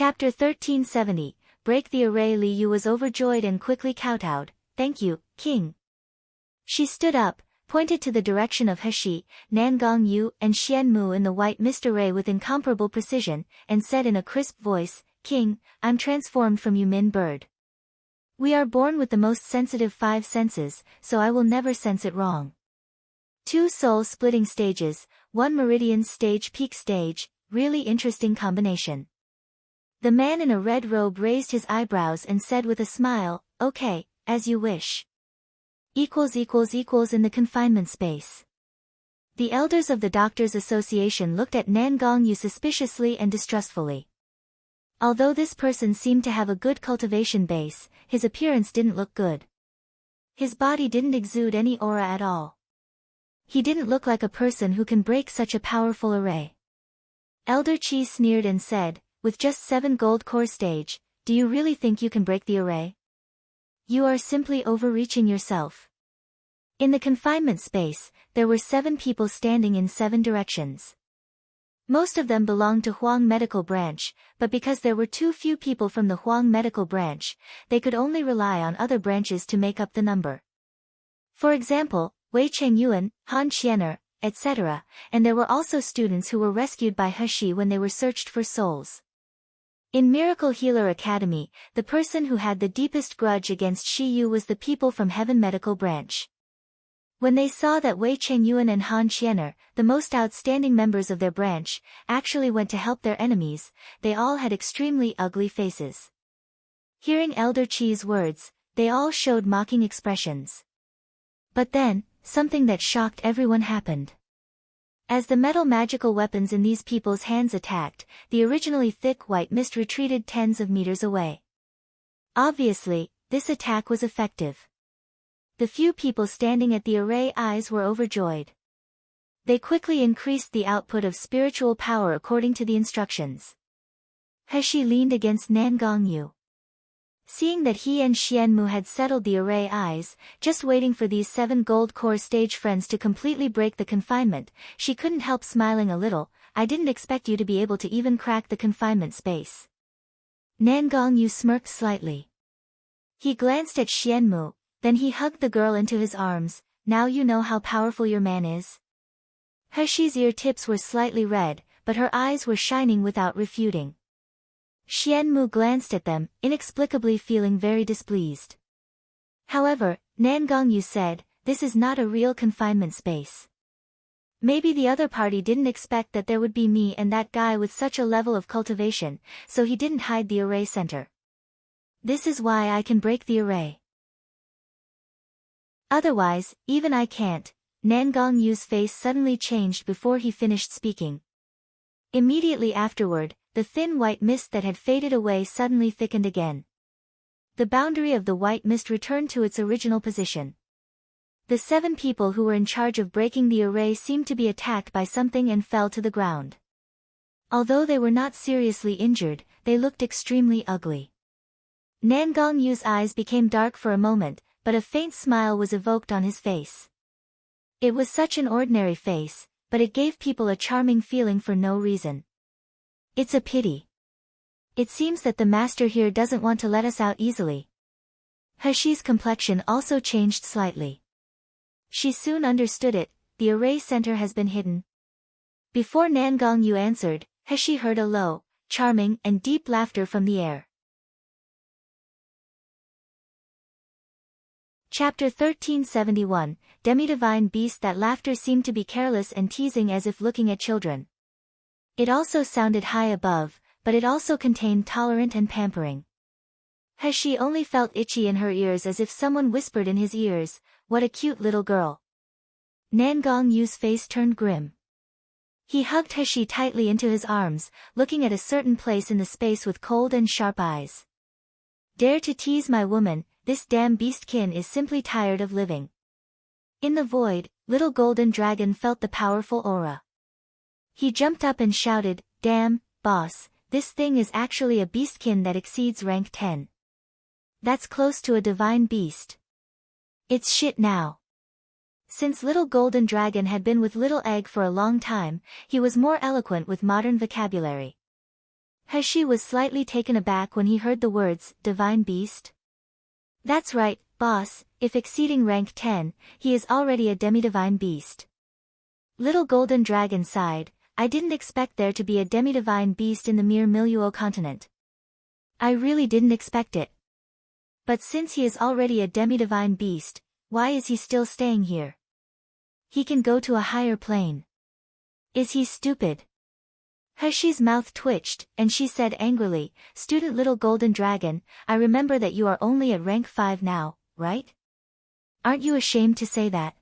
Chapter 1370, Break the Array. Li Yu was overjoyed and quickly kowtowed. Thank you, King. She stood up, pointed to the direction of He, Nan Gongyu, and Xian Mu in the white mist array with incomparable precision, and said in a crisp voice, King, I'm transformed from Yumin bird. We are born with the most sensitive 5 senses, so I will never sense it wrong. 2 soul-splitting stages, 1 meridian stage peak stage, really interesting combination. The man in a red robe raised his eyebrows and said with a smile, okay, as you wish. In the confinement space. The elders of the Doctors' Association looked at Nan Gongyu suspiciously and distrustfully. Although this person seemed to have a good cultivation base, his appearance didn't look good. His body didn't exude any aura at all. He didn't look like a person who can break such a powerful array. Elder Qi sneered and said, with just 7 gold core stage, do you really think you can break the array? You are simply overreaching yourself. In the confinement space, there were 7 people standing in 7 directions. Most of them belonged to Huang Medical Branch, but because there were too few people from the Huang Medical Branch, they could only rely on other branches to make up the number. For example, Wei Chengyuan, Han Qianer, etc., and there were also students who were rescued by He when they were searched for souls. In Miracle Healer Academy, the person who had the deepest grudge against Shi Yu was the people from Heaven Medical Branch. When they saw that Wei Chengyuan and Han Qianer, the most outstanding members of their branch, actually went to help their enemies, they all had extremely ugly faces. Hearing Elder Qi's words, they all showed mocking expressions. But then, something that shocked everyone happened. As the metal magical weapons in these people's hands attacked, the originally thick white mist retreated tens of meters away. Obviously, this attack was effective. The few people standing at the array eyes were overjoyed. They quickly increased the output of spiritual power according to the instructions. He leaned against Nan Gongyu. Seeing that he and Xian Mu had settled the array eyes, just waiting for these 7 gold core stage friends to completely break the confinement, she couldn't help smiling a little. I didn't expect you to be able to even crack the confinement space. Nan Gongyu smirked slightly. He glanced at Xian Mu, then he hugged the girl into his arms. Now you know how powerful your man is. He's ear tips were slightly red, but her eyes were shining without refuting. Xian Mu glanced at them, inexplicably feeling very displeased. However, Nan Gongyu said, this is not a real confinement space. Maybe the other party didn't expect that there would be me and that guy with such a level of cultivation, so he didn't hide the array center. This is why I can break the array. Otherwise, even I can't. Nan Gongyu's face suddenly changed before he finished speaking. Immediately afterward, the thin white mist that had faded away suddenly thickened again. The boundary of the white mist returned to its original position. The 7 people who were in charge of breaking the array seemed to be attacked by something and fell to the ground. Although they were not seriously injured, they looked extremely ugly. Nan Gongyu's eyes became dark for a moment, but a faint smile was evoked on his face. It was such an ordinary face, but it gave people a charming feeling for no reason. It's a pity. It seems that the master here doesn't want to let us out easily. He's complexion also changed slightly. She soon understood it. The array center has been hidden. Before Nan Gongyu answered, He heard a low, charming, and deep laughter from the air. Chapter 1371, Demi-Divine Beast. That laughter seemed to be careless and teasing, as if looking at children. It also sounded high above, but it also contained tolerant and pampering. He only felt itchy in her ears, as if someone whispered in his ears, what a cute little girl. Nan Gongyu's face turned grim. He hugged He tightly into his arms, looking at a certain place in the space with cold and sharp eyes. Dare to tease my woman, this damn beastkin is simply tired of living. In the void, little golden dragon felt the powerful aura. He jumped up and shouted, damn, boss, this thing is actually a beastkin that exceeds rank 10. That's close to a divine beast. It's shit now. Since little golden dragon had been with little egg for a long time, he was more eloquent with modern vocabulary. He was slightly taken aback when he heard the words, divine beast. That's right, boss, if exceeding rank 10, he is already a demi-divine beast. Little Golden Dragon sighed, I didn't expect there to be a demi-divine beast in the mere Miluo continent. I really didn't expect it. But since he is already a demi-divine beast, why is he still staying here? He can go to a higher plane. Is he stupid? Heshi's mouth twitched, and she said angrily, Student Little Golden Dragon, I remember that you are only at rank 5 now, right? Aren't you ashamed to say that?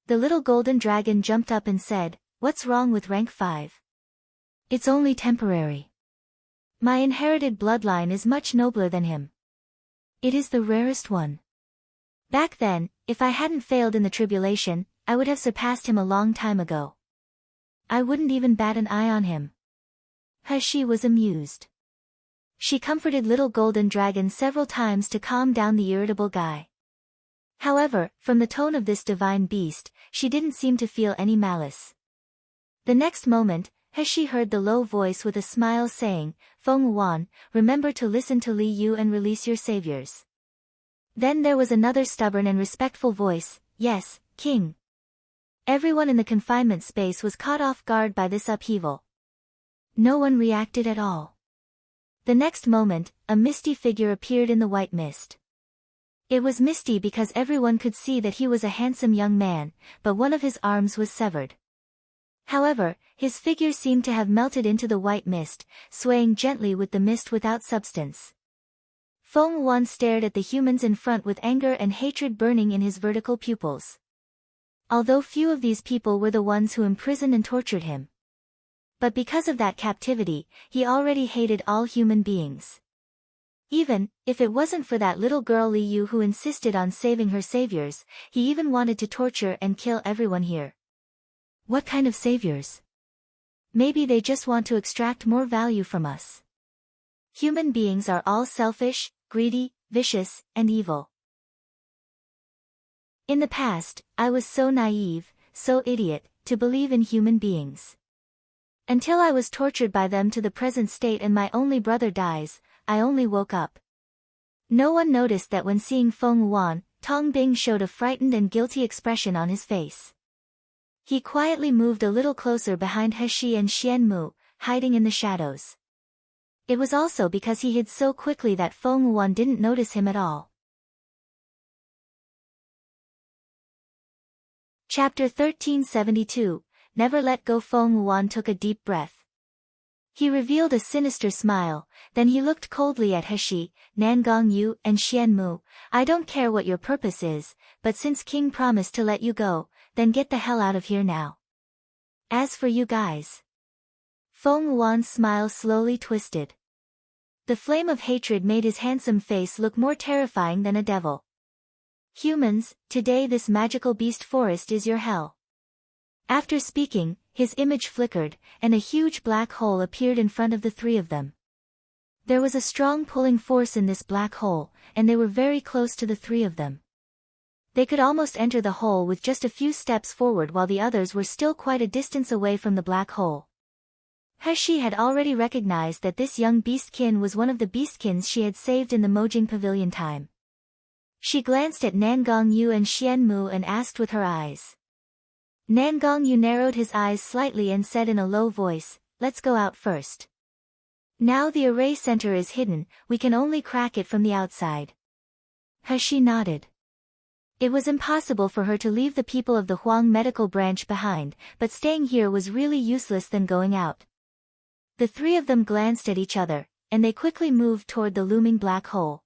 The little Golden Dragon jumped up and said, What's wrong with rank 5? It's only temporary. My inherited bloodline is much nobler than him. It is the rarest one. Back then, if I hadn't failed in the tribulation, I would have surpassed him a long time ago. I wouldn't even bat an eye on him. Heshi was amused. She comforted Little Golden Dragon several times to calm down the irritable guy. However, from the tone of this divine beast, she didn't seem to feel any malice. The next moment, Heshi heard the low voice with a smile saying, Feng Wan, remember to listen to Li Yu and release your saviors. Then there was another stubborn and respectful voice, Yes, King. Everyone in the confinement space was caught off guard by this upheaval. No one reacted at all. The next moment, a misty figure appeared in the white mist. It was misty because everyone could see that he was a handsome young man, but one of his arms was severed. However, his figure seemed to have melted into the white mist, swaying gently with the mist without substance. Feng Wan stared at the humans in front with anger and hatred burning in his vertical pupils. Although few of these people were the ones who imprisoned and tortured him. But because of that captivity, he already hated all human beings. Even, if it wasn't for that little girl Li Yu who insisted on saving her saviors, he even wanted to torture and kill everyone here. What kind of saviors? Maybe they just want to extract more value from us. Human beings are all selfish, greedy, vicious, and evil. In the past, I was so naive, so idiot, to believe in human beings. Until I was tortured by them to the present state and my only brother dies, I only woke up. No one noticed that when seeing Feng Wan, Tong Bing showed a frightened and guilty expression on his face. He quietly moved a little closer behind Heshi and Xian Mu, hiding in the shadows. It was also because he hid so quickly that Feng Wan didn't notice him at all. Chapter 1372, Never Let Go. Feng Wan took a deep breath. He revealed a sinister smile, then he looked coldly at Heshi, Nangong Yu and Xian Mu. I don't care what your purpose is, but since King promised to let you go, then get the hell out of here now. As for you guys. Feng Wan's smile slowly twisted. The flame of hatred made his handsome face look more terrifying than a devil. Humans, today this magical beast forest is your hell. After speaking, his image flickered, and a huge black hole appeared in front of the three of them. There was a strong pulling force in this black hole, and they were very close to the three of them. They could almost enter the hole with just a few steps forward while the others were still quite a distance away from the black hole. Heshi had already recognized that this young beastkin was one of the beastkins she had saved in the Mojing Pavilion time. She glanced at Nangong Yu and Xian Mu and asked with her eyes. Nangong Yu narrowed his eyes slightly and said in a low voice, Let's go out first. Now the array center is hidden, we can only crack it from the outside. Heshi nodded. It was impossible for her to leave the people of the Huang medical branch behind, but staying here was really useless than going out. The three of them glanced at each other, and they quickly moved toward the looming black hole.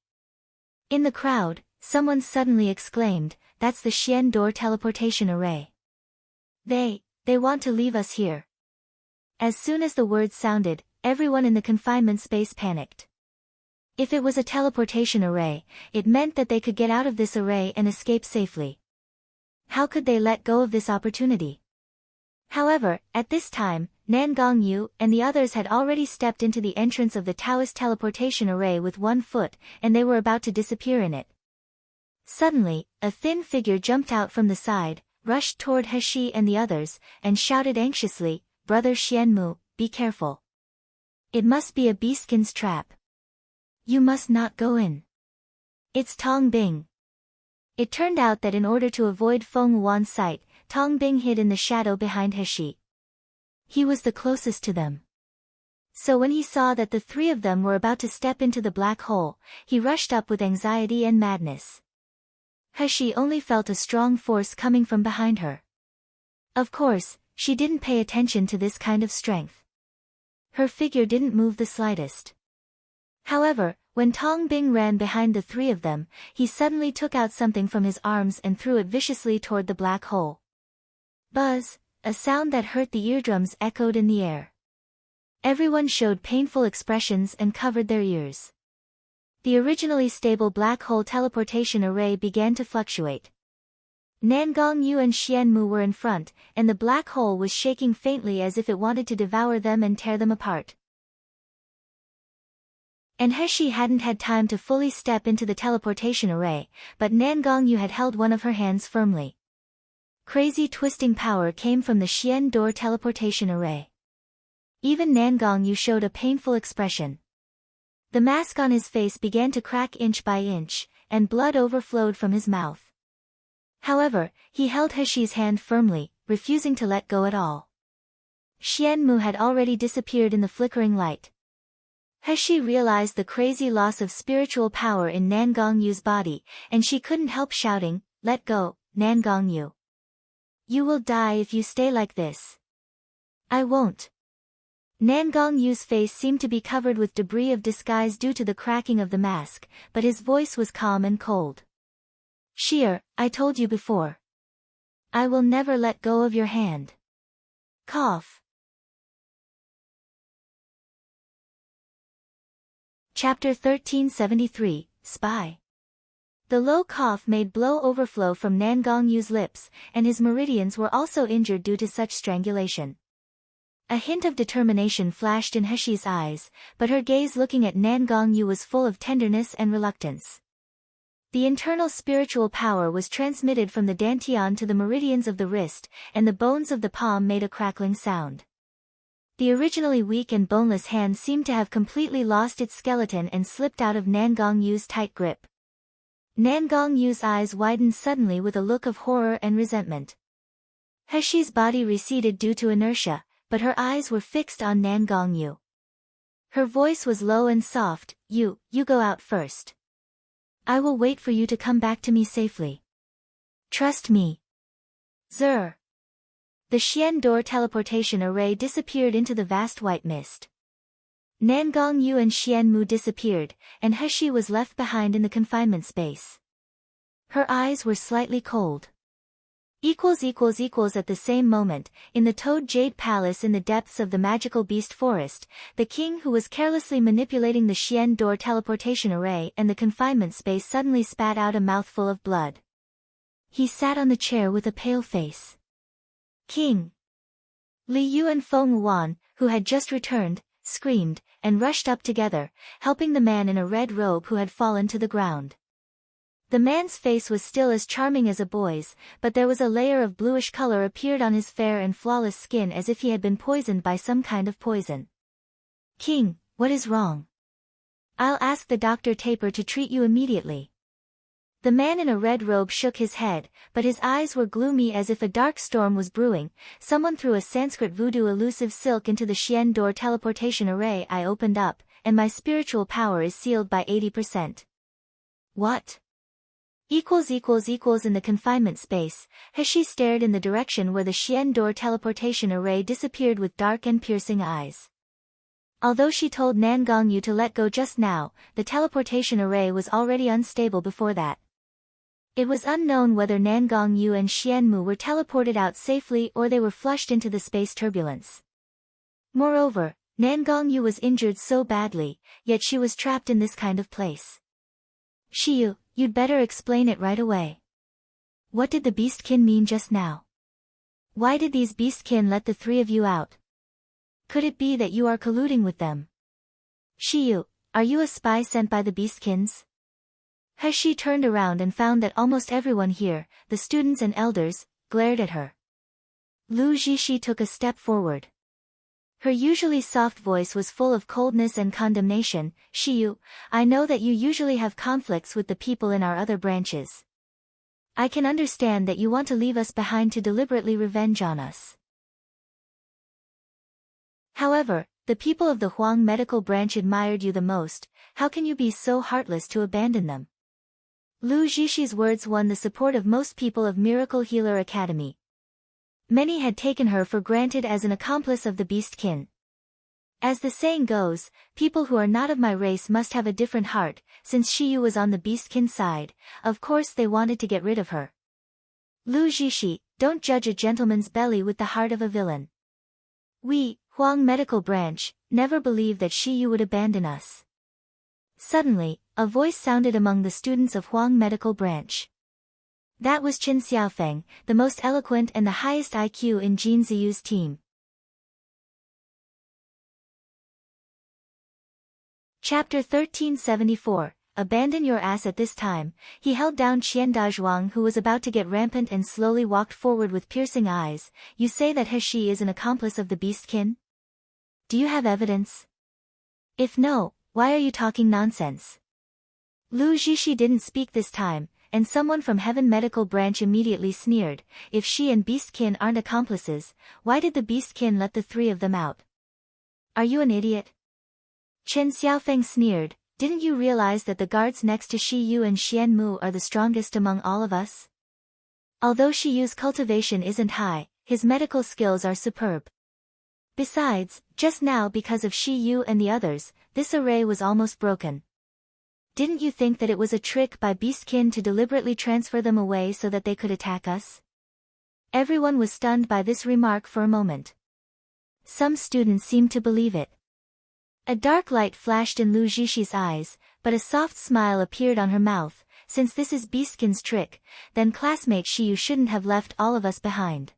In the crowd, someone suddenly exclaimed, That's the Xian Door teleportation array. They want to leave us here. As soon as the words sounded, everyone in the confinement space panicked. If it was a teleportation array, it meant that they could get out of this array and escape safely. How could they let go of this opportunity? However, at this time, Nangong Yu and the others had already stepped into the entrance of the Taoist teleportation array with one foot, and they were about to disappear in it. Suddenly, a thin figure jumped out from the side, rushed toward Heshi and the others, and shouted anxiously, Brother Xian Mu, be careful. It must be a beastkin's trap. You must not go in. It's Tong Bing. It turned out that in order to avoid Feng Wuan's sight, Tong Bing hid in the shadow behind Heshi. He was the closest to them. So when he saw that the three of them were about to step into the black hole, he rushed up with anxiety and madness. Heshi only felt a strong force coming from behind her. Of course, she didn't pay attention to this kind of strength. Her figure didn't move the slightest. However, when Tong Bing ran behind the three of them, he suddenly took out something from his arms and threw it viciously toward the black hole. Buzz, a sound that hurt the eardrums echoed in the air. Everyone showed painful expressions and covered their ears. The originally stable black hole teleportation array began to fluctuate. Nangong Yu and Xian Mu were in front, and the black hole was shaking faintly as if it wanted to devour them and tear them apart. And Heshi hadn't had time to fully step into the teleportation array, but Nangong Yu had held one of her hands firmly. Crazy twisting power came from the Xian door teleportation array. Even Nangong Yu showed a painful expression. The mask on his face began to crack inch by inch, and blood overflowed from his mouth. However, he held Heshi's hand firmly, refusing to let go at all. Xian Mu had already disappeared in the flickering light. Heshi realized the crazy loss of spiritual power in Nangong Yu's body, and she couldn't help shouting, "Let go, Nangong Yu. You will die if you stay like this." "I won't." Nangong Yu's face seemed to be covered with debris of disguise due to the cracking of the mask, but his voice was calm and cold. "Sheer, I told you before. I will never let go of your hand." Cough. Chapter 1373, Spy. The low cough made blood overflow from Nangong Yu's lips, and his meridians were also injured due to such strangulation. A hint of determination flashed in Heshi's eyes, but her gaze looking at Nangong Yu was full of tenderness and reluctance. The internal spiritual power was transmitted from the dantian to the meridians of the wrist, and the bones of the palm made a crackling sound. The originally weak and boneless hand seemed to have completely lost its skeleton and slipped out of Nangong Yu's tight grip. Nangong Yu's eyes widened suddenly with a look of horror and resentment. Heshi's body receded due to inertia, but her eyes were fixed on Nangong Yu. Her voice was low and soft, You go out first. I will wait for you to come back to me safely. Trust me." Zer. The Xian door teleportation array disappeared into the vast white mist. Nangong Yu and Xian Mu disappeared, and Heshi was left behind in the confinement space. Her eyes were slightly cold. At the same moment, in the Toad Jade Palace in the depths of the magical beast forest, the king who was carelessly manipulating the Xian door teleportation array and the confinement space suddenly spat out a mouthful of blood. He sat on the chair with a pale face. "King!" Li Yu and Feng Wuan, who had just returned, screamed, and rushed up together, helping the man in a red robe who had fallen to the ground. The man's face was still as charming as a boy's, but there was a layer of bluish color appeared on his fair and flawless skin as if he had been poisoned by some kind of poison. "King, what is wrong? I'll ask the Dr. Taper to treat you immediately." The man in a red robe shook his head, but his eyes were gloomy as if a dark storm was brewing. "Someone threw a Sanskrit voodoo elusive silk into the Xian door teleportation array I opened up, and my spiritual power is sealed by 80%. "What?" In the confinement space, Heshi stared in the direction where the Xian door teleportation array disappeared with dark and piercing eyes. Although she told Nangong Yu to let go just now, the teleportation array was already unstable before that. It was unknown whether Nangong Yu and Xian Mu were teleported out safely or they were flushed into the space turbulence. Moreover, Nangong Yu was injured so badly, yet she was trapped in this kind of place. "Shiyu, you'd better explain it right away. What did the beastkin mean just now? Why did these beastkin let the three of you out? Could it be that you are colluding with them? Shiyu, are you a spy sent by the beastkins?" Heshi turned around and found that almost everyone here, the students and elders, glared at her. Lu Jishi took a step forward. Her usually soft voice was full of coldness and condemnation. Shiyu, I know that you usually have conflicts with the people in our other branches. I can understand that you want to leave us behind to deliberately revenge on us. However, the people of the Huang medical branch admired you the most. How can you be so heartless to abandon them? Lu Zhishi's words won the support of most people of Miracle Healer Academy. Many had taken her for granted as an accomplice of the Beastkin. As the saying goes, people who are not of my race must have a different heart. Since Shiyu was on the Beastkin side, of course they wanted to get rid of her. Lu Zhishi, don't judge a gentleman's belly with the heart of a villain. We, Huang Medical Branch, never believed that Shiyu would abandon us. Suddenly, a voice sounded among the students of Huang Medical Branch. That was Qin Xiaofeng, the most eloquent and the highest IQ in Jin Ziyu's team. Chapter 1374, Abandon Your Ass at This time. He held down Qian Dazhuang, who was about to get rampant, and slowly walked forward with piercing eyes. You say that He Shi is an accomplice of the Beastkin? Do you have evidence? If no, why are you talking nonsense? Lu Zhishi didn't speak this time, and someone from Heaven Medical Branch immediately sneered. If she and Beastkin aren't accomplices, why did the Beastkin let the three of them out? Are you an idiot? Chen Xiaofeng sneered. Didn't you realize that the guards next to Shi Yu and Xian Mu are the strongest among all of us? Although Shi Yu's cultivation isn't high, his medical skills are superb. Besides, just now because of Shi Yu and the others, this array was almost broken. Didn't you think that it was a trick by Beastkin to deliberately transfer them away so that they could attack us? Everyone was stunned by this remark for a moment. Some students seemed to believe it. A dark light flashed in Lu Zhishi's eyes, but a soft smile appeared on her mouth. Since this is Beastkin's trick, then classmate Shiyu shouldn't have left all of us behind.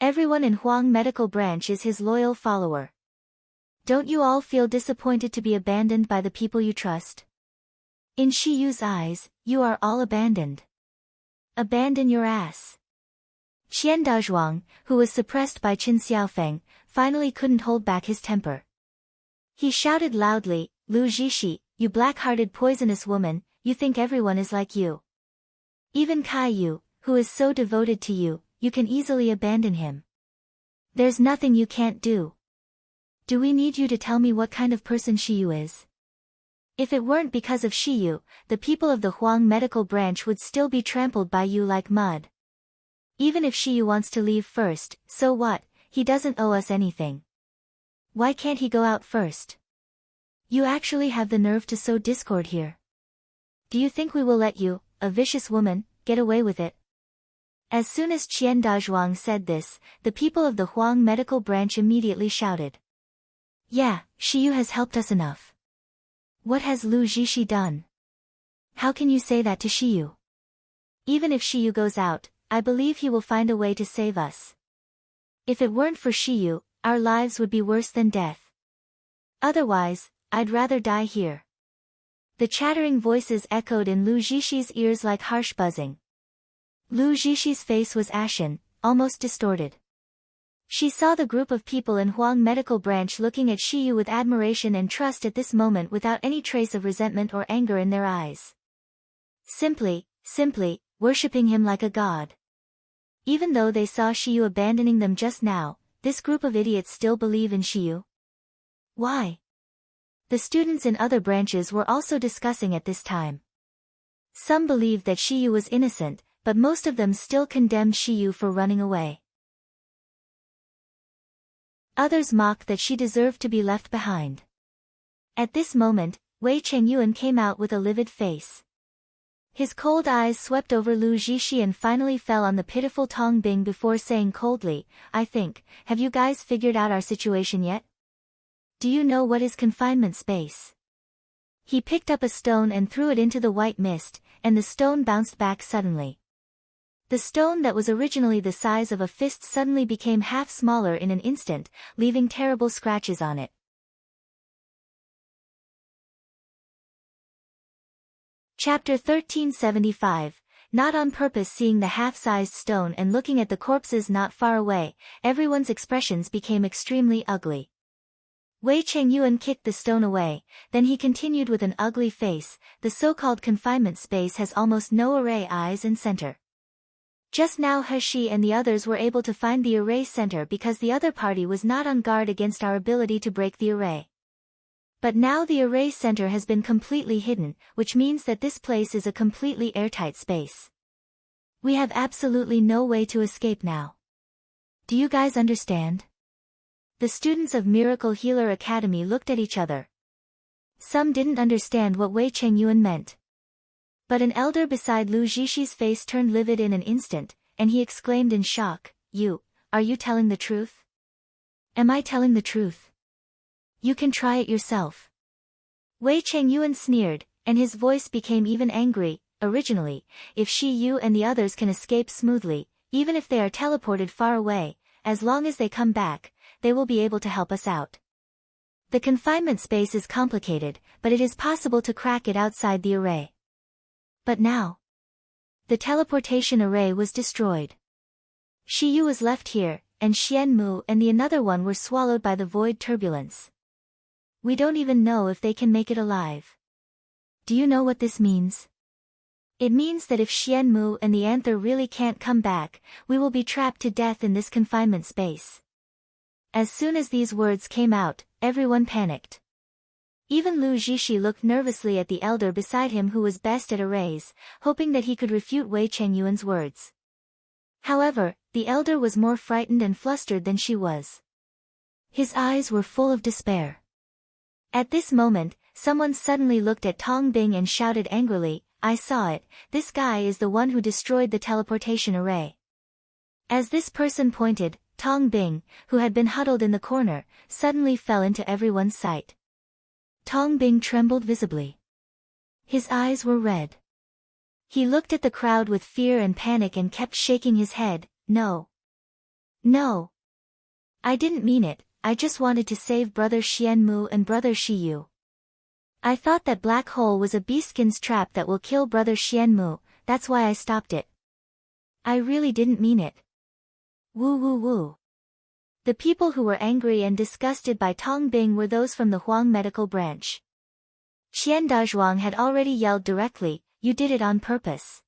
Everyone in Huang Medical Branch is his loyal follower. Don't you all feel disappointed to be abandoned by the people you trust? In Shiyu's eyes, you are all abandoned. Abandon your ass. Qian Dazhuang, who was suppressed by Qin Xiaofeng, finally couldn't hold back his temper. He shouted loudly, Lu Zhishi, you black-hearted poisonous woman, you think everyone is like you. Even Kai Yu, who is so devoted to you, you can easily abandon him. There's nothing you can't do. Do we need you to tell me what kind of person Shiyu is? If it weren't because of Shiyu, the people of the Huang Medical Branch would still be trampled by you like mud. Even if Shiyu wants to leave first, so what? He doesn't owe us anything. Why can't he go out first? You actually have the nerve to sow discord here. Do you think we will let you, a vicious woman, get away with it? As soon as Qian Dazhuang said this, the people of the Huang Medical Branch immediately shouted. Yeah, Shiyu has helped us enough. What has Lu Zhishi done? How can you say that to Shiyu? Even if Shiyu goes out, I believe he will find a way to save us. If it weren't for Shiyu, our lives would be worse than death. Otherwise, I'd rather die here. The chattering voices echoed in Lu Zhishi's ears like harsh buzzing. Lu Zhishi's face was ashen, almost distorted. She saw the group of people in Huang Medical Branch looking at Shiyu with admiration and trust at this moment without any trace of resentment or anger in their eyes. Simply, worshipping him like a god. Even though they saw Shiyu abandoning them just now, this group of idiots still believe in Shiyu. Why? The students in other branches were also discussing at this time. Some believed that Shiyu was innocent, but most of them still condemned Shiyu for running away. Others mocked that she deserved to be left behind. At this moment, Wei Chengyuan came out with a livid face. His cold eyes swept over Lu Zhishi and finally fell on the pitiful Tong Bing before saying coldly, I think, have you guys figured out our situation yet? Do you know what is confinement space? He picked up a stone and threw it into the white mist, and the stone bounced back suddenly. The stone that was originally the size of a fist suddenly became half smaller in an instant, leaving terrible scratches on it. Chapter 1375, Not on purpose. Seeing the half-sized stone and looking at the corpses not far away, everyone's expressions became extremely ugly. Wei Chengyuan kicked the stone away, then he continued with an ugly face, the so-called confinement space has almost no array eyes and center. Just now He and the others were able to find the array center because the other party was not on guard against our ability to break the array. But now the array center has been completely hidden, which means that this place is a completely airtight space. We have absolutely no way to escape now. Do you guys understand? The students of Miracle Healer Academy looked at each other. Some didn't understand what Wei Chengyuan meant. But an elder beside Lu Zhishi's face turned livid in an instant, and he exclaimed in shock, Are you telling the truth? Am I telling the truth? You can try it yourself. Wei Chengyuan sneered, and his voice became even angry. Originally, if Yu and the others can escape smoothly, even if they are teleported far away, as long as they come back, they will be able to help us out. The confinement space is complicated, but it is possible to crack it outside the array. But now, the teleportation array was destroyed. Yu was left here, and Xianmu and the another one were swallowed by the void turbulence. We don't even know if they can make it alive. Do you know what this means? It means that if Xianmu and the anther really can't come back, we will be trapped to death in this confinement space. As soon as these words came out, everyone panicked. Even Lu Zhishi looked nervously at the elder beside him who was best at arrays, hoping that he could refute Wei Chengyuan's words. However, the elder was more frightened and flustered than she was. His eyes were full of despair. At this moment, someone suddenly looked at Tong Bing and shouted angrily, I saw it, this guy is the one who destroyed the teleportation array. As this person pointed, Tong Bing, who had been huddled in the corner, suddenly fell into everyone's sight. Tong Bing trembled visibly. His eyes were red. He looked at the crowd with fear and panic and kept shaking his head, No. No. I didn't mean it, I just wanted to save Brother Xianmu and Brother Shiyu. I thought that black hole was a beastkin's trap that will kill Brother Xianmu, that's why I stopped it. I really didn't mean it. Woo woo woo. The people who were angry and disgusted by Tong Bing were those from the Huang medical branch. Qian Dazhuang had already yelled directly, You did it on purpose.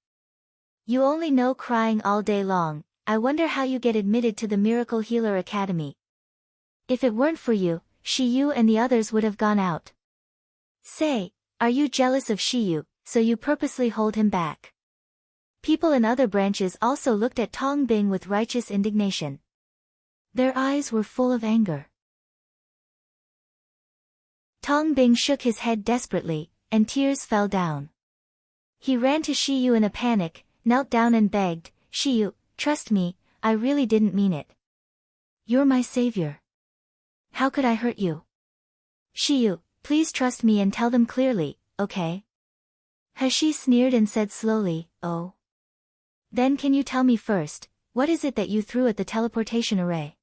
You only know crying all day long, I wonder how you get admitted to the Miracle Healer Academy. If it weren't for you, Shiyu and the others would have gone out. Say, are you jealous of Shiyu, so you purposely hold him back? People in other branches also looked at Tong Bing with righteous indignation. Their eyes were full of anger. Tong Bing shook his head desperately, and tears fell down. He ran to Shiyu in a panic, knelt down and begged, Shiyu, trust me, I really didn't mean it. You're my savior. How could I hurt you? Shiyu, please trust me and tell them clearly, okay? He sneered and said slowly, Oh. Then can you tell me first, what is it that you threw at the teleportation array?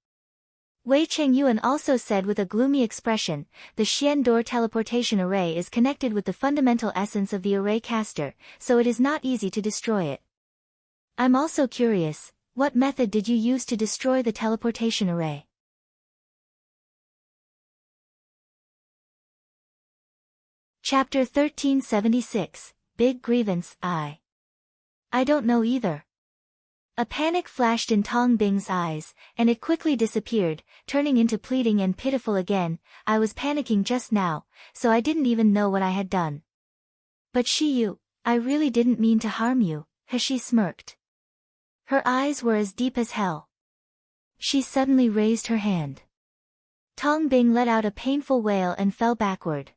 Wei Chengyuan also said with a gloomy expression, the Xian door teleportation array is connected with the fundamental essence of the array caster, so it is not easy to destroy it. I'm also curious, what method did you use to destroy the teleportation array? Chapter 1376, Big Grievance, I don't know either. A panic flashed in Tong Bing's eyes, and it quickly disappeared, turning into pleading and pitiful again, I was panicking just now, so I didn't even know what I had done. But Shiyu, I really didn't mean to harm you, He smirked. Her eyes were as deep as hell. She suddenly raised her hand. Tong Bing let out a painful wail and fell backward.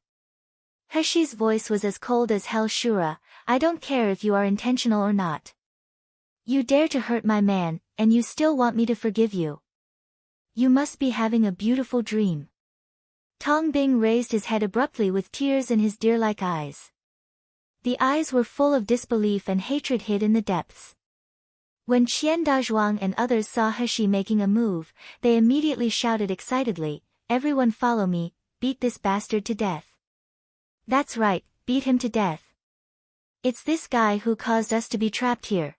He's voice was as cold as hell. Shura, I don't care if you are intentional or not. You dare to hurt my man, and you still want me to forgive you. You must be having a beautiful dream. Tong Bing raised his head abruptly with tears in his deer-like eyes. The eyes were full of disbelief and hatred hid in the depths. When Qian Dazhuang and others saw He making a move, they immediately shouted excitedly, Everyone follow me, beat this bastard to death. That's right, beat him to death. It's this guy who caused us to be trapped here.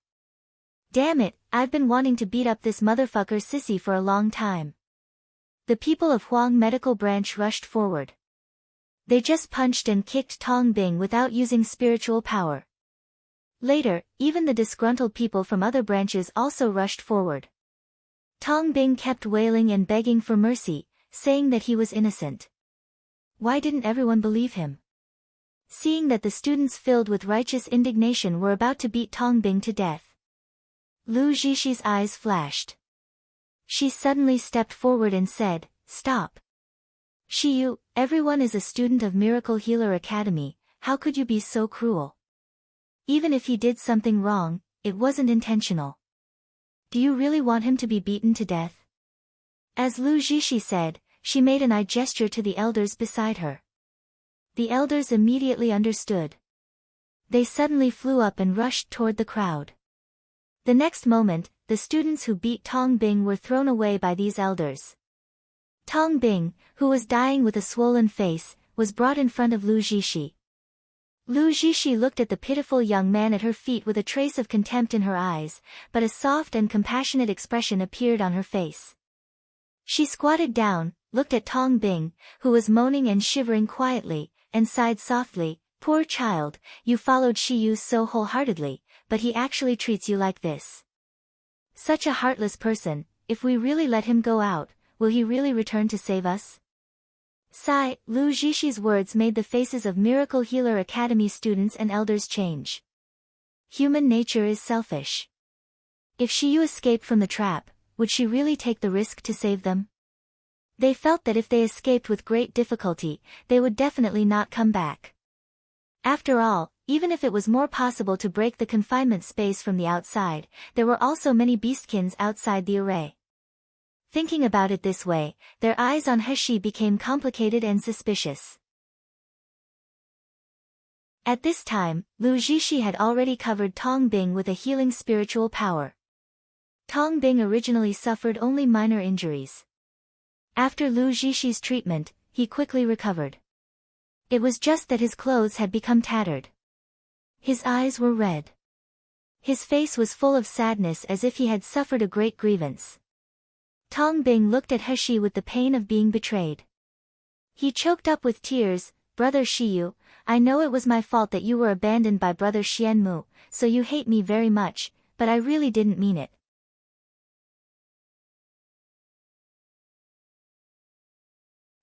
Damn it, I've been wanting to beat up this motherfucker sissy for a long time. The people of Huang Medical Branch rushed forward. They just punched and kicked Tong Bing without using spiritual power. Later, even the disgruntled people from other branches also rushed forward. Tong Bing kept wailing and begging for mercy, saying that he was innocent. Why didn't everyone believe him? Seeing that the students filled with righteous indignation were about to beat Tong Bing to death, Lu Zhishi's eyes flashed. She suddenly stepped forward and said, "Stop. Shiyu, everyone is a student of Miracle Healer Academy, how could you be so cruel? Even if he did something wrong, it wasn't intentional. Do you really want him to be beaten to death?" As Lu Zhishi said, she made an eye gesture to the elders beside her. The elders immediately understood. They suddenly flew up and rushed toward the crowd. The next moment, the students who beat Tong Bing were thrown away by these elders. Tong Bing, who was dying with a swollen face, was brought in front of Lu Zhishi. Lu Zhishi looked at the pitiful young man at her feet with a trace of contempt in her eyes, but a soft and compassionate expression appeared on her face. She squatted down, looked at Tong Bing, who was moaning and shivering quietly, and sighed softly, "Poor child, you followed Shiyu so wholeheartedly, but he actually treats you like this. Such a heartless person, if we really let him go out, will he really return to save us?" Sigh, Lu Zhishi's words made the faces of Miracle Healer Academy students and elders change. Human nature is selfish. If Shiyu escaped from the trap, would she really take the risk to save them? They felt that if they escaped with great difficulty, they would definitely not come back. After all, even if it was more possible to break the confinement space from the outside, there were also many beastkins outside the array. Thinking about it this way, their eyes on Heshi became complicated and suspicious. At this time, Lu Zhishi had already covered Tong Bing with a healing spiritual power. Tong Bing originally suffered only minor injuries. After Lu Zhishi's treatment, he quickly recovered. It was just that his clothes had become tattered. His eyes were red. His face was full of sadness as if he had suffered a great grievance. Tong Bing looked at Heshi with the pain of being betrayed. He choked up with tears, "Brother Shiyu, I know it was my fault that you were abandoned by Brother Xianmu, so you hate me very much, but I really didn't mean it."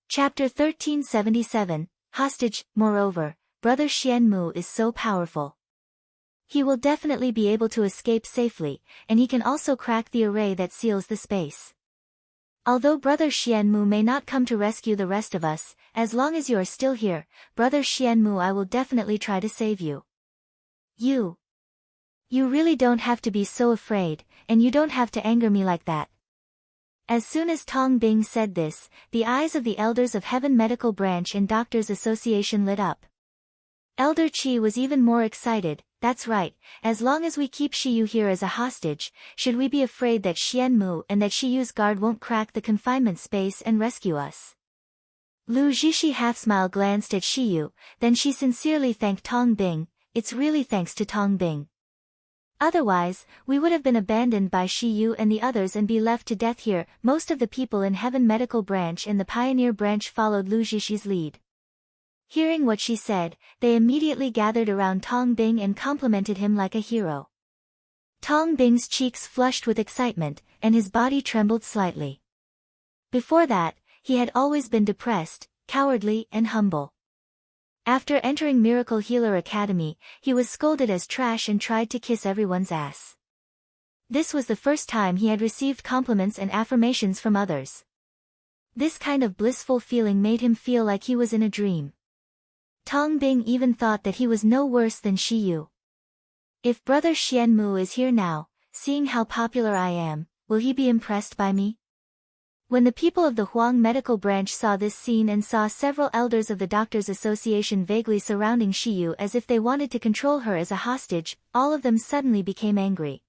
Chapter 1377, Hostage. Moreover, Brother Xianmu is so powerful. He will definitely be able to escape safely, and he can also crack the array that seals the space. Although Brother Xianmu may not come to rescue the rest of us, as long as you are still here, Brother Xianmu, I will definitely try to save you. You really don't have to be so afraid, and you don't have to anger me like that. As soon as Tong Bing said this, the eyes of the elders of Heaven Medical Branch and Doctors Association lit up. Elder Qi was even more excited. "That's right, as long as we keep Shiyu here as a hostage, should we be afraid that Xianmu and that Shiyu's guard won't crack the confinement space and rescue us?" Lu Zhishi half-smile glanced at Shiyu, then she sincerely thanked Tong Bing. "It's really thanks to Tong Bing. Otherwise, we would have been abandoned by Shiyu and the others and be left to death here." Most of the people in Heaven Medical Branch and the Pioneer Branch followed Lu Zhishi's lead. Hearing what she said, they immediately gathered around Tong Bing and complimented him like a hero. Tong Bing's cheeks flushed with excitement, and his body trembled slightly. Before that, he had always been depressed, cowardly, and humble. After entering Miracle Healer Academy, he was scolded as trash and tried to kiss everyone's ass. This was the first time he had received compliments and affirmations from others. This kind of blissful feeling made him feel like he was in a dream. Tong Bing even thought that he was no worse than Shiyu. If Brother Xianmu is here now, seeing how popular I am, will he be impressed by me? When the people of the Huang Medical Branch saw this scene and saw several elders of the Doctors Association vaguely surrounding Shiyu as if they wanted to control her as a hostage, all of them suddenly became angry.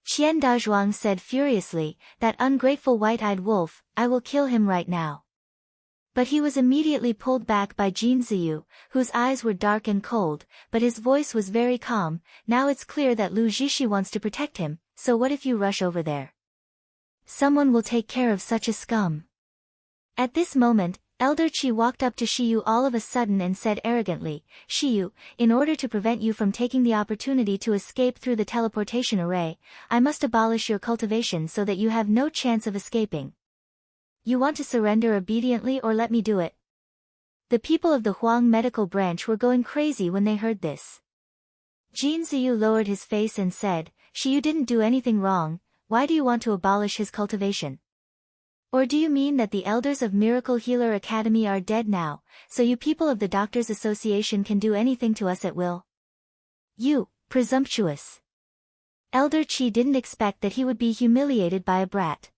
Qian Dazhuang said furiously, "That ungrateful white-eyed wolf, I will kill him right now." But he was immediately pulled back by Jin Ziyu, whose eyes were dark and cold, but his voice was very calm. "Now it's clear that Lu Zhishi wants to protect him, so what if you rush over there? Someone will take care of such a scum." At this moment, Elder Chi walked up to Shiyu all of a sudden and said arrogantly, Shiyu, in order to prevent you from taking the opportunity to escape through the teleportation array, I must abolish your cultivation so that you have no chance of escaping. You want to surrender obediently or let me do it? The people of the Huang medical branch were going crazy when they heard this. Jin Ziyu lowered his face and said, Shiyu didn't do anything wrong, why do you want to abolish his cultivation? Or do you mean that the elders of Miracle Healer Academy are dead now, so you people of the Doctors Association can do anything to us at will? You, presumptuous. Elder Chi didn't expect that he would be humiliated by a brat.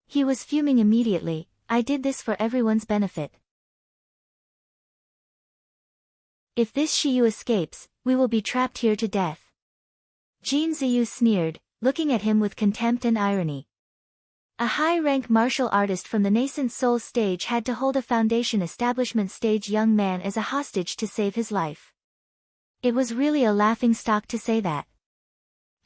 He was fuming immediately, I did this for everyone's benefit. If this Shiyu escapes, we will be trapped here to death. Jin Ziyu sneered, looking at him with contempt and irony. A high-rank martial artist from the nascent soul stage had to hold a foundation establishment stage young man as a hostage to save his life. It was really a laughingstock to say that.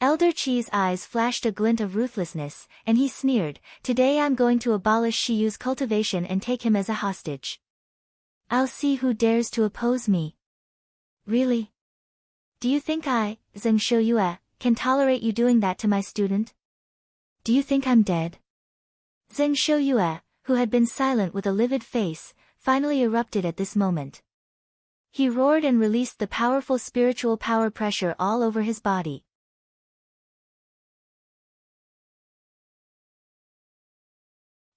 Elder Chi's eyes flashed a glint of ruthlessness, and he sneered, Today I'm going to abolish Shiyu's cultivation and take him as a hostage. I'll see who dares to oppose me. Really? Do you think I, Zheng Shouyue, can tolerate you doing that to my student? Do you think I'm dead? Zheng Shouyue, who had been silent with a livid face, finally erupted at this moment. He roared and released the powerful spiritual power pressure all over his body.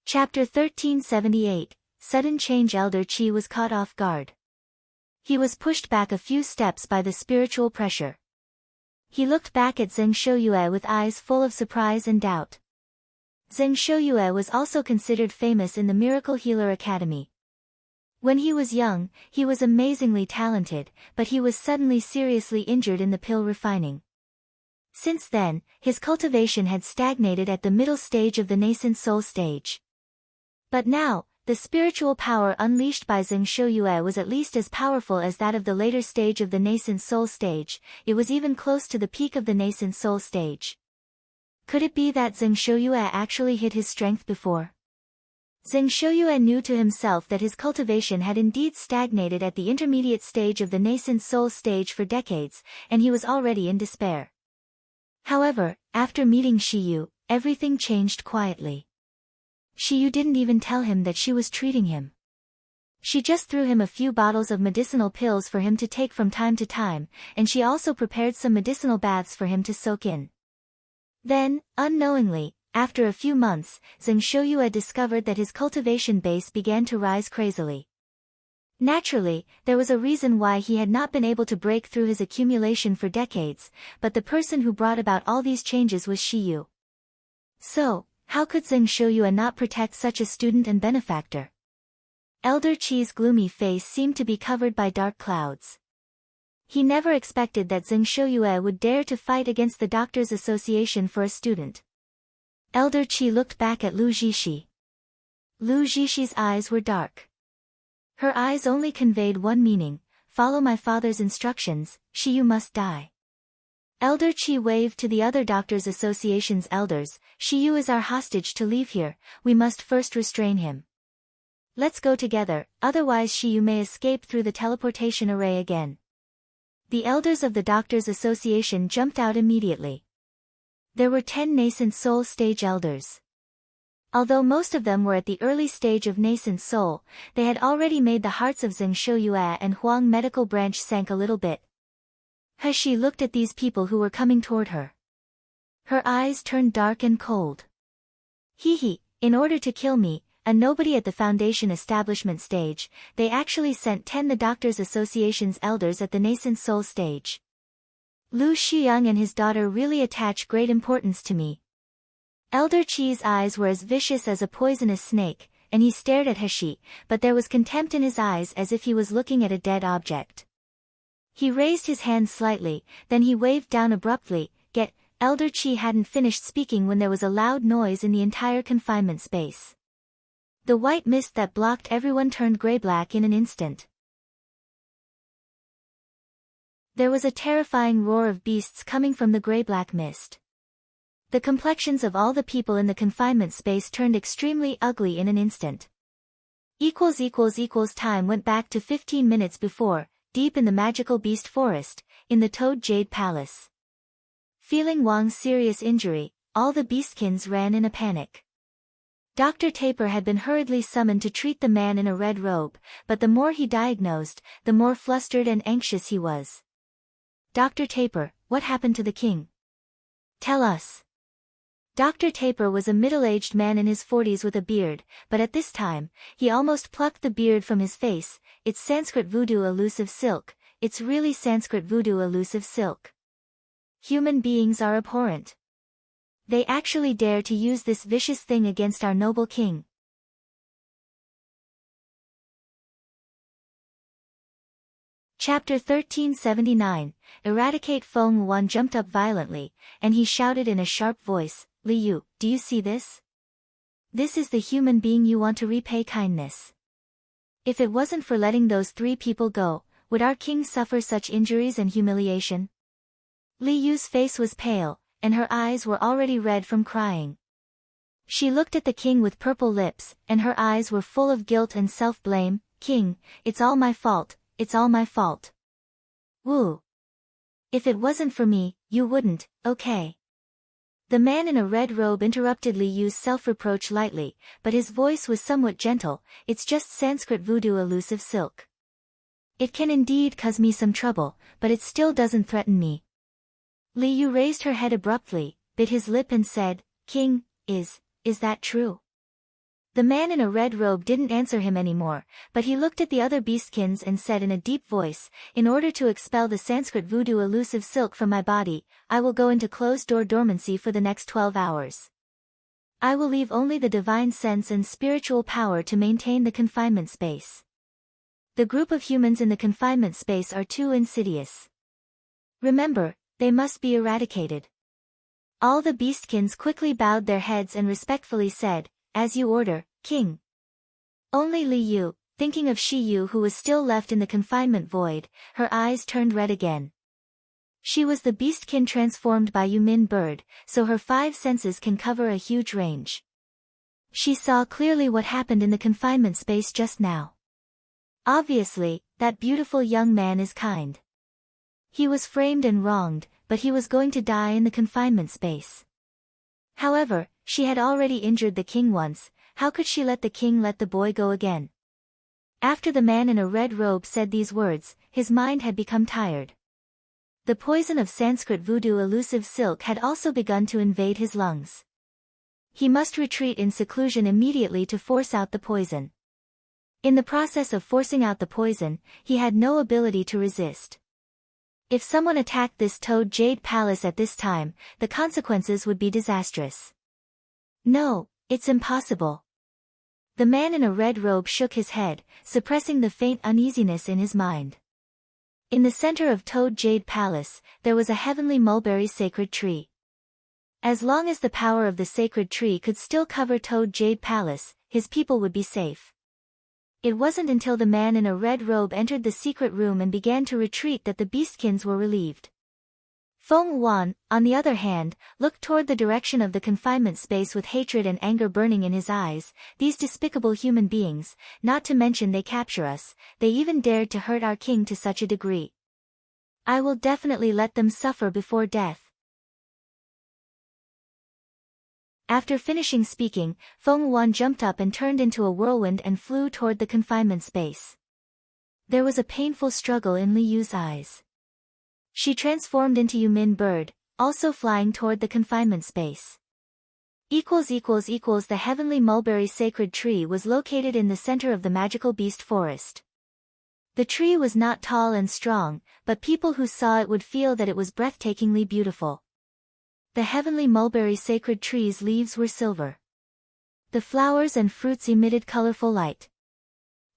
Chapter 1378, Sudden Change. Elder Chi was caught off guard. He was pushed back a few steps by the spiritual pressure. He looked back at Zheng Shouyue with eyes full of surprise and doubt. Zheng Shouyue was also considered famous in the Miracle Healer Academy. When he was young, he was amazingly talented, but he was suddenly seriously injured in the pill refining. Since then, his cultivation had stagnated at the middle stage of the nascent soul stage. But now, the spiritual power unleashed by Zheng Shouyue was at least as powerful as that of the later stage of the nascent soul stage. It was even close to the peak of the nascent soul stage. Could it be that Zheng Shouyue actually hid his strength before? Zheng Shouyue knew to himself that his cultivation had indeed stagnated at the intermediate stage of the nascent soul stage for decades, and he was already in despair. However, after meeting Shiyu, everything changed quietly. Shiyu didn't even tell him that she was treating him. She just threw him a few bottles of medicinal pills for him to take from time to time, and she also prepared some medicinal baths for him to soak in. Then, unknowingly, after a few months, Zheng Shouyue discovered that his cultivation base began to rise crazily. Naturally, there was a reason why he had not been able to break through his accumulation for decades, but the person who brought about all these changes was Shiyu. So, how could Zheng Shouyue not protect such a student and benefactor? Elder Chi's gloomy face seemed to be covered by dark clouds. He never expected that Zheng Shouyue would dare to fight against the Doctors Association for a student. Elder Chi looked back at Lu Zhishi. Lu Zhishi's eyes were dark. Her eyes only conveyed one meaning, follow my father's instructions, Shiyu must die. Elder Chi waved to the other Doctors Association's elders, Shiyu is our hostage to leave here, we must first restrain him. Let's go together, otherwise Shiyu may escape through the teleportation array again. The elders of the Doctors Association jumped out immediately. There were 10 nascent soul stage elders. Although most of them were at the early stage of nascent soul, they had already made the hearts of Zheng Shouyue and Huang medical branch sank a little bit. She looked at these people who were coming toward her. Her eyes turned dark and cold. Hee, in order to kill me, a nobody at the foundation establishment stage, they actually sent 10 the Doctors Association's elders at the nascent soul stage. Lu Xiyang and his daughter really attach great importance to me. Elder Chi's eyes were as vicious as a poisonous snake, and he stared at Heshi, but there was contempt in his eyes as if he was looking at a dead object. He raised his hand slightly, then he waved down abruptly, Get. Elder Chi hadn't finished speaking when there was a loud noise in the entire confinement space. The white mist that blocked everyone turned gray-black in an instant. There was a terrifying roar of beasts coming from the gray-black mist. The complexions of all the people in the confinement space turned extremely ugly in an instant. Time went back to 15 minutes before, deep in the magical beast forest, in the Toad Jade Palace. Feeling Wang's serious injury, all the beastkins ran in a panic. Dr. Taper had been hurriedly summoned to treat the man in a red robe, but the more he diagnosed, the more flustered and anxious he was. Dr. Taper, what happened to the king? Tell us. Dr. Taper was a middle-aged man in his 40s with a beard, but at this time, he almost plucked the beard from his face. It's Sanskrit voodoo elusive silk, it's really Sanskrit voodoo elusive silk. Human beings are abhorrent. They actually dare to use this vicious thing against our noble king. Chapter 1379, Eradicate. Feng Wuan jumped up violently, and he shouted in a sharp voice, Li Yu, do you see this? This is the human being you want to repay kindness. If it wasn't for letting those 3 people go, would our king suffer such injuries and humiliation? Li Yu's face was pale, and her eyes were already red from crying. She looked at the king with purple lips, and her eyes were full of guilt and self-blame. King, it's all my fault, it's all my fault. Woo. If it wasn't for me, you wouldn't, okay? The man in a red robe interrupted Li Yu's self-reproach lightly, but his voice was somewhat gentle. It's just Sanskrit voodoo elusive silk. It can indeed cause me some trouble, but it still doesn't threaten me. Li Yu raised her head abruptly, bit his lip and said, King, is that true? The man in a red robe didn't answer him anymore, but he looked at the other beastkins and said in a deep voice, in order to expel the Sanskrit voodoo elusive silk from my body, I will go into closed-door dormancy for the next 12 hours. I will leave only the divine sense and spiritual power to maintain the confinement space. The group of humans in the confinement space are too insidious. Remember, they must be eradicated. All the beastkins quickly bowed their heads and respectfully said, As you order, King. Only Li Yu, thinking of Shi Yu who was still left in the confinement void, her eyes turned red again. She was the beastkin transformed by Yumin bird, so her 5 senses can cover a huge range. She saw clearly what happened in the confinement space just now. Obviously, that beautiful young man is kind. He was framed and wronged, but he was going to die in the confinement space. However, she had already injured the king once, how could she let the king let the boy go again? After the man in a red robe said these words, his mind had become tired. The poison of Sanskrit voodoo elusive silk had also begun to invade his lungs. He must retreat in seclusion immediately to force out the poison. In the process of forcing out the poison, he had no ability to resist. If someone attacked this Toad Jade Palace at this time, the consequences would be disastrous. No, it's impossible. The man in a red robe shook his head, suppressing the faint uneasiness in his mind. In the center of Toad Jade Palace, there was a heavenly mulberry sacred tree. As long as the power of the sacred tree could still cover Toad Jade Palace, his people would be safe. It wasn't until the man in a red robe entered the secret room and began to retreat that the beastkins were relieved. Feng Wuan, on the other hand, looked toward the direction of the confinement space with hatred and anger burning in his eyes. These despicable human beings, not to mention they capture us, they even dared to hurt our king to such a degree. I will definitely let them suffer before death. After finishing speaking, Feng Wuan jumped up and turned into a whirlwind and flew toward the confinement space. There was a painful struggle in Li Yu's eyes. She transformed into Yumin bird, also flying toward the confinement space. The heavenly mulberry sacred tree was located in the center of the magical beast forest. The tree was not tall and strong, but people who saw it would feel that it was breathtakingly beautiful. The heavenly mulberry sacred tree's leaves were silver. The flowers and fruits emitted colorful light.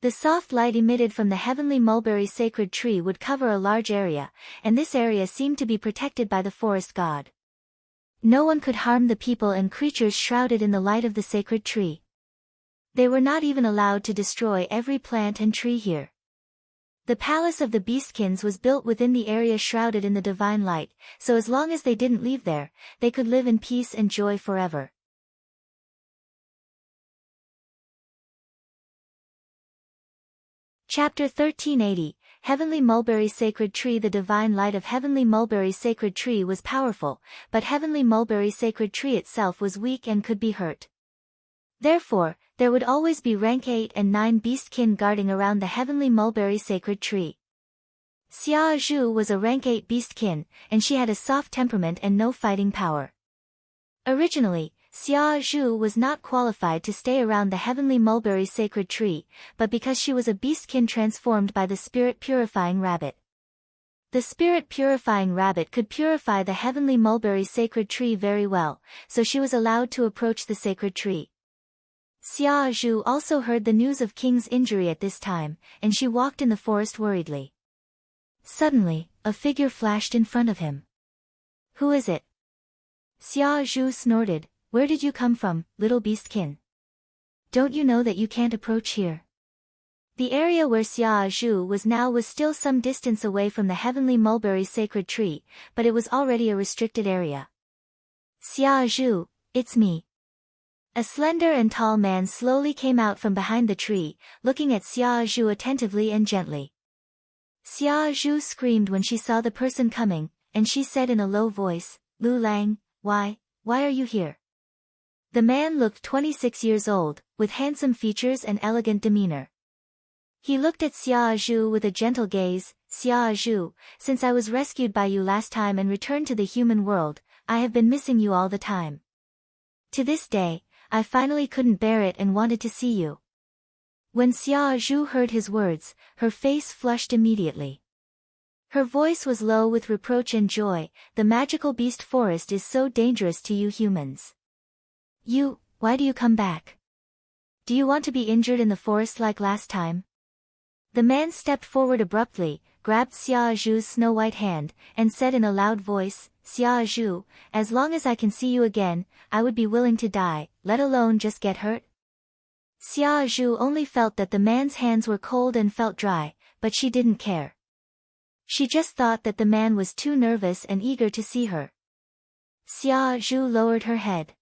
The soft light emitted from the heavenly mulberry sacred tree would cover a large area, and this area seemed to be protected by the forest god. No one could harm the people and creatures shrouded in the light of the sacred tree. They were not even allowed to destroy every plant and tree here. The palace of the beastkins was built within the area shrouded in the divine light, so as long as they didn't leave there, they could live in peace and joy forever. Chapter 1380, Heavenly Mulberry Sacred Tree. The divine light of Heavenly Mulberry Sacred Tree was powerful, but Heavenly Mulberry Sacred Tree itself was weak and could be hurt. Therefore, there would always be rank 8 and 9 beastkin guarding around the Heavenly Mulberry Sacred Tree. Xia Zhu was a rank 8 beastkin, and she had a soft temperament and no fighting power. Originally, Xia Zhu was not qualified to stay around the Heavenly Mulberry Sacred Tree, but because she was a beastkin transformed by the Spirit Purifying Rabbit. The Spirit Purifying Rabbit could purify the Heavenly Mulberry Sacred Tree very well, so she was allowed to approach the sacred tree. Xia Zhu also heard the news of King's injury at this time, and she walked in the forest worriedly. Suddenly, a figure flashed in front of him. "Who is it?" Xia Zhu snorted. "Where did you come from, little beastkin? Don't you know that you can't approach here?" The area where Xia Zhu was now was still some distance away from the Heavenly Mulberry Sacred Tree, but it was already a restricted area. "Xia Zhu, it's me." A slender and tall man slowly came out from behind the tree, looking at Xia Zhu attentively and gently. Xia Zhu screamed when she saw the person coming, and she said in a low voice, "Lu Lang, why are you here?" The man looked 26 years old, with handsome features and elegant demeanor. He looked at Xia Zhu with a gentle gaze. "Xia Zhu, since I was rescued by you last time and returned to the human world, I have been missing you all the time. To this day, I finally couldn't bear it and wanted to see you." When Xia Zhu heard his words, her face flushed immediately. Her voice was low with reproach and joy. "The magical beast forest is so dangerous to you humans. Why do you come back? Do you want to be injured in the forest like last time?" The man stepped forward abruptly, grabbed Xia Zhu's snow-white hand, and said in a loud voice, "Xia Zhu, as long as I can see you again, I would be willing to die, let alone just get hurt." Xia Zhu only felt that the man's hands were cold and felt dry, but she didn't care. She just thought that the man was too nervous and eager to see her. Xia Zhu lowered her head.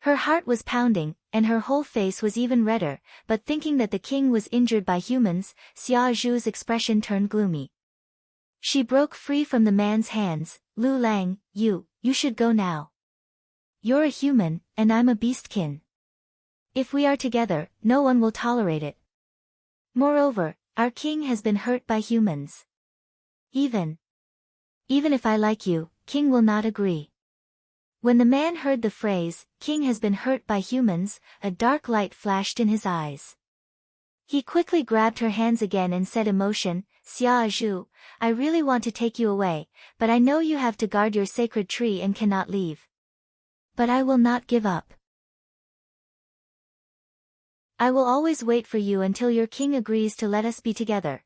Her heart was pounding, and her whole face was even redder, but thinking that the king was injured by humans, Xia Zhu's expression turned gloomy. She broke free from the man's hands. "Lu Lang, you should go now. You're a human, and I'm a beastkin. If we are together, no one will tolerate it. Moreover, our king has been hurt by humans. Even if I like you, king will not agree." When the man heard the phrase, "King has been hurt by humans," a dark light flashed in his eyes. He quickly grabbed her hands again and said emotion, "Xia Zhu, I really want to take you away, but I know you have to guard your sacred tree and cannot leave. But I will not give up. I will always wait for you until your king agrees to let us be together.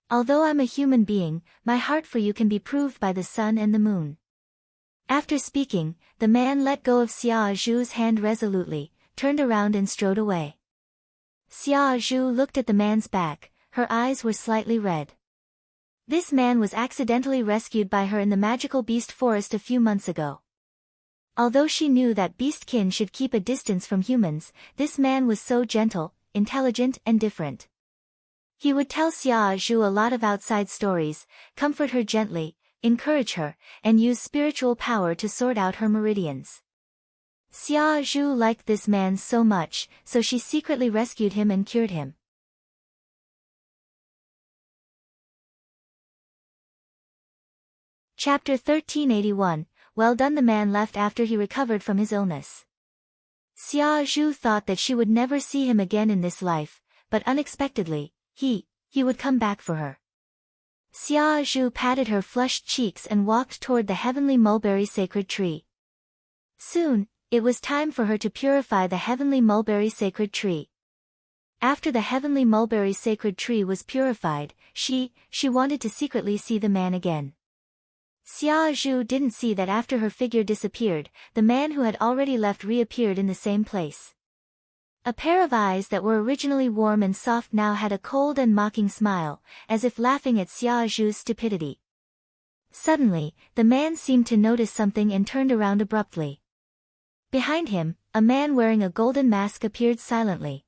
Although I'm a human being, my heart for you can be proved by the sun and the moon." After speaking, the man let go of Xia Zhu's hand resolutely, turned around and strode away. Xia Zhu looked at the man's back, her eyes were slightly red. This man was accidentally rescued by her in the magical beast forest a few months ago. Although she knew that beastkin should keep a distance from humans, this man was so gentle, intelligent and different. He would tell Xia Zhu a lot of outside stories, comfort her gently, encourage her, and use spiritual power to sort out her meridians. Xia Zhu liked this man so much, so she secretly rescued him and cured him. Chapter 1381, Well done. The man left after he recovered from his illness. Xia Zhu thought that she would never see him again in this life, but unexpectedly, he would come back for her. Xia Zhu patted her flushed cheeks and walked toward the Heavenly Mulberry Sacred Tree. Soon, it was time for her to purify the Heavenly Mulberry Sacred Tree. After the Heavenly Mulberry Sacred Tree was purified, she wanted to secretly see the man again. Xia Zhu didn't see that after her figure disappeared, the man who had already left reappeared in the same place. A pair of eyes that were originally warm and soft now had a cold and mocking smile, as if laughing at Xia Zhu's stupidity. Suddenly, the man seemed to notice something and turned around abruptly. Behind him, a man wearing a golden mask appeared silently.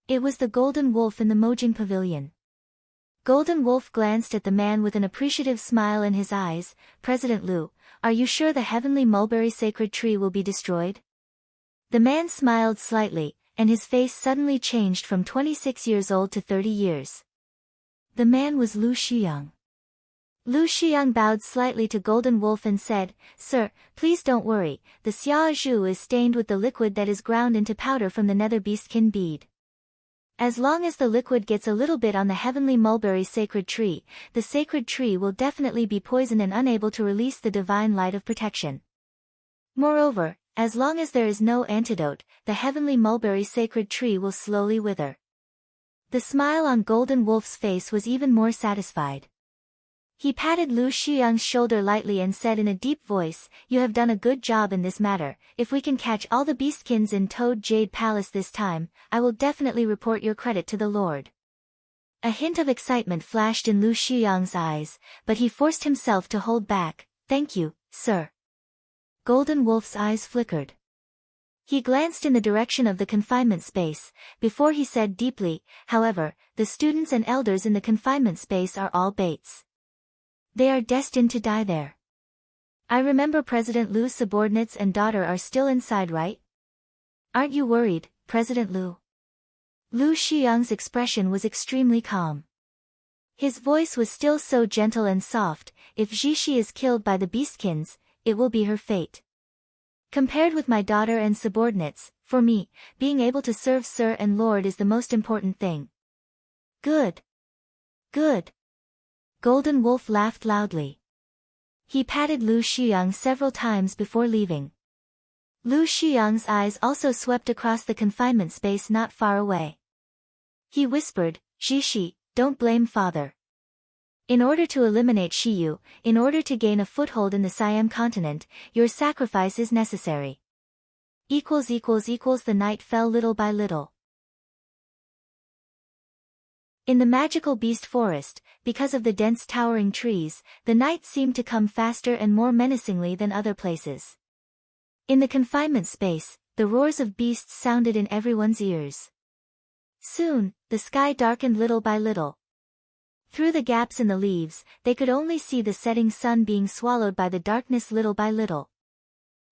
It was the Golden Wolf in the Mojing Pavilion. Golden Wolf glanced at the man with an appreciative smile in his eyes. President Liu, are you sure the heavenly mulberry sacred tree will be destroyed? The man smiled slightly, and his face suddenly changed from 26 years old to 30 years. The man was Lu Shiyang. Lu Shiyang bowed slightly to Golden Wolf and said, Sir, please don't worry, the Xia Zhu is stained with the liquid that is ground into powder from the nether beastkin bead. As long as the liquid gets a little bit on the heavenly mulberry sacred tree, the sacred tree will definitely be poisoned and unable to release the divine light of protection. Moreover, as long as there is no antidote, the heavenly mulberry sacred tree will slowly wither. The smile on Golden Wolf's face was even more satisfied. He patted Lu Shiyang's shoulder lightly and said in a deep voice, You have done a good job in this matter. If we can catch all the beastkins in Toad Jade Palace this time, I will definitely report your credit to the Lord. A hint of excitement flashed in Lu Shiyang's eyes, but he forced himself to hold back. Thank you, sir. Golden Wolf's eyes flickered. He glanced in the direction of the confinement space, before he said deeply, However, the students and elders in the confinement space are all baits. They are destined to die there. I remember President Lu's subordinates and daughter are still inside, right? Aren't you worried, President Lu? Lu Shiyang's expression was extremely calm. His voice was still so gentle and soft. If Zhishi is killed by the beastkins, it will be her fate. Compared with my daughter and subordinates, for me, being able to serve Sir and Lord is the most important thing. Good. Good. Golden Wolf laughed loudly. He patted Lu Shiyang several times before leaving. Lu Shiyang's eyes also swept across the confinement space not far away. He whispered, Zhishi, don't blame father. In order to eliminate Shiyu, in order to gain a foothold in the Siam continent, your sacrifice is necessary. The night fell little by little. In the magical beast forest, because of the dense towering trees, the night seemed to come faster and more menacingly than other places. In the confinement space, the roars of beasts sounded in everyone's ears. Soon, the sky darkened little by little. Through the gaps in the leaves, they could only see the setting sun being swallowed by the darkness little by little.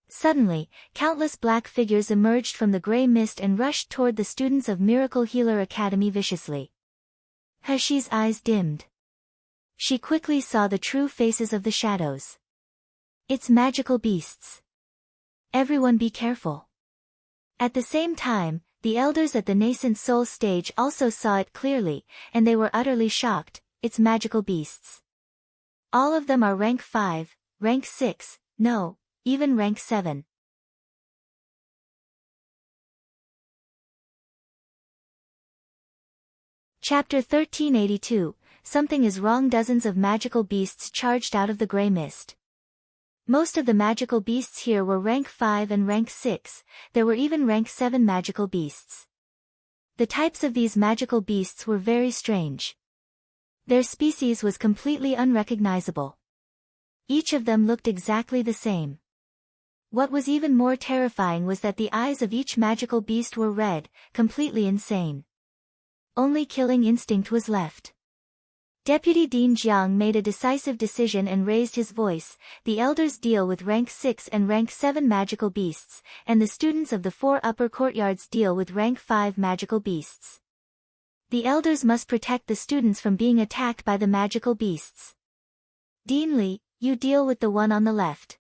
Suddenly, countless black figures emerged from the gray mist and rushed toward the students of Miracle Healer Academy viciously. Heshi's eyes dimmed. She quickly saw the true faces of the shadows. It's magical beasts. Everyone be careful. At the same time, the elders at the nascent soul stage also saw it clearly, and they were utterly shocked. It's magical beasts. All of them are rank 5, rank 6, no, even rank 7. Chapter 1382, Something is Wrong. Dozens of magical beasts charged out of the gray mist. Most of the magical beasts here were rank 5 and rank 6, there were even rank 7 magical beasts. The types of these magical beasts were very strange. Their species was completely unrecognizable. Each of them looked exactly the same. What was even more terrifying was that the eyes of each magical beast were red, completely insane. Only killing instinct was left. Deputy Dean Jiang made a decisive decision and raised his voice. The elders deal with rank 6 and rank 7 magical beasts, and the students of the 4 upper courtyards deal with rank 5 magical beasts. The elders must protect the students from being attacked by the magical beasts. Dean Li, you deal with the one on the left.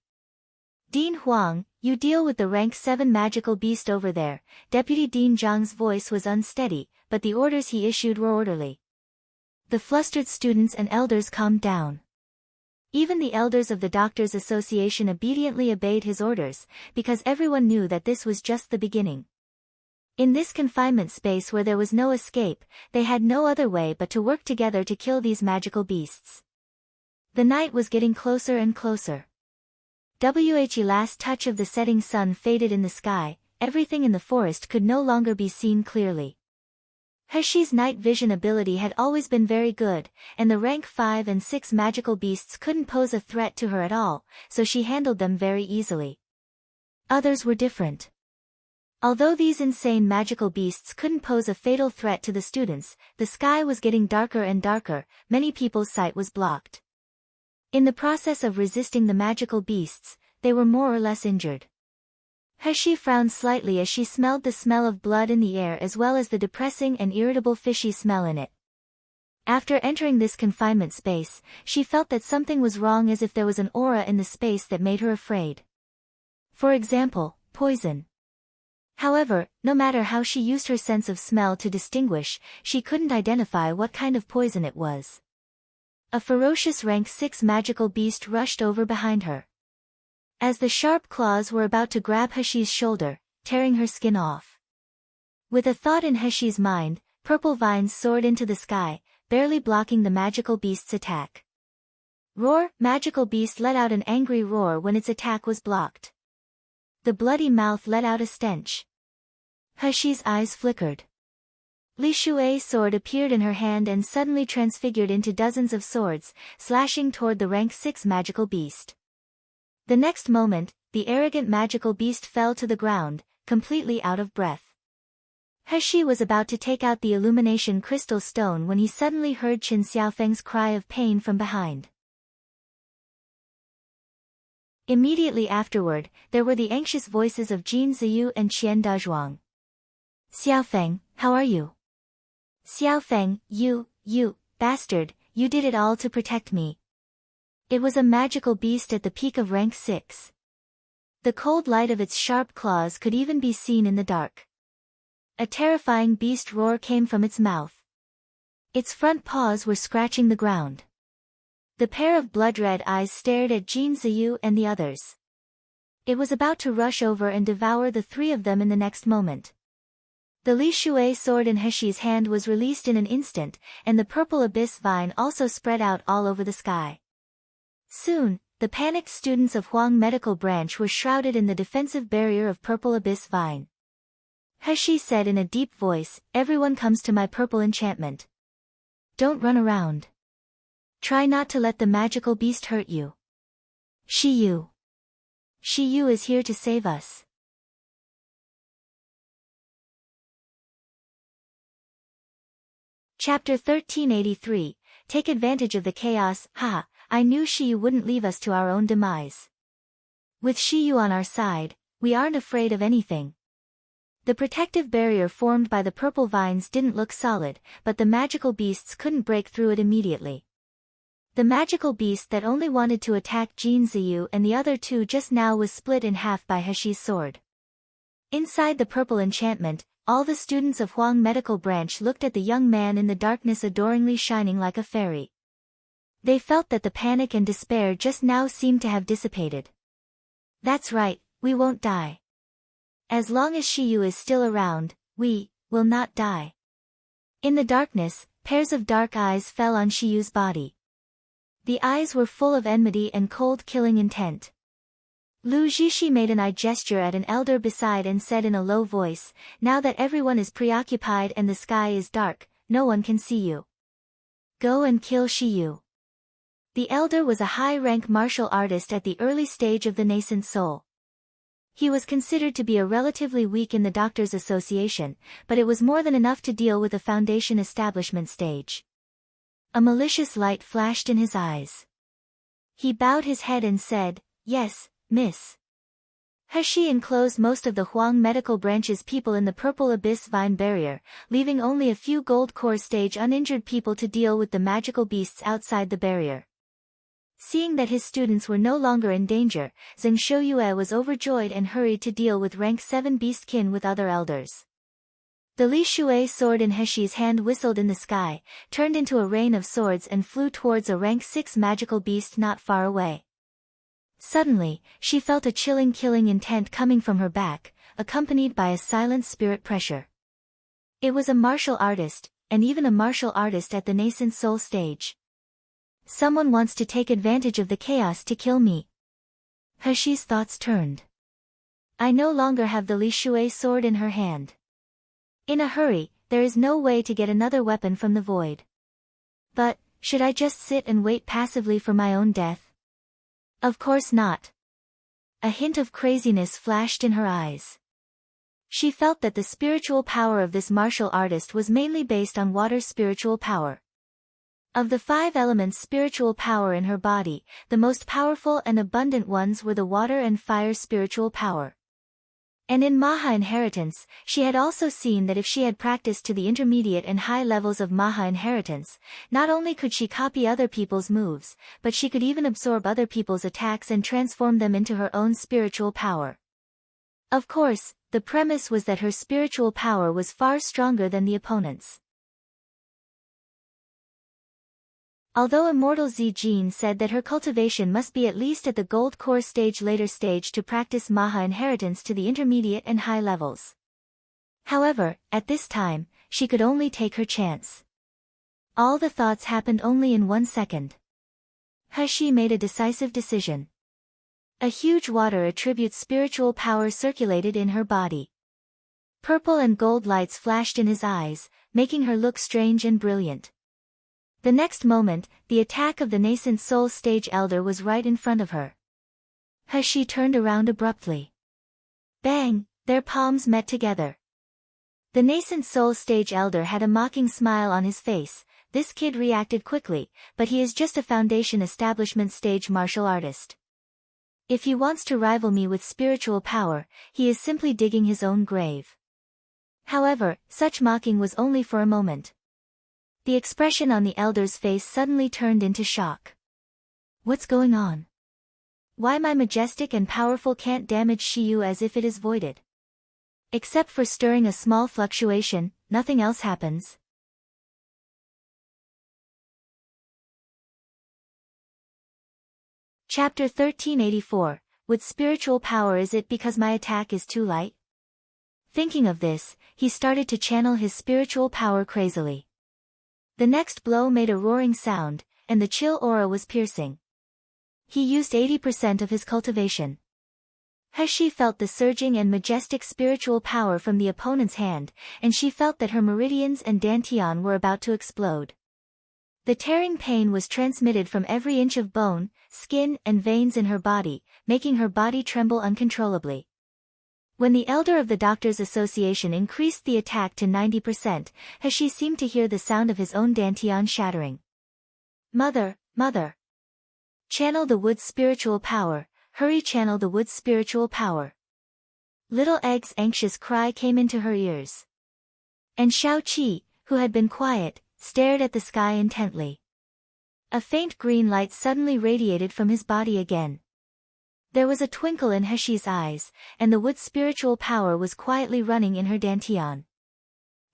Dean Huang, you deal with the rank 7 magical beast over there. Deputy Dean Zhang's voice was unsteady, but the orders he issued were orderly. The flustered students and elders calmed down. Even the elders of the Doctors' Association obediently obeyed his orders, because everyone knew that this was just the beginning. In this confinement space where there was no escape, they had no other way but to work together to kill these magical beasts. The night was getting closer and closer. The last touch of the setting sun faded in the sky, everything in the forest could no longer be seen clearly. Heshi's night vision ability had always been very good, and the rank 5 and 6 magical beasts couldn't pose a threat to her at all, so she handled them very easily. Others were different. Although these insane magical beasts couldn't pose a fatal threat to the students, the sky was getting darker and darker, many people's sight was blocked. In the process of resisting the magical beasts, they were more or less injured. Hershey frowned slightly as she smelled the smell of blood in the air as well as the depressing and irritable fishy smell in it. After entering this confinement space, she felt that something was wrong, as if there was an aura in the space that made her afraid. For example, poison. However, no matter how she used her sense of smell to distinguish, she couldn't identify what kind of poison it was. A ferocious rank 6 magical beast rushed over behind her. As the sharp claws were about to grab Heshi's shoulder, tearing her skin off. With a thought in Heshi's mind, purple vines soared into the sky, barely blocking the magical beast's attack. Roar! Magical beast let out an angry roar when its attack was blocked. The bloody mouth let out a stench. Heshi's eyes flickered. Li Shui's sword appeared in her hand and suddenly transfigured into dozens of swords, slashing toward the rank 6 magical beast. The next moment, the arrogant magical beast fell to the ground, completely out of breath. Heshi was about to take out the illumination crystal stone when he suddenly heard Qin Xiaofeng's cry of pain from behind. Immediately afterward, there were the anxious voices of Jin Ziyu and Qian Dazhuang. Xiaofeng, how are you? Xiaofeng, you bastard, you did it all to protect me. It was a magical beast at the peak of rank 6. The cold light of its sharp claws could even be seen in the dark. A terrifying beast roar came from its mouth. Its front paws were scratching the ground. The pair of blood-red eyes stared at Jin Ziyu and the others. It was about to rush over and devour the 3 of them in the next moment. The Li Shui sword in Heshi's hand was released in an instant, and the purple abyss vine also spread out all over the sky. Soon, the panicked students of Huang Medical Branch were shrouded in the defensive barrier of purple abyss vine. Heshi said in a deep voice, "Everyone comes to my purple enchantment. Don't run around. Try not to let the magical beast hurt you. Shiyu is here to save us." Chapter 1383, Take advantage of the chaos. Ha, I knew Shiyu wouldn't leave us to our own demise. With Shiyu on our side, we aren't afraid of anything. The protective barrier formed by the purple vines didn't look solid, but the magical beasts couldn't break through it immediately. The magical beast that only wanted to attack Jin Ziyu and the other 2 just now was split in half by Heshi's sword. Inside the purple enchantment, all the students of Huang Medical Branch looked at the young man in the darkness, adoringly shining like a fairy. They felt that the panic and despair just now seemed to have dissipated. That's right, we won't die. As long as Shiyu is still around, we will not die. In the darkness, pairs of dark eyes fell on Shiyu's body. The eyes were full of enmity and cold killing intent. Lu Jishi made an eye gesture at an elder beside and said in a low voice, "Now that everyone is preoccupied and the sky is dark, no one can see you. Go and kill Shiyu." The elder was a high-rank martial artist at the early stage of the nascent soul. He was considered to be a relatively weak in the Doctors' Association, but it was more than enough to deal with the Foundation establishment stage. A malicious light flashed in his eyes. He bowed his head and said, "Yes, miss." Heshi enclosed most of the Huang Medical Branch's people in the purple abyss vine barrier, leaving only a few gold core stage uninjured people to deal with the magical beasts outside the barrier. Seeing that his students were no longer in danger, Zheng Shouyue was overjoyed and hurried to deal with rank 7 beastkin with other elders. The Li Shui sword in Heshi's hand whistled in the sky, turned into a rain of swords and flew towards a rank 6 magical beast not far away. Suddenly, she felt a chilling killing intent coming from her back, accompanied by a silent spirit pressure. It was a martial artist, and even a martial artist at the nascent soul stage. Someone wants to take advantage of the chaos to kill me. Heshi's thoughts turned. I no longer have the Li Shui sword in her hand. In a hurry, there is no way to get another weapon from the void. But, should I just sit and wait passively for my own death? Of course not. A hint of craziness flashed in her eyes. She felt that the spiritual power of this martial artist was mainly based on water's spiritual power. Of the 5 elements' spiritual power in her body, the most powerful and abundant ones were the water and fire spiritual power. And in Maha inheritance, she had also seen that if she had practiced to the intermediate and high levels of Maha inheritance, not only could she copy other people's moves, but she could even absorb other people's attacks and transform them into her own spiritual power. Of course, the premise was that her spiritual power was far stronger than the opponent's. Although Immortal Zijin said that her cultivation must be at least at the gold core stage later stage to practice Maha inheritance to the intermediate and high levels. However, at this time, she could only take her chance. All the thoughts happened only in 1 second. He made a decisive decision. A huge water attribute spiritual power circulated in her body. Purple and gold lights flashed in his eyes, making her look strange and brilliant. The next moment, the attack of the nascent soul stage elder was right in front of her. She turned around abruptly. Bang! Their palms met together. The nascent soul stage elder had a mocking smile on his face. This kid reacted quickly, but he is just a foundation establishment stage martial artist. If he wants to rival me with spiritual power, he is simply digging his own grave. However, such mocking was only for a moment. The expression on the elder's face suddenly turned into shock. What's going on? Why my majestic and powerful can't damage Shiyu as if it is voided? Except for stirring a small fluctuation, nothing else happens. Chapter 1384, with spiritual power is it because my attack is too light? Thinking of this, he started to channel his spiritual power crazily. The next blow made a roaring sound, and the chill aura was piercing. He used 80% of his cultivation. She felt the surging and majestic spiritual power from the opponent's hand, and she felt that her meridians and dantian were about to explode. The tearing pain was transmitted from every inch of bone, skin and veins in her body, making her body tremble uncontrollably. When the elder of the Doctors' Association increased the attack to 90%, she seemed to hear the sound of his own dantian shattering. Mother, mother! Channel the wood's spiritual power, hurry channel the wood's spiritual power. Little Egg's anxious cry came into her ears. And Xiao-Qi, who had been quiet, stared at the sky intently. A faint green light suddenly radiated from his body again. There was a twinkle in Heshi's eyes, and the wood's spiritual power was quietly running in her dantian.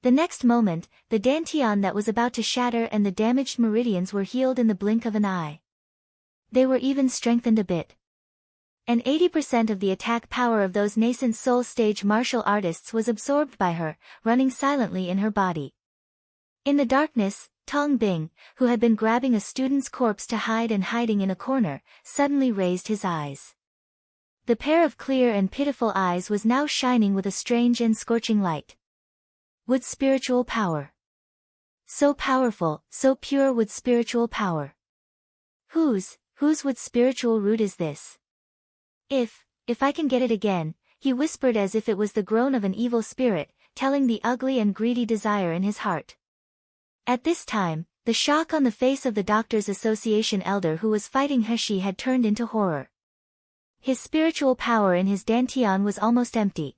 The next moment, the dantian that was about to shatter and the damaged meridians were healed in the blink of an eye. They were even strengthened a bit. And 80% of the attack power of those nascent soul stage martial artists was absorbed by her, running silently in her body. In the darkness, Tong Bing, who had been grabbing a student's corpse to hide and hiding in a corner, suddenly raised his eyes. The pair of clear and pitiful eyes was now shining with a strange and scorching light. Would spiritual power. So powerful, so pure would spiritual power. Whose would spiritual root is this? If I can get it again, he whispered as if it was the groan of an evil spirit, telling the ugly and greedy desire in his heart. At this time, the shock on the face of the Doctors' Association elder who was fighting Heshi had turned into horror. His spiritual power in his dantian was almost empty.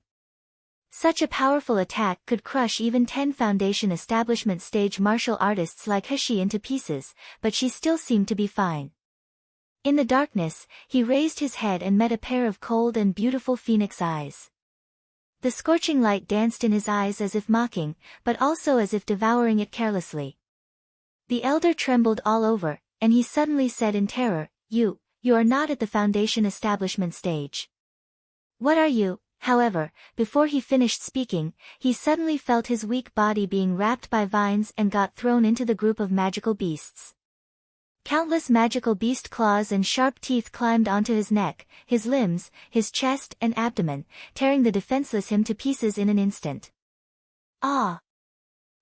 Such a powerful attack could crush even 10 foundation establishment stage martial artists like Heshi into pieces, but she still seemed to be fine. In the darkness, he raised his head and met a pair of cold and beautiful phoenix eyes. The scorching light danced in his eyes as if mocking, but also as if devouring it carelessly. The elder trembled all over, and he suddenly said in terror, You are not at the foundation establishment stage. What are you? However, before he finished speaking, he suddenly felt his weak body being wrapped by vines and got thrown into the group of magical beasts. Countless magical beast claws and sharp teeth climbed onto his neck, his limbs, his chest and abdomen, tearing the defenseless him to pieces in an instant. Ah!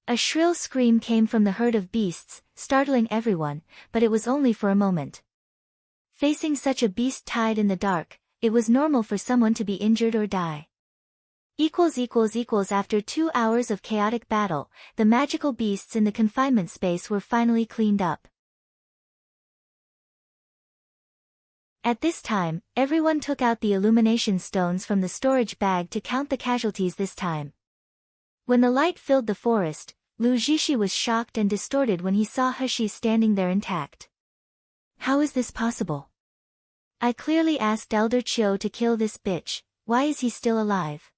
A shrill scream came from the herd of beasts, startling everyone, but it was only for a moment. Facing such a beast tied in the dark, it was normal for someone to be injured or die. After 2 hours of chaotic battle, the magical beasts in the confinement space were finally cleaned up. At this time, everyone took out the illumination stones from the storage bag to count the casualties this time. When the light filled the forest, Lu Jishi was shocked and distorted when he saw Heshi standing there intact. How is this possible? I clearly asked Elder Chiu to kill this bitch, why is he still alive?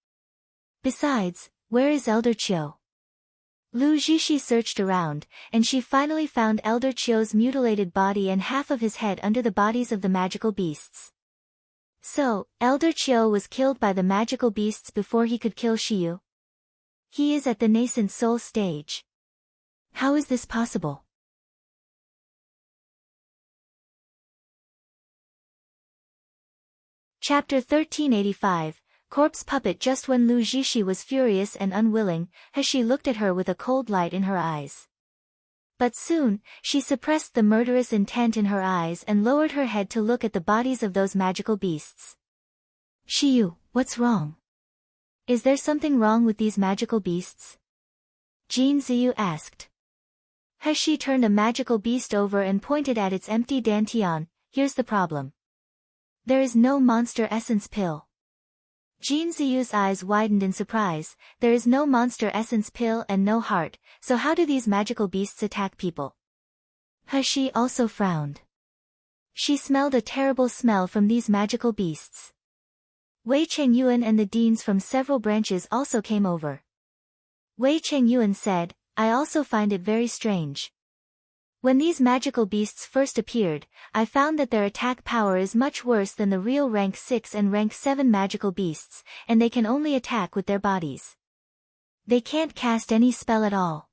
Besides, where is Elder Chiu? Lu Jishi searched around, and she finally found Elder Chiu's mutilated body and half of his head under the bodies of the magical beasts. So, Elder Chiu was killed by the magical beasts before he could kill Shiyu. He is at the nascent soul stage. How is this possible? Chapter 1385, Corpse Puppet. Just when Lu Jishi was furious and unwilling, Heshi looked at her with a cold light in her eyes. But soon, she suppressed the murderous intent in her eyes and lowered her head to look at the bodies of those magical beasts. Shiyu, what's wrong? Is there something wrong with these magical beasts? Jin Ziyu asked. Heshi turned a magical beast over and pointed at its empty dantian. Here's the problem. There is no monster essence pill. Jin Ziyu's eyes widened in surprise. There is no monster essence pill and no heart, so how do these magical beasts attack people? Heshi also frowned. She smelled a terrible smell from these magical beasts. Wei Chengyuan and the deans from several branches also came over. Wei Chengyuan said, I also find it very strange. When these magical beasts first appeared, I found that their attack power is much worse than the real rank 6 and rank 7 magical beasts, and they can only attack with their bodies. They can't cast any spell at all.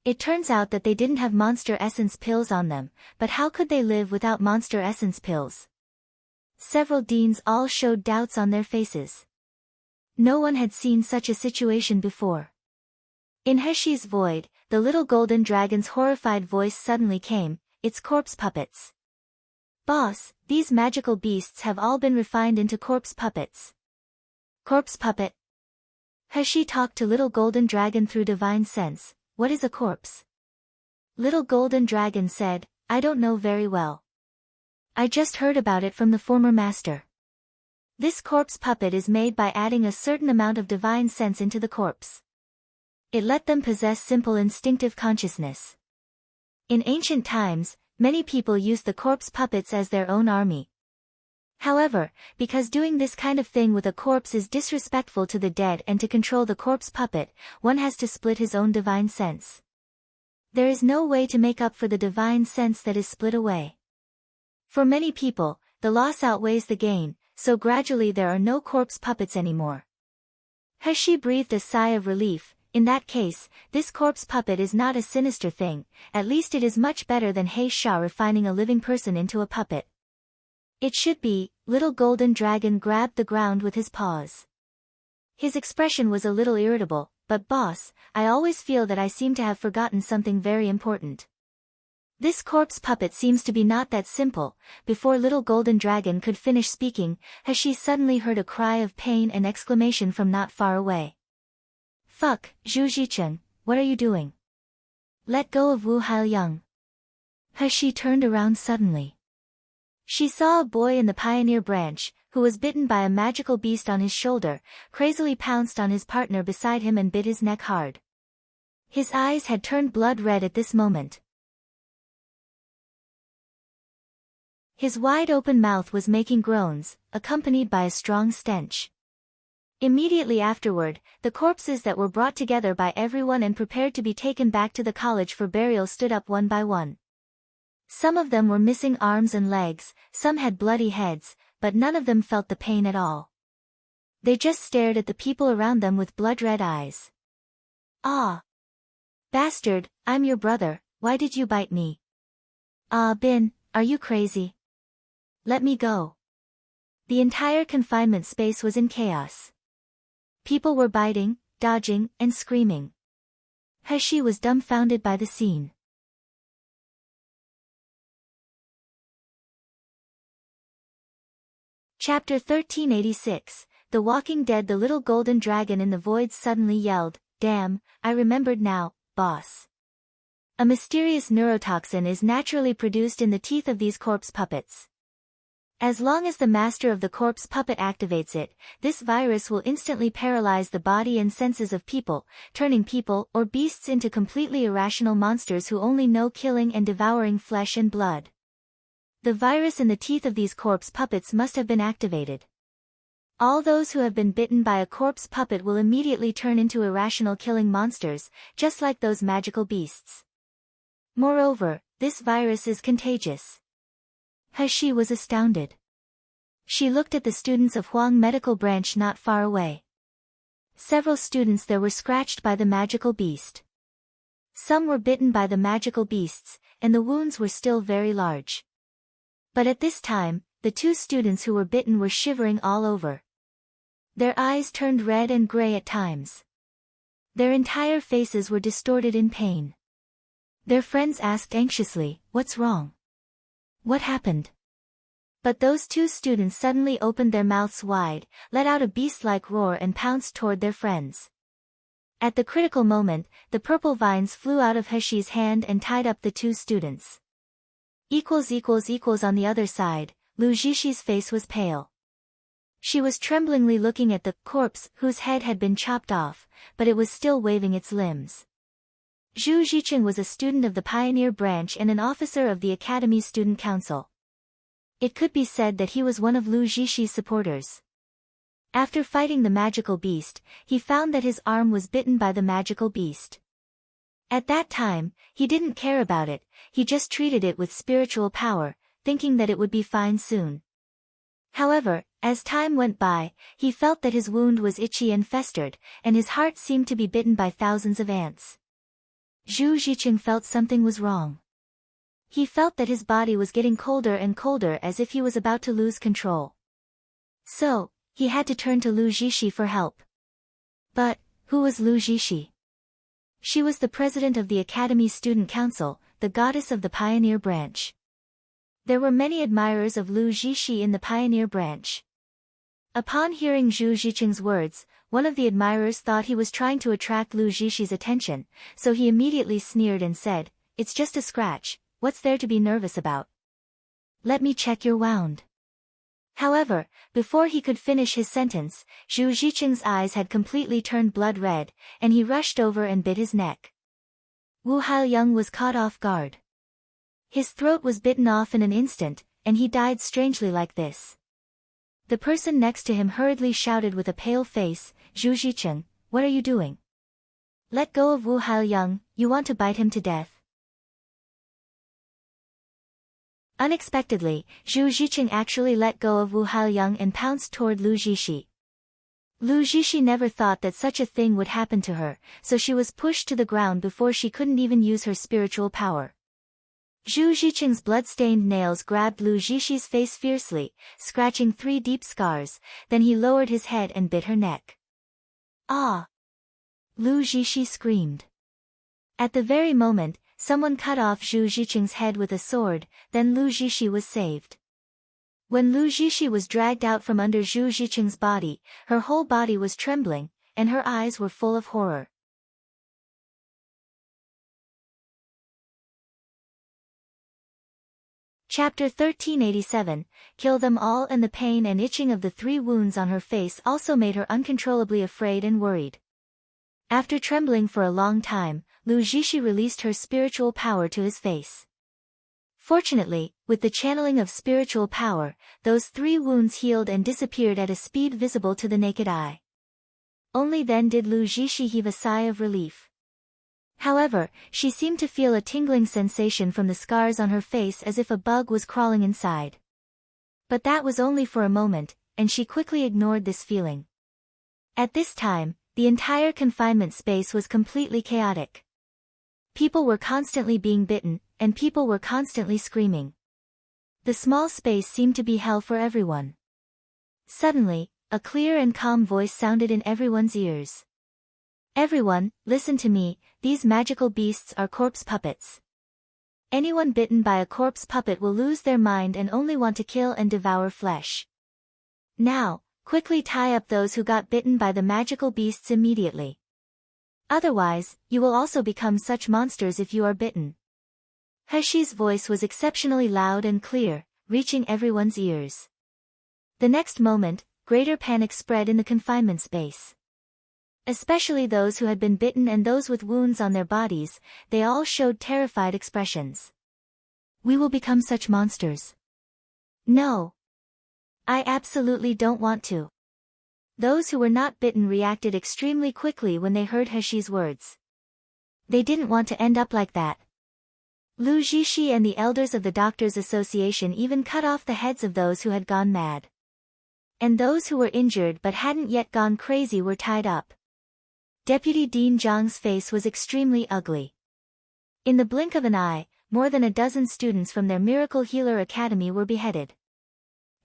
It turns out that they didn't have monster essence pills on them, but how could they live without monster essence pills? Several deans all showed doubts on their faces. No one had seen such a situation before. In Heshi's void, the little golden dragon's horrified voice suddenly came, it's corpse puppets. Boss, these magical beasts have all been refined into corpse puppets. Corpse puppet. Heshi talked to little golden dragon through divine sense, what is a corpse? Little golden dragon said, I don't know very well. I just heard about it from the former master. This corpse puppet is made by adding a certain amount of divine sense into the corpse. It let them possess simple instinctive consciousness. In ancient times, many people used the corpse puppets as their own army. However, because doing this kind of thing with a corpse is disrespectful to the dead and to control the corpse puppet, one has to split his own divine sense. There is no way to make up for the divine sense that is split away. For many people, the loss outweighs the gain, so gradually there are no corpse puppets anymore. Heshi breathed a sigh of relief. In that case, this corpse puppet is not a sinister thing, at least it is much better than He Sha refining a living person into a puppet. It should be. Little golden dragon grabbed the ground with his paws. His expression was a little irritable, but boss, I always feel that I seem to have forgotten something very important. This corpse puppet seems to be not that simple. Before little golden dragon could finish speaking, Heshi suddenly heard a cry of pain and exclamation from not far away. Fuck, Zhu Jichen, what are you doing? Let go of Wu Hailiang. Heshi turned around suddenly. She saw a boy in the pioneer branch, who was bitten by a magical beast on his shoulder, crazily pounced on his partner beside him and bit his neck hard. His eyes had turned blood red at this moment. His wide-open mouth was making groans, accompanied by a strong stench. Immediately afterward, the corpses that were brought together by everyone and prepared to be taken back to the college for burial stood up one by one. Some of them were missing arms and legs, some had bloody heads, but none of them felt the pain at all. They just stared at the people around them with blood-red eyes. Ah! Bastard, I'm your brother, why did you bite me? Ah Bin, are you crazy? Let me go. The entire confinement space was in chaos. People were biting, dodging, and screaming. Heshi was dumbfounded by the scene. Chapter 1386, The Walking Dead. The little golden dragon in the void suddenly yelled, "Damn, I remembered now, boss." A mysterious neurotoxin is naturally produced in the teeth of these corpse puppets. As long as the master of the corpse puppet activates it, this virus will instantly paralyze the body and senses of people, turning people or beasts into completely irrational monsters who only know killing and devouring flesh and blood. The virus in the teeth of these corpse puppets must have been activated. All those who have been bitten by a corpse puppet will immediately turn into irrational killing monsters, just like those magical beasts. Moreover, this virus is contagious. He was astounded. She looked at the students of Huang Medical Branch not far away. Several students there were scratched by the magical beast. Some were bitten by the magical beasts, and the wounds were still very large. But at this time, the 2 students who were bitten were shivering all over. Their eyes turned red and gray at times. Their entire faces were distorted in pain. Their friends asked anxiously, "What's wrong? What happened?" But those 2 students suddenly opened their mouths wide, let out a beast-like roar and pounced toward their friends. At the critical moment, the purple vines flew out of Heshi's hand and tied up the 2 students. On the other side, Lu Zhishi's face was pale. She was tremblingly looking at the corpse whose head had been chopped off, but it was still waving its limbs. Zhu Zicheng was a student of the Pioneer Branch and an officer of the Academy's Student Council. It could be said that he was one of Lu Zhishi's supporters. After fighting the magical beast, he found that his arm was bitten by the magical beast. At that time, he didn't care about it, he just treated it with spiritual power, thinking that it would be fine soon. However, as time went by, he felt that his wound was itchy and festered, and his heart seemed to be bitten by thousands of ants. Zhu Zicheng felt something was wrong. He felt that his body was getting colder and colder as if he was about to lose control. So, he had to turn to Lu Zhishi for help. But, who was Lu Zhishi? She was the president of the Academy Student Council, the goddess of the Pioneer Branch. There were many admirers of Lu Zhishi in the Pioneer Branch. Upon hearing Zhu Zicheng's words, one of the admirers thought he was trying to attract Lu Zhishi's attention, so he immediately sneered and said, "It's just a scratch, what's there to be nervous about? Let me check your wound." However, before he could finish his sentence, Zhu Zicheng's eyes had completely turned blood red, and he rushed over and bit his neck. Wu Haoyang was caught off guard. His throat was bitten off in an instant, and he died strangely like this. The person next to him hurriedly shouted with a pale face, "Zhu Zicheng, what are you doing? Let go of Wu Haoyang, you want to bite him to death." Unexpectedly, Zhu Zicheng actually let go of Wu Haoyang and pounced toward Lu Zhishi. Lu Zhishi never thought that such a thing would happen to her, so she was pushed to the ground before she couldn't even use her spiritual power. Zhu Zicheng's blood-stained nails grabbed Lu Zhishi's face fiercely, scratching 3 deep scars, then he lowered his head and bit her neck. "Ah!" Lu Zhishi screamed. At the very moment, someone cut off Zhu Zicheng's head with a sword, then Lu Zhishi was saved. When Lu Zhishi was dragged out from under Zhu Zicheng's body, her whole body was trembling, and her eyes were full of horror. Chapter 1387, Kill Them All. And the pain and itching of the 3 wounds on her face also made her uncontrollably afraid and worried. After trembling for a long time, Lu Zhishi released her spiritual power to his face. Fortunately, with the channeling of spiritual power, those 3 wounds healed and disappeared at a speed visible to the naked eye. Only then did Lu Zhishi heave a sigh of relief. However, she seemed to feel a tingling sensation from the scars on her face as if a bug was crawling inside. But that was only for a moment, and she quickly ignored this feeling. At this time, the entire confinement space was completely chaotic. People were constantly being bitten, and people were constantly screaming. The small space seemed to be hell for everyone. Suddenly, a clear and calm voice sounded in everyone's ears. "Everyone, listen to me, these magical beasts are corpse puppets. Anyone bitten by a corpse puppet will lose their mind and only want to kill and devour flesh. Now, Quickly tie up those who got bitten by the magical beasts immediately. Otherwise, you will also become such monsters if you are bitten. Heshi's voice was exceptionally loud and clear, reaching everyone's ears. The next moment, greater panic spread in the confinement space. Especially those who had been bitten and those with wounds on their bodies, they all showed terrified expressions. We will become such monsters. No. I absolutely don't want to. Those who were not bitten reacted extremely quickly when they heard Heshi's words. They didn't want to end up like that. Lu Jishi and the elders of the Doctors' Association even cut off the heads of those who had gone mad. And those who were injured but hadn't yet gone crazy were tied up. Deputy Dean Zhang's face was extremely ugly. In the blink of an eye, more than a dozen students from their Miracle Healer Academy were beheaded.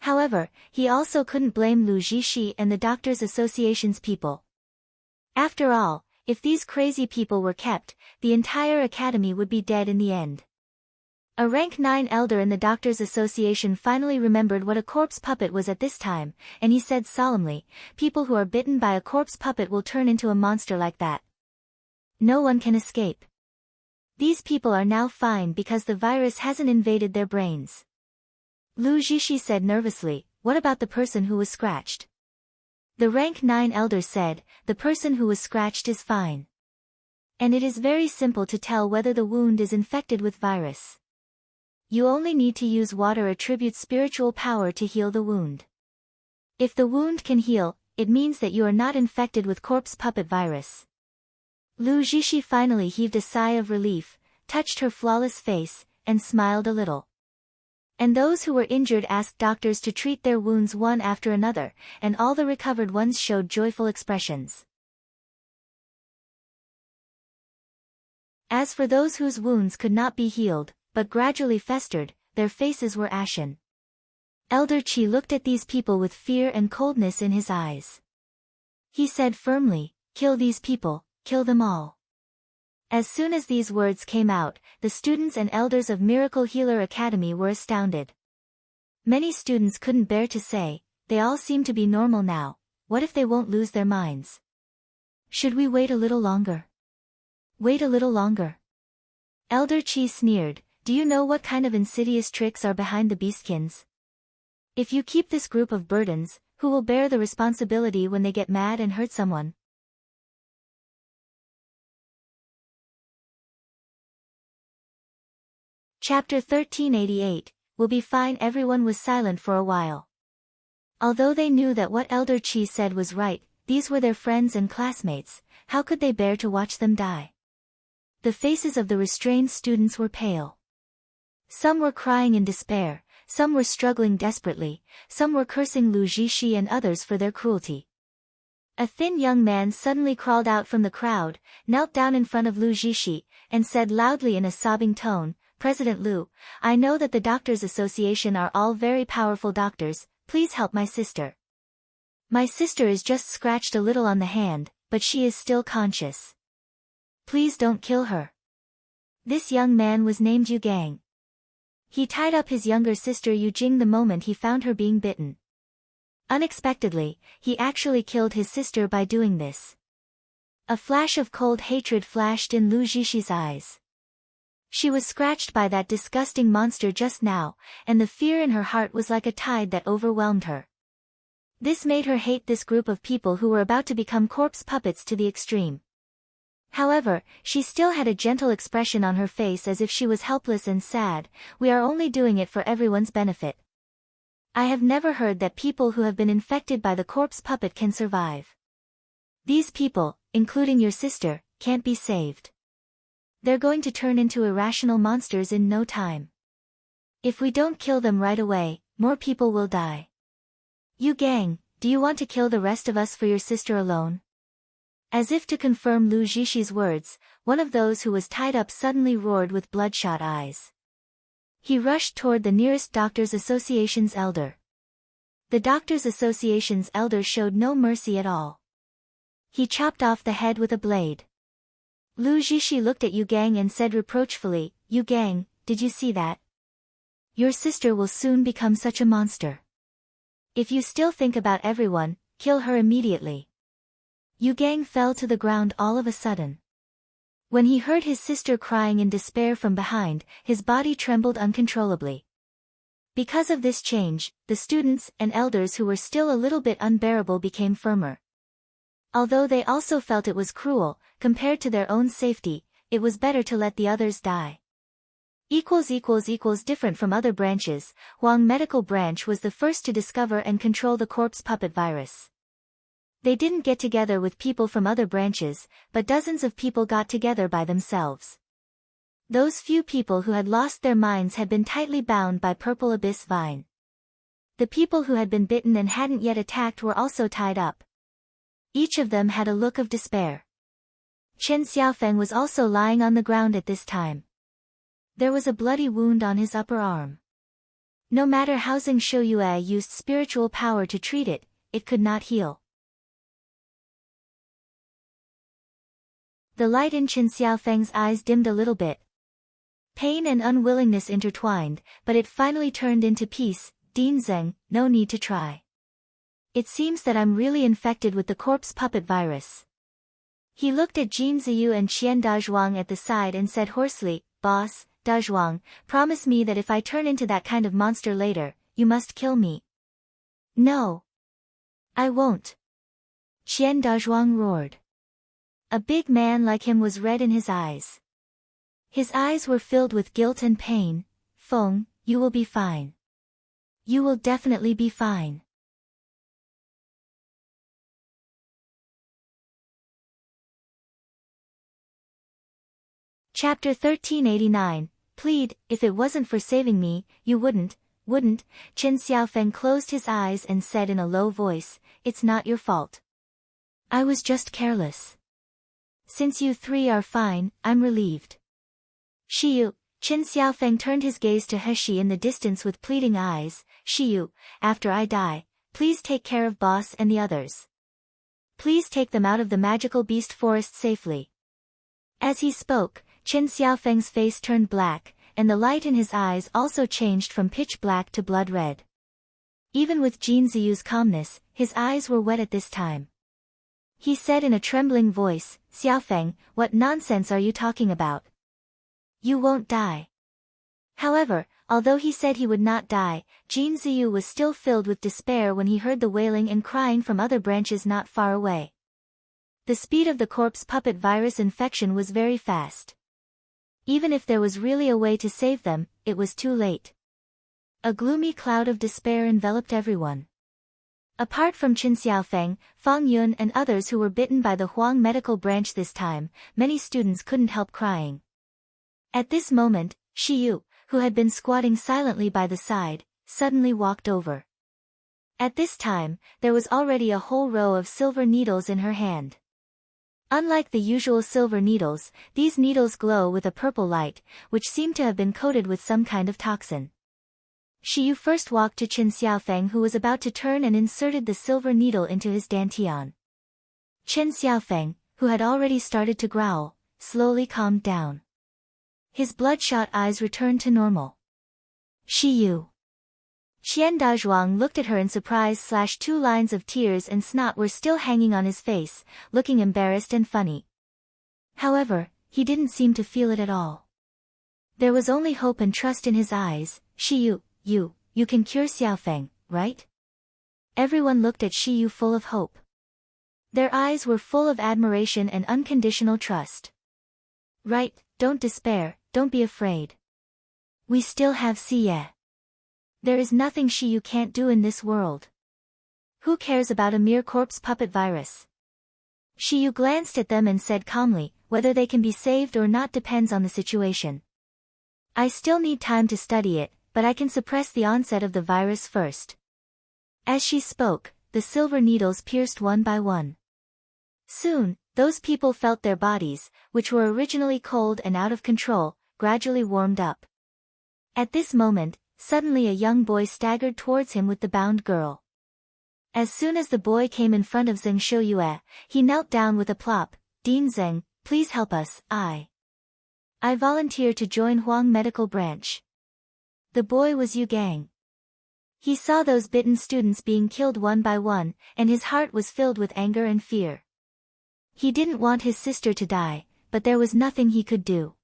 However, he also couldn't blame Lu Jishi and the Doctors' Association's people. After all, if these crazy people were kept, the entire academy would be dead in the end. A rank 9 elder in the Doctors' Association finally remembered what a corpse puppet was at this time, and he said solemnly, people who are bitten by a corpse puppet will turn into a monster like that. No one can escape. These people are now fine because the virus hasn't invaded their brains. Lu Jishi said nervously, what about the person who was scratched? The rank 9 elder said, the person who was scratched is fine. And it is very simple to tell whether the wound is infected with virus. You only need to use water attributes spiritual power to heal the wound. If the wound can heal, it means that you are not infected with corpse puppet virus. Lu Jishi finally heaved a sigh of relief, touched her flawless face, and smiled a little. And those who were injured asked doctors to treat their wounds one after another, and all the recovered ones showed joyful expressions. As for those whose wounds could not be healed, but gradually festered, their faces were ashen. Elder Qi looked at these people with fear and coldness in his eyes. He said firmly, kill these people, kill them all. As soon as these words came out, the students and elders of Miracle Healer Academy were astounded. Many students couldn't bear to say, they all seem to be normal now, what if they won't lose their minds? Should we wait a little longer? Wait a little longer. Elder Qi sneered, do you know what kind of insidious tricks are behind the beastkins? If you keep this group of burdens, who will bear the responsibility when they get mad and hurt someone? Chapter 1388, Will be fine. Everyone was silent for a while. Although they knew that what Elder Qi said was right, these were their friends and classmates, how could they bear to watch them die? The faces of the restrained students were pale. Some were crying in despair, some were struggling desperately, some were cursing Lu Jishi and others for their cruelty. A thin young man suddenly crawled out from the crowd, knelt down in front of Lu Jishi, and said loudly in a sobbing tone, President Lu, I know that the Doctors' Association are all very powerful doctors, please help my sister. My sister is just scratched a little on the hand, but she is still conscious. Please don't kill her. This young man was named Yu Gang. He tied up his younger sister Yu Jing the moment he found her being bitten. Unexpectedly, he actually killed his sister by doing this. A flash of cold hatred flashed in Lu Jishi's eyes. She was scratched by that disgusting monster just now, and the fear in her heart was like a tide that overwhelmed her. This made her hate this group of people who were about to become corpse puppets to the extreme. However, she still had a gentle expression on her face as if she was helpless and sad, we are only doing it for everyone's benefit. I have never heard that people who have been infected by the corpse puppet can survive. These people, including your sister, can't be saved. They're going to turn into irrational monsters in no time. If we don't kill them right away, more people will die. You gang, do you want to kill the rest of us for your sister alone? As if to confirm Lu Jishi's words, one of those who was tied up suddenly roared with bloodshot eyes. He rushed toward the nearest Doctors' Association's elder. The Doctors' Association's elder showed no mercy at all. He chopped off the head with a blade. Lu Jishi looked at Yu Gang and said reproachfully, Yu Gang, did you see that? Your sister will soon become such a monster. If you still think about everyone, kill her immediately. Yu Gang fell to the ground all of a sudden. When he heard his sister crying in despair from behind, his body trembled uncontrollably. Because of this change, the students and elders who were still a little bit unbearable became firmer. Although they also felt it was cruel, compared to their own safety, it was better to let the others die. Different from other branches, Huang Medical Branch was the first to discover and control the corpse puppet virus. They didn't get together with people from other branches, but dozens of people got together by themselves. Those few people who had lost their minds had been tightly bound by Purple Abyss Vine. The people who had been bitten and hadn't yet attacked were also tied up. Each of them had a look of despair. Chen Xiaofeng was also lying on the ground at this time. There was a bloody wound on his upper arm. No matter how Zheng Shouyue used spiritual power to treat it, it could not heal. The light in Chen Xiaofeng's eyes dimmed a little bit. Pain and unwillingness intertwined, but it finally turned into peace. Dean Zheng, no need to try. It seems that I'm really infected with the corpse puppet virus. He looked at Jin Ziyu and Qian Dazhuang at the side and said hoarsely, Boss, Dazhuang, promise me that if I turn into that kind of monster later, you must kill me. No. I won't. Qian Dazhuang roared. A big man like him was red in his eyes. His eyes were filled with guilt and pain. Feng, you will be fine. You will definitely be fine. Chapter 1389, Plead, if it wasn't for saving me, you wouldn't. Chen Xiaofeng closed his eyes and said in a low voice, it's not your fault. I was just careless. Since you three are fine, I'm relieved. Shiyu, Chen Xiaofeng turned his gaze to Heshi in the distance with pleading eyes, Shiyu, after I die, please take care of Boss and the others. Please take them out of the magical beast forest safely. As he spoke, Chen Xiaofeng's face turned black, and the light in his eyes also changed from pitch black to blood red. Even with Jin Ziyu's calmness, his eyes were wet at this time. He said in a trembling voice, Xiaofeng, what nonsense are you talking about? You won't die. However, although he said he would not die, Jin Ziyu was still filled with despair when he heard the wailing and crying from other branches not far away. The speed of the corpse puppet virus infection was very fast. Even if there was really a way to save them, it was too late. A gloomy cloud of despair enveloped everyone. Apart from Chen Xiaofeng, Fang Yun and others who were bitten by the Huang Medical Branch this time, many students couldn't help crying. At this moment, Shiyu, who had been squatting silently by the side, suddenly walked over. At this time, there was already a whole row of silver needles in her hand. Unlike the usual silver needles, these needles glow with a purple light, which seemed to have been coated with some kind of toxin. Shiyu first walked to Chen Xiaofeng, who was about to turn, and inserted the silver needle into his dantian. Chen Xiaofeng, who had already started to growl, slowly calmed down. His bloodshot eyes returned to normal. Shiyu. Qian Dazhuang looked at her in surprise. 2 lines of tears and snot were still hanging on his face, looking embarrassed and funny. However, he didn't seem to feel it at all. There was only hope and trust in his eyes. Shiyu, you can cure Xiaofeng, right? Everyone looked at Shiyu full of hope. Their eyes were full of admiration and unconditional trust. Right, don't despair, don't be afraid. We still have Siye. There is nothing Shiyu can't do in this world. Who cares about a mere corpse puppet virus? Shiyu glanced at them and said calmly, whether they can be saved or not depends on the situation. I still need time to study it, but I can suppress the onset of the virus first. As she spoke, the silver needles pierced one by one. Soon, those people felt their bodies, which were originally cold and out of control, gradually warmed up. At this moment, suddenly a young boy staggered towards him with the bound girl. As soon as the boy came in front of Zheng Shouyue, he knelt down with a plop. Dean Zheng, please help us. I volunteer to join Huang Medical Branch. The boy was Yu Gang. He saw those bitten students being killed one by one, and his heart was filled with anger and fear. He didn't want his sister to die, but there was nothing he could do.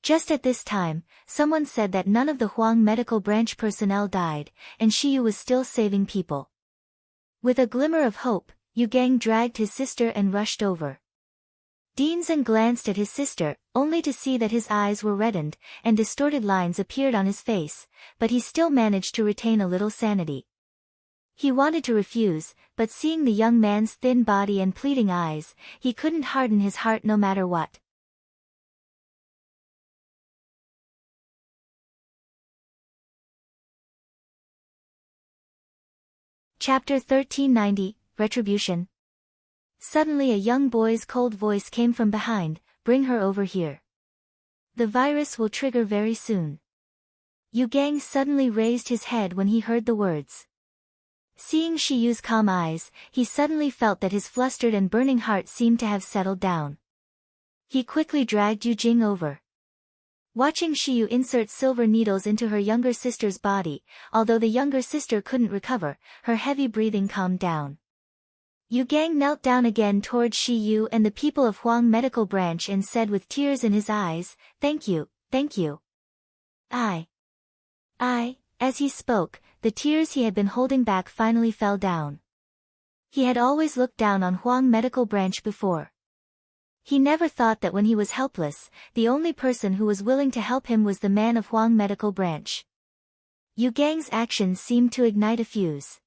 Just at this time, someone said that none of the Huang medical branch personnel died, and Shiyu was still saving people. With a glimmer of hope, Yu Gang dragged his sister and rushed over. Deanzhen glanced at his sister, only to see that his eyes were reddened, and distorted lines appeared on his face, but he still managed to retain a little sanity. He wanted to refuse, but seeing the young man's thin body and pleading eyes, he couldn't harden his heart no matter what. Chapter 1390, Retribution. Suddenly a young boy's cold voice came from behind, "Bring her over here. The virus will trigger very soon." Yu Gang suddenly raised his head when he heard the words. Seeing Shiyu's calm eyes, he suddenly felt that his flustered and burning heart seemed to have settled down. He quickly dragged Yu Jing over. Watching Shiyu insert silver needles into her younger sister's body, although the younger sister couldn't recover, her heavy breathing calmed down. Yu Gang knelt down again towards Shiyu and the people of Huang Medical Branch and said with tears in his eyes, "Thank you, thank you." As he spoke, the tears he had been holding back finally fell down. He had always looked down on Huang Medical Branch before. He never thought that when he was helpless, the only person who was willing to help him was the man of Huang Medical Branch. Yu Gang's actions seemed to ignite a fuse.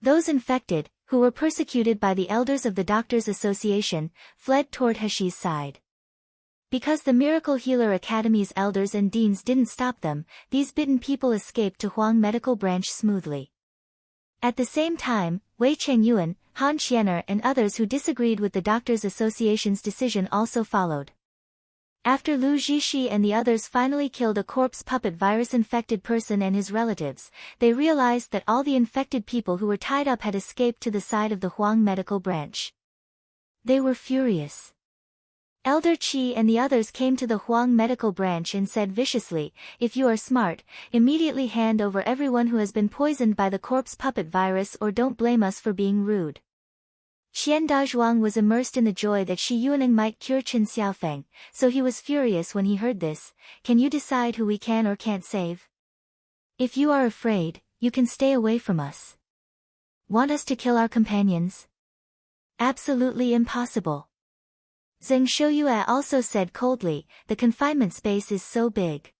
Those infected, who were persecuted by the elders of the Doctors' Association, fled toward Heshi's side. Because the Miracle Healer Academy's elders and deans didn't stop them, these bitten people escaped to Huang Medical Branch smoothly. At the same time, Wei Chengyuan, Han Xianer and others who disagreed with the Doctors' Association's decision also followed. After Lu Zhishi and the others finally killed a corpse puppet virus-infected person and his relatives, they realized that all the infected people who were tied up had escaped to the side of the Huang Medical Branch. They were furious. Elder Qi and the others came to the Huang Medical Branch and said viciously, "If you are smart, immediately hand over everyone who has been poisoned by the corpse puppet virus or don't blame us for being rude." Qian Dazhuang was immersed in the joy that Shi Yuaning might cure Qin Xiaofeng, so he was furious when he heard this. "Can you decide who we can or can't save? If you are afraid, you can stay away from us. Want us to kill our companions? Absolutely impossible." Zheng Shouyue also said coldly, "The confinement space is so big.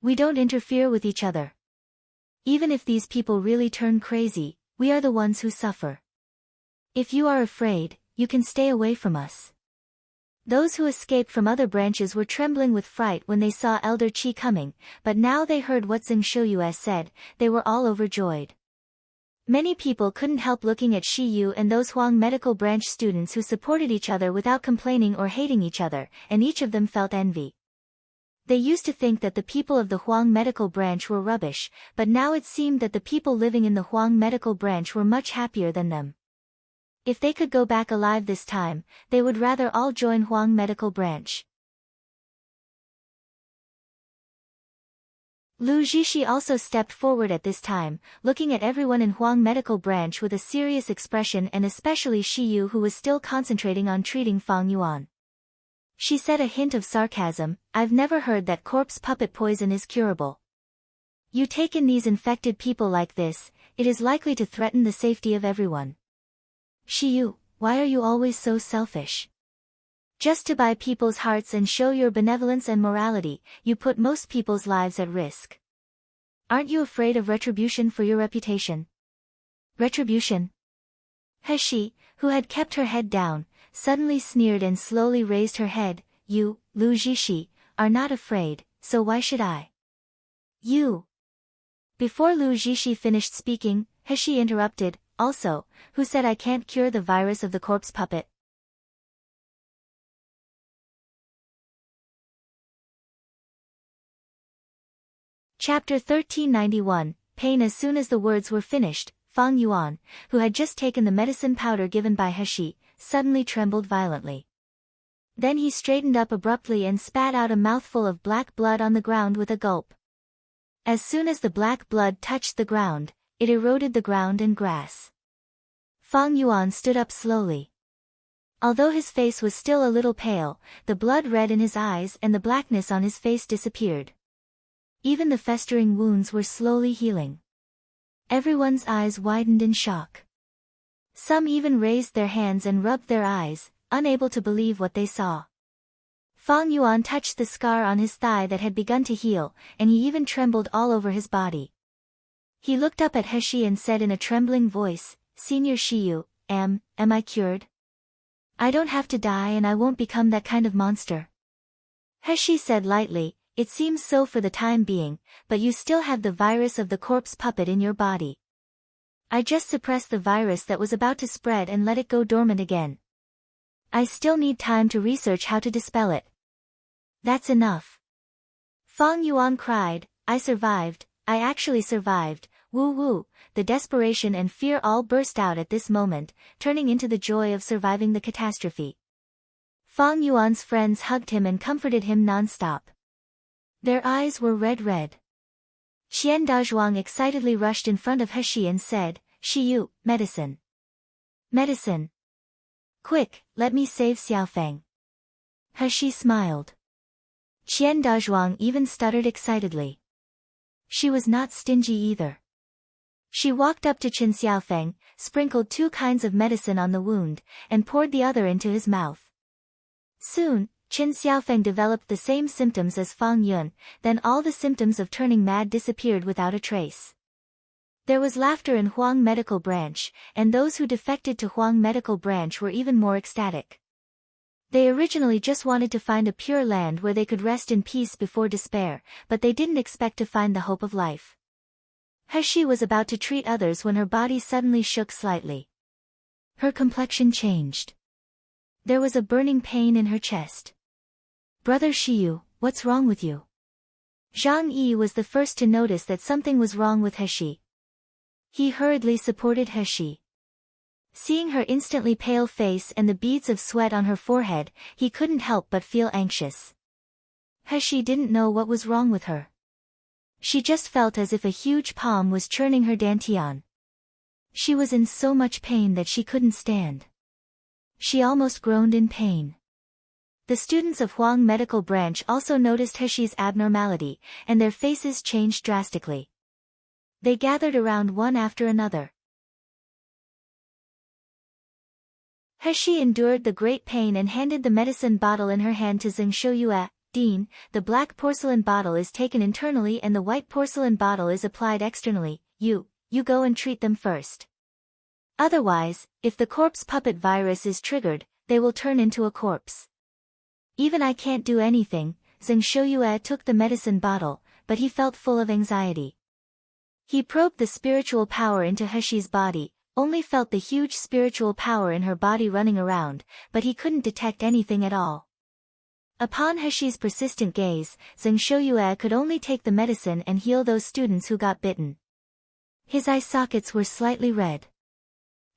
We don't interfere with each other. Even if these people really turn crazy, we are the ones who suffer. If you are afraid, you can stay away from us." Those who escaped from other branches were trembling with fright when they saw Elder Qi coming, but now they heard what Zheng Shouyue said, they were all overjoyed. Many people couldn't help looking at Shi Yu and those Huang Medical Branch students who supported each other without complaining or hating each other, and each of them felt envy. They used to think that the people of the Huang Medical Branch were rubbish, but now it seemed that the people living in the Huang Medical Branch were much happier than them. If they could go back alive this time, they would rather all join Huang Medical Branch. Lu Zhishi also stepped forward at this time, looking at everyone in Huang Medical Branch with a serious expression and especially Shi Yu who was still concentrating on treating Fang Yuan. She said a hint of sarcasm, "I've never heard that corpse puppet poison is curable. You take in these infected people like this, it is likely to threaten the safety of everyone. Shi Yu, why are you always so selfish? Just to buy people's hearts and show your benevolence and morality, you put most people's lives at risk. Aren't you afraid of retribution for your reputation?" Retribution? Heshi, who had kept her head down, suddenly sneered and slowly raised her head. "You, Lu Zhishi, are not afraid, so why should I?" "You." Before Lu Zhishi finished speaking, Heshi interrupted, "Also, who said I can't cure the virus of the corpse puppet?" Chapter 1391, Pain. As soon as the words were finished, Fang Yuan, who had just taken the medicine powder given by Heshi, suddenly trembled violently. Then he straightened up abruptly and spat out a mouthful of black blood on the ground with a gulp. As soon as the black blood touched the ground, it eroded the ground and grass. Fang Yuan stood up slowly. Although his face was still a little pale, the blood red in his eyes and the blackness on his face disappeared. Even the festering wounds were slowly healing. Everyone's eyes widened in shock. Some even raised their hands and rubbed their eyes, unable to believe what they saw. Fang Yuan touched the scar on his thigh that had begun to heal, and he even trembled all over his body. He looked up at He and said in a trembling voice, "Senior Shiyu, am I cured? I don't have to die and I won't become that kind of monster." He said lightly, "It seems so for the time being, but you still have the virus of the corpse puppet in your body. I just suppressed the virus that was about to spread and let it go dormant again. I still need time to research how to dispel it." "That's enough." Fang Yuan cried, "I survived, I actually survived, woo woo." The desperation and fear all burst out at this moment, turning into the joy of surviving the catastrophe. Fang Yuan's friends hugged him and comforted him non-stop. Their eyes were red. Qian Dazhuang excitedly rushed in front of He and said, "Shiyu, medicine. Medicine. Quick, let me save Xiaofeng." He smiled. Qian Dazhuang even stuttered excitedly. She was not stingy either. She walked up to Qin Xiaofeng, sprinkled 2 kinds of medicine on the wound, and poured the other into his mouth. Soon, Qin Xiaofeng developed the same symptoms as Fang Yun, then all the symptoms of turning mad disappeared without a trace. There was laughter in Huang Medical Branch, and those who defected to Huang Medical Branch were even more ecstatic. They originally just wanted to find a pure land where they could rest in peace before despair, but they didn't expect to find the hope of life. He was about to treat others when her body suddenly shook slightly. Her complexion changed. There was a burning pain in her chest. "Brother Shiyu, what's wrong with you?" Zhang Yi was the first to notice that something was wrong with He. He hurriedly supported He. Seeing her instantly pale face and the beads of sweat on her forehead, he couldn't help but feel anxious. He didn't know what was wrong with her. She just felt as if a huge palm was churning her dantian. She was in so much pain that she couldn't stand. She almost groaned in pain. The students of Huang Medical Branch also noticed He's abnormality, and their faces changed drastically. They gathered around one after another. He endured the great pain and handed the medicine bottle in her hand to Zheng Shouyue. "Dean, the black porcelain bottle is taken internally and the white porcelain bottle is applied externally. You go and treat them first. Otherwise, if the corpse puppet virus is triggered, they will turn into a corpse." "Even I can't do anything." Zheng Shouyue took the medicine bottle, but he felt full of anxiety. He probed the spiritual power into He's body, only felt the huge spiritual power in her body running around, but he couldn't detect anything at all. Upon He's persistent gaze, Zheng Shouyue could only take the medicine and heal those students who got bitten. His eye sockets were slightly red.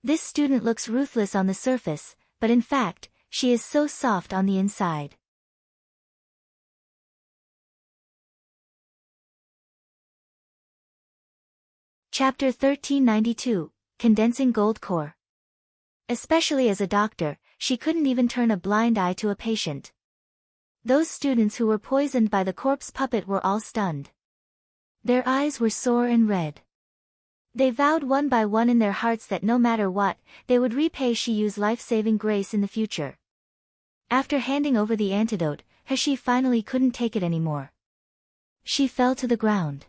"This student looks ruthless on the surface, but in fact, she is so soft on the inside." Chapter 1392, Condensing Gold Core. Especially as a doctor, she couldn't even turn a blind eye to a patient. Those students who were poisoned by the corpse puppet were all stunned. Their eyes were sore and red. They vowed one by one in their hearts that no matter what, they would repay Shiyu's life-saving grace in the future. After handing over the antidote, He finally couldn't take it anymore. She fell to the ground.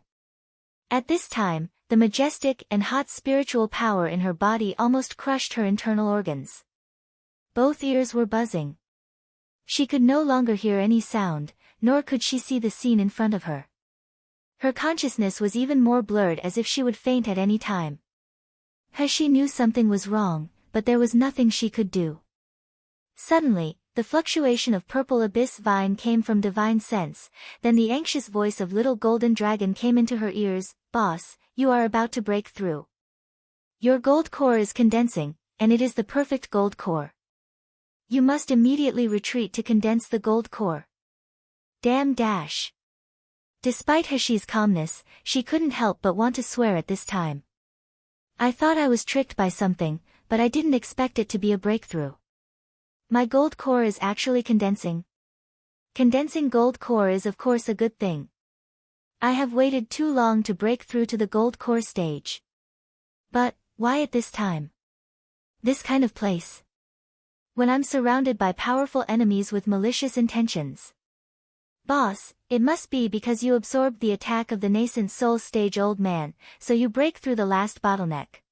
At this time, the majestic and hot spiritual power in her body almost crushed her internal organs. Both ears were buzzing. She could no longer hear any sound, nor could she see the scene in front of her. Her consciousness was even more blurred as if she would faint at any time. He knew something was wrong, but there was nothing she could do. Suddenly, the fluctuation of purple abyss vine came from divine sense, then the anxious voice of little golden dragon came into her ears. "Boss, you are about to break through. Your gold core is condensing, and it is the perfect gold core. You must immediately retreat to condense the gold core. Damn dash. Despite Heshi's calmness, she couldn't help but want to swear at this time. I thought I was tricked by something, but I didn't expect it to be a breakthrough. My gold core is actually condensing. Condensing gold core is of course a good thing. I have waited too long to break through to the gold core stage. But, why at this time? This kind of place? When I'm surrounded by powerful enemies with malicious intentions. Boss, it must be because you absorbed the attack of the nascent soul stage old man, so you break through the last bottleneck.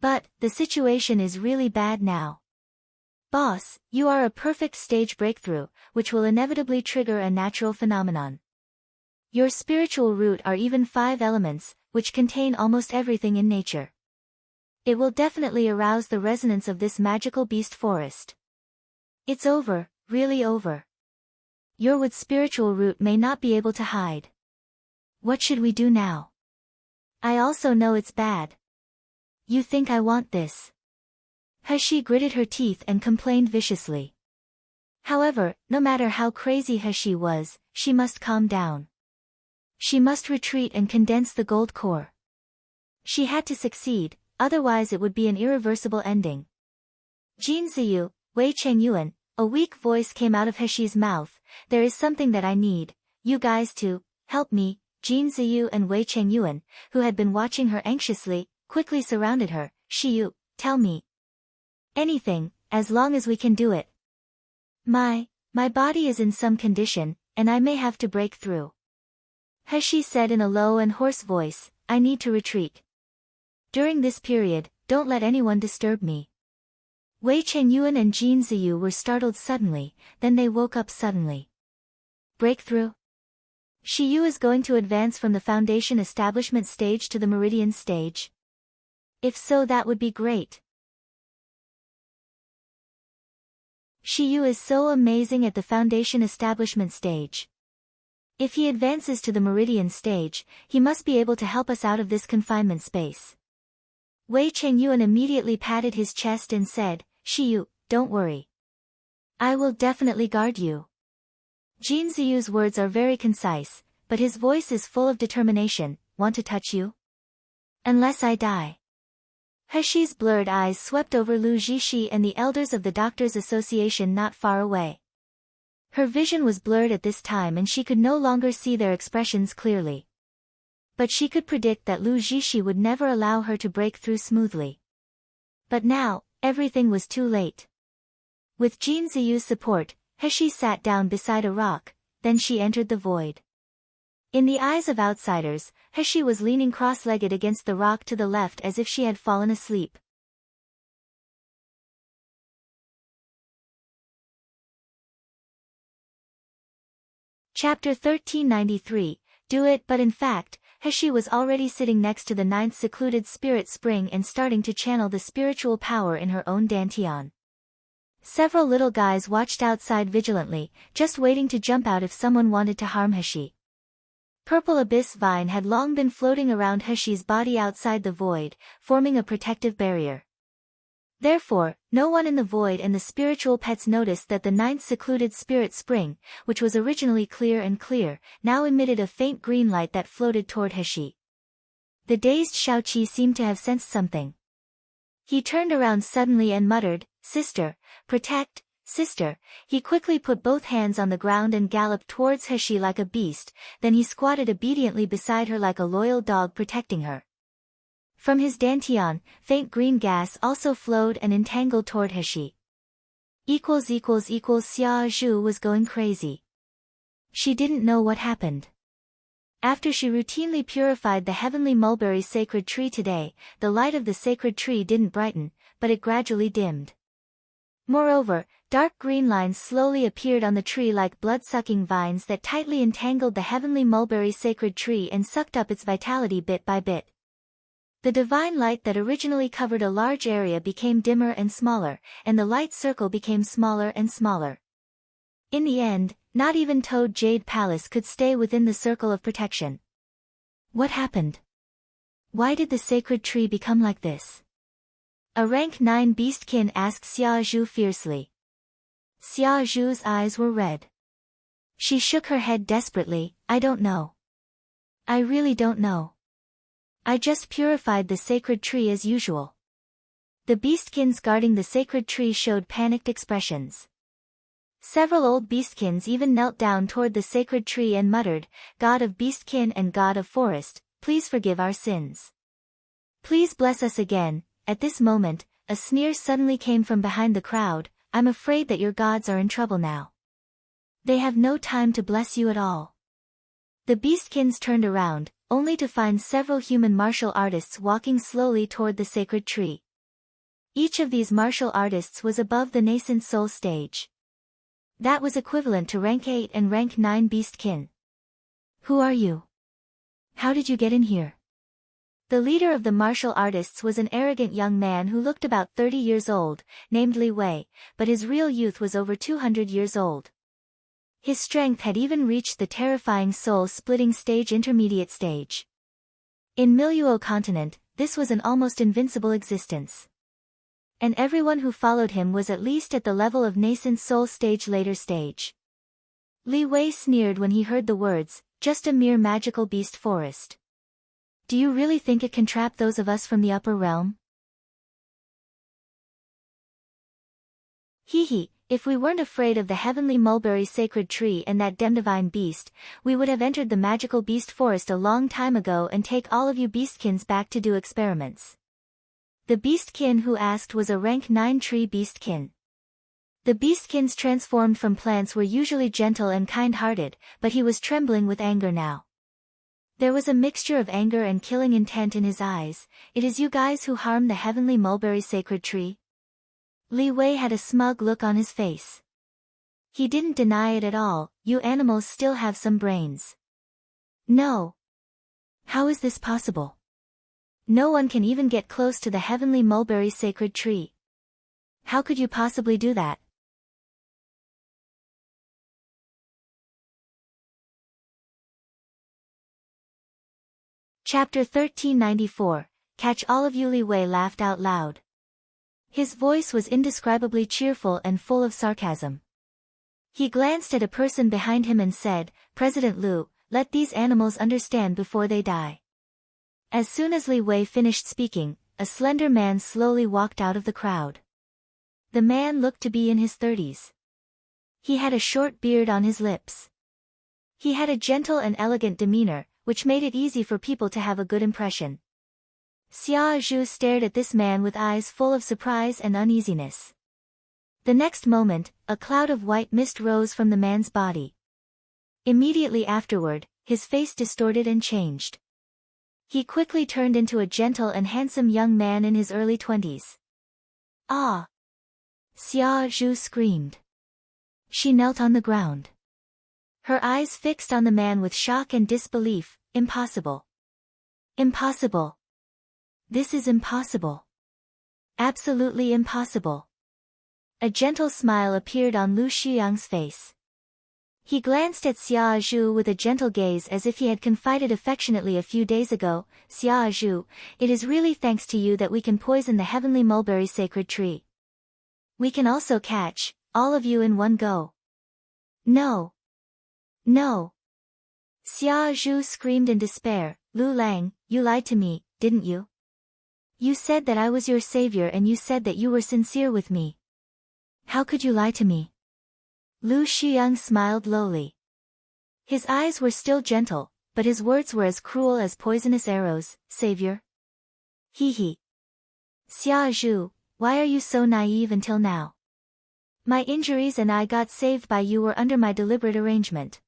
But, the situation is really bad now. Boss, you are a perfect stage breakthrough, which will inevitably trigger a natural phenomenon. Your spiritual root are even 5 elements, which contain almost everything in nature. It will definitely arouse the resonance of this magical beast forest. It's over, really over. Your with spiritual root may not be able to hide. What should we do now? I also know it's bad. You think I want this? Heshi gritted her teeth and complained viciously. However, no matter how crazy Heshi was, she must calm down. She must retreat and condense the gold core. She had to succeed, otherwise it would be an irreversible ending. Jin Ziyu, Wei Chengyuan, a weak voice came out of Heshi's mouth. There is something that I need, you guys to, help me. Jin Ziyu and Wei Chengyuan, who had been watching her anxiously, quickly surrounded her. Shiyu, tell me. Anything, as long as we can do it. My body is in some condition, and I may have to break through. Heshi said in a low and hoarse voice, I need to retreat. During this period, don't let anyone disturb me. Wei Chengyuan and Jin Ziyu were startled suddenly, then they woke up suddenly. Breakthrough? Shiyu is going to advance from the foundation establishment stage to the meridian stage? If so, that would be great. Shiyu is so amazing at the foundation establishment stage. If he advances to the meridian stage, he must be able to help us out of this confinement space. Wei Chengyuan immediately patted his chest and said, Shiyu, don't worry. I will definitely guard you. Jin Ziyu's words are very concise, but his voice is full of determination. Want to touch you? Unless I die. Heshi's blurred eyes swept over Lu Jishi and the elders of the Doctors' Association not far away. Her vision was blurred at this time and she could no longer see their expressions clearly. But she could predict that Lu Jishi would never allow her to break through smoothly. But now, everything was too late. With Jin Ziyu's support, Heshi sat down beside a rock, then she entered the void. In the eyes of outsiders, Heshi was leaning cross-legged against the rock to the left as if she had fallen asleep. Chapter 1393, Do It. But in fact, Heshi was already sitting next to the 9th secluded spirit spring and starting to channel the spiritual power in her own dantian. Several little guys watched outside vigilantly, just waiting to jump out if someone wanted to harm Heshi. Purple abyss vine had long been floating around Heshi's body outside the void, forming a protective barrier. Therefore, no one in the void and the spiritual pets noticed that the 9th secluded spirit spring, which was originally clear and clear, now emitted a faint green light that floated toward Heshi. The dazed Shaoqi seemed to have sensed something. He turned around suddenly and muttered, Sister, protect, sister. He quickly put both hands on the ground and galloped towards Heshi like a beast, then he squatted obediently beside her like a loyal dog protecting her. From his dantian, faint green gas also flowed and entangled toward Heshi. Xia Zhu was going crazy. She didn't know what happened. After she routinely purified the heavenly mulberry sacred tree today, the light of the sacred tree didn't brighten, but it gradually dimmed. Moreover, dark green lines slowly appeared on the tree like blood-sucking vines that tightly entangled the heavenly mulberry sacred tree and sucked up its vitality bit by bit. The divine light that originally covered a large area became dimmer and smaller, and the light circle became smaller and smaller. In the end, not even Toad Jade Palace could stay within the circle of protection. What happened? Why did the sacred tree become like this? A rank 9 beastkin asked Xia Zhu fiercely. Xia Zhu's eyes were red. She shook her head desperately. I don't know. I really don't know. I just purified the sacred tree as usual. The beastkins guarding the sacred tree showed panicked expressions. Several old beastkins even knelt down toward the sacred tree and muttered, God of beastkin and God of forest, please forgive our sins. Please bless us again. At this moment, a sneer suddenly came from behind the crowd. I'm afraid that your gods are in trouble now. They have no time to bless you at all. The beastkins turned around, only to find several human martial artists walking slowly toward the sacred tree. Each of these martial artists was above the nascent soul stage. That was equivalent to rank 8 and rank 9 beastkin. Who are you? How did you get in here? The leader of the martial artists was an arrogant young man who looked about 30 years old, named Li Wei, but his real youth was over 200 years old. His strength had even reached the terrifying soul-splitting stage intermediate stage. In Miluo continent, this was an almost invincible existence. And everyone who followed him was at least at the level of nascent soul stage later stage. Li Wei sneered when he heard the words, just a mere magical beast forest. Do you really think it can trap those of us from the upper realm? Hee, if we weren't afraid of the heavenly mulberry sacred tree and that divine beast, we would have entered the magical beast forest a long time ago and take all of you beastkins back to do experiments. The beastkin who asked was a rank 9 tree beastkin. The beastkins transformed from plants were usually gentle and kind-hearted, but he was trembling with anger now. There was a mixture of anger and killing intent in his eyes. It is you guys who harmed the heavenly mulberry sacred tree? Li Wei had a smug look on his face. He didn't deny it at all. You animals still have some brains. No. How is this possible? No one can even get close to the heavenly mulberry sacred tree. How could you possibly do that? Chapter 1394, Catch all of you. Li Wei laughed out loud. His voice was indescribably cheerful and full of sarcasm. He glanced at a person behind him and said, President Liu, let these animals understand before they die. As soon as Li Wei finished speaking, a slender man slowly walked out of the crowd. The man looked to be in his 30s. He had a short beard on his lips. He had a gentle and elegant demeanor, which made it easy for people to have a good impression. Xia Zhu stared at this man with eyes full of surprise and uneasiness. The next moment, a cloud of white mist rose from the man's body. Immediately afterward, his face distorted and changed. He quickly turned into a gentle and handsome young man in his early 20s. Ah! Xia Zhu screamed. She knelt on the ground. Her eyes fixed on the man with shock and disbelief. Impossible. Impossible. This is impossible. Absolutely impossible. A gentle smile appeared on Lu Xiang's face. He glanced at Xia Zhu with a gentle gaze as if he had confided affectionately a few days ago, Xia Zhu, it is really thanks to you that we can poison the heavenly mulberry sacred tree. We can also catch, all of you in one go. No. No. Xia Zhu screamed in despair, Lu Lang, you lied to me, didn't you? You said that I was your savior and you said that you were sincere with me. How could you lie to me? Lu Xiang smiled lowly. His eyes were still gentle, but his words were as cruel as poisonous arrows, savior. Hee. Xia Zhu, why are you so naive until now? My injuries and I got saved by you were under my deliberate arrangement.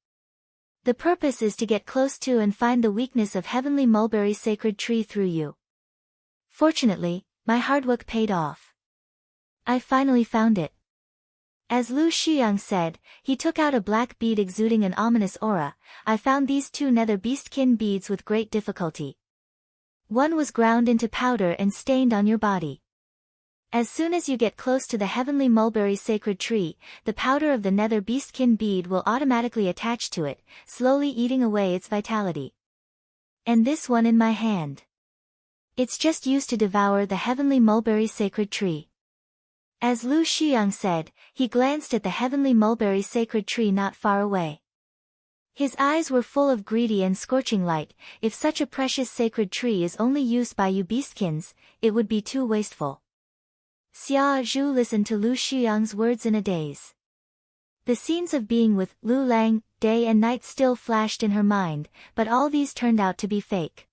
The purpose is to get close to and find the weakness of heavenly mulberry sacred tree through you. Fortunately, my hard work paid off. I finally found it. As Lu Xiang said, he took out a black bead exuding an ominous aura. I found these 2 nether beastkin beads with great difficulty. One was ground into powder and stained on your body. As soon as you get close to the heavenly mulberry sacred tree, the powder of the nether beastkin bead will automatically attach to it, slowly eating away its vitality. And this one in my hand. It's just used to devour the heavenly mulberry sacred tree. As Lu Shiyang said, he glanced at the heavenly mulberry sacred tree not far away. His eyes were full of greedy and scorching light. If such a precious sacred tree is only used by you beastkins, it would be too wasteful. Xia Zhu listened to Lu Shiyang's words in a daze. The scenes of being with Lu Lang, day and night still flashed in her mind, but all these turned out to be fake.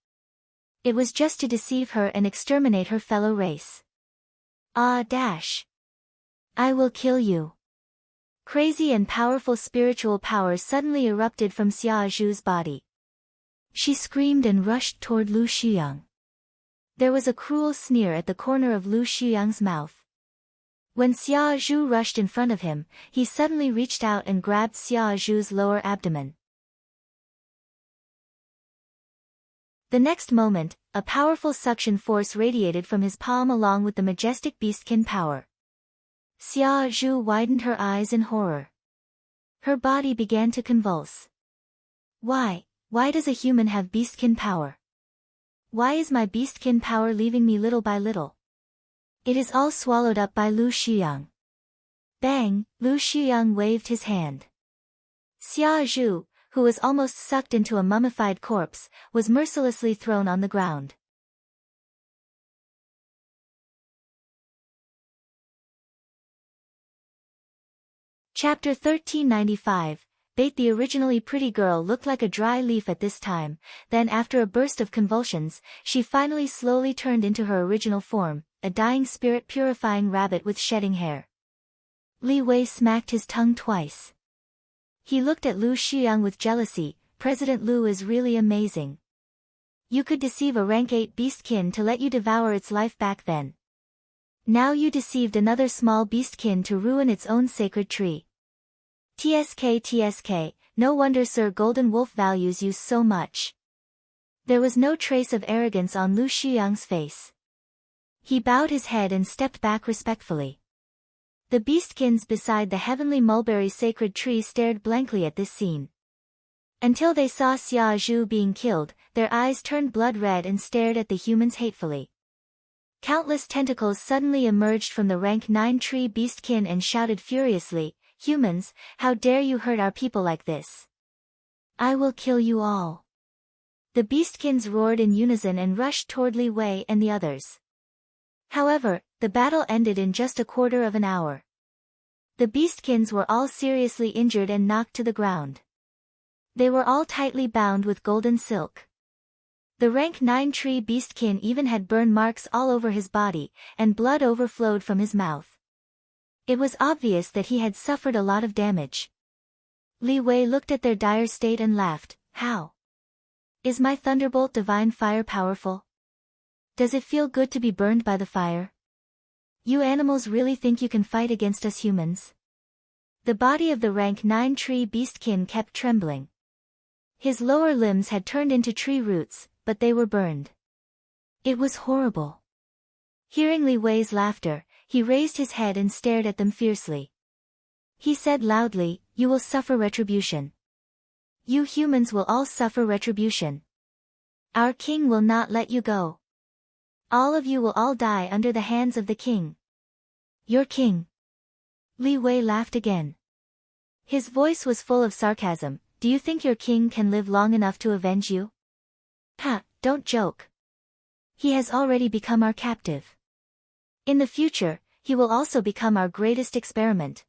It was just to deceive her and exterminate her fellow race. Ah dash! I will kill you. Crazy and powerful spiritual powers suddenly erupted from Xia Zhu's body. She screamed and rushed toward Lu Shiyang. There was a cruel sneer at the corner of Lu Shiyang's mouth. When Xia Zhu rushed in front of him, he suddenly reached out and grabbed Xia Zhu's lower abdomen. The next moment, a powerful suction force radiated from his palm along with the majestic beastkin power. Xia Zhu widened her eyes in horror. Her body began to convulse. Why does a human have beastkin power? Why is my beastkin power leaving me little by little? It is all swallowed up by Lu Shiyang. Bang! Lu Shiyang waved his hand. Xia Zhu, who was almost sucked into a mummified corpse, was mercilessly thrown on the ground. Chapter 1395, Bait. The originally pretty girl looked like a dry leaf at this time, then after a burst of convulsions, she finally slowly turned into her original form, a dying spirit purifying rabbit with shedding hair. Li Wei smacked his tongue twice. He looked at Lu Shiyang with jealousy. President Lu is really amazing. You could deceive a rank 8 beastkin to let you devour its life back then. Now you deceived another small beastkin to ruin its own sacred tree. TSK, no wonder Sir Golden Wolf values you so much. There was no trace of arrogance on Lu Shiyang's face. He bowed his head and stepped back respectfully. The beastkins beside the heavenly mulberry sacred tree stared blankly at this scene. Until they saw Xia Zhu being killed, their eyes turned blood red and stared at the humans hatefully. Countless tentacles suddenly emerged from the rank 9 tree beastkin and shouted furiously, "Humans, how dare you hurt our people like this? I will kill you all." The beastkins roared in unison and rushed toward Li Wei and the others. However, the battle ended in just a quarter of an hour. The beastkins were all seriously injured and knocked to the ground. They were all tightly bound with golden silk. The rank 9 tree beastkin even had burn marks all over his body, and blood overflowed from his mouth. It was obvious that he had suffered a lot of damage. Li Wei looked at their dire state and laughed. How? Is my thunderbolt divine fire powerful? Does it feel good to be burned by the fire? You animals really think you can fight against us humans? The body of the rank 9 tree beastkin kept trembling. His lower limbs had turned into tree roots, but they were burned. It was horrible. Hearing Li Wei's laughter, he raised his head and stared at them fiercely. He said loudly, "You will suffer retribution. You humans will all suffer retribution. Our king will not let you go. All of you will all die under the hands of the king." "Your king?" Li Wei laughed again. His voice was full of sarcasm. "Do you think your king can live long enough to avenge you? Ha, don't joke. He has already become our captive. In the future, he will also become our greatest experiment.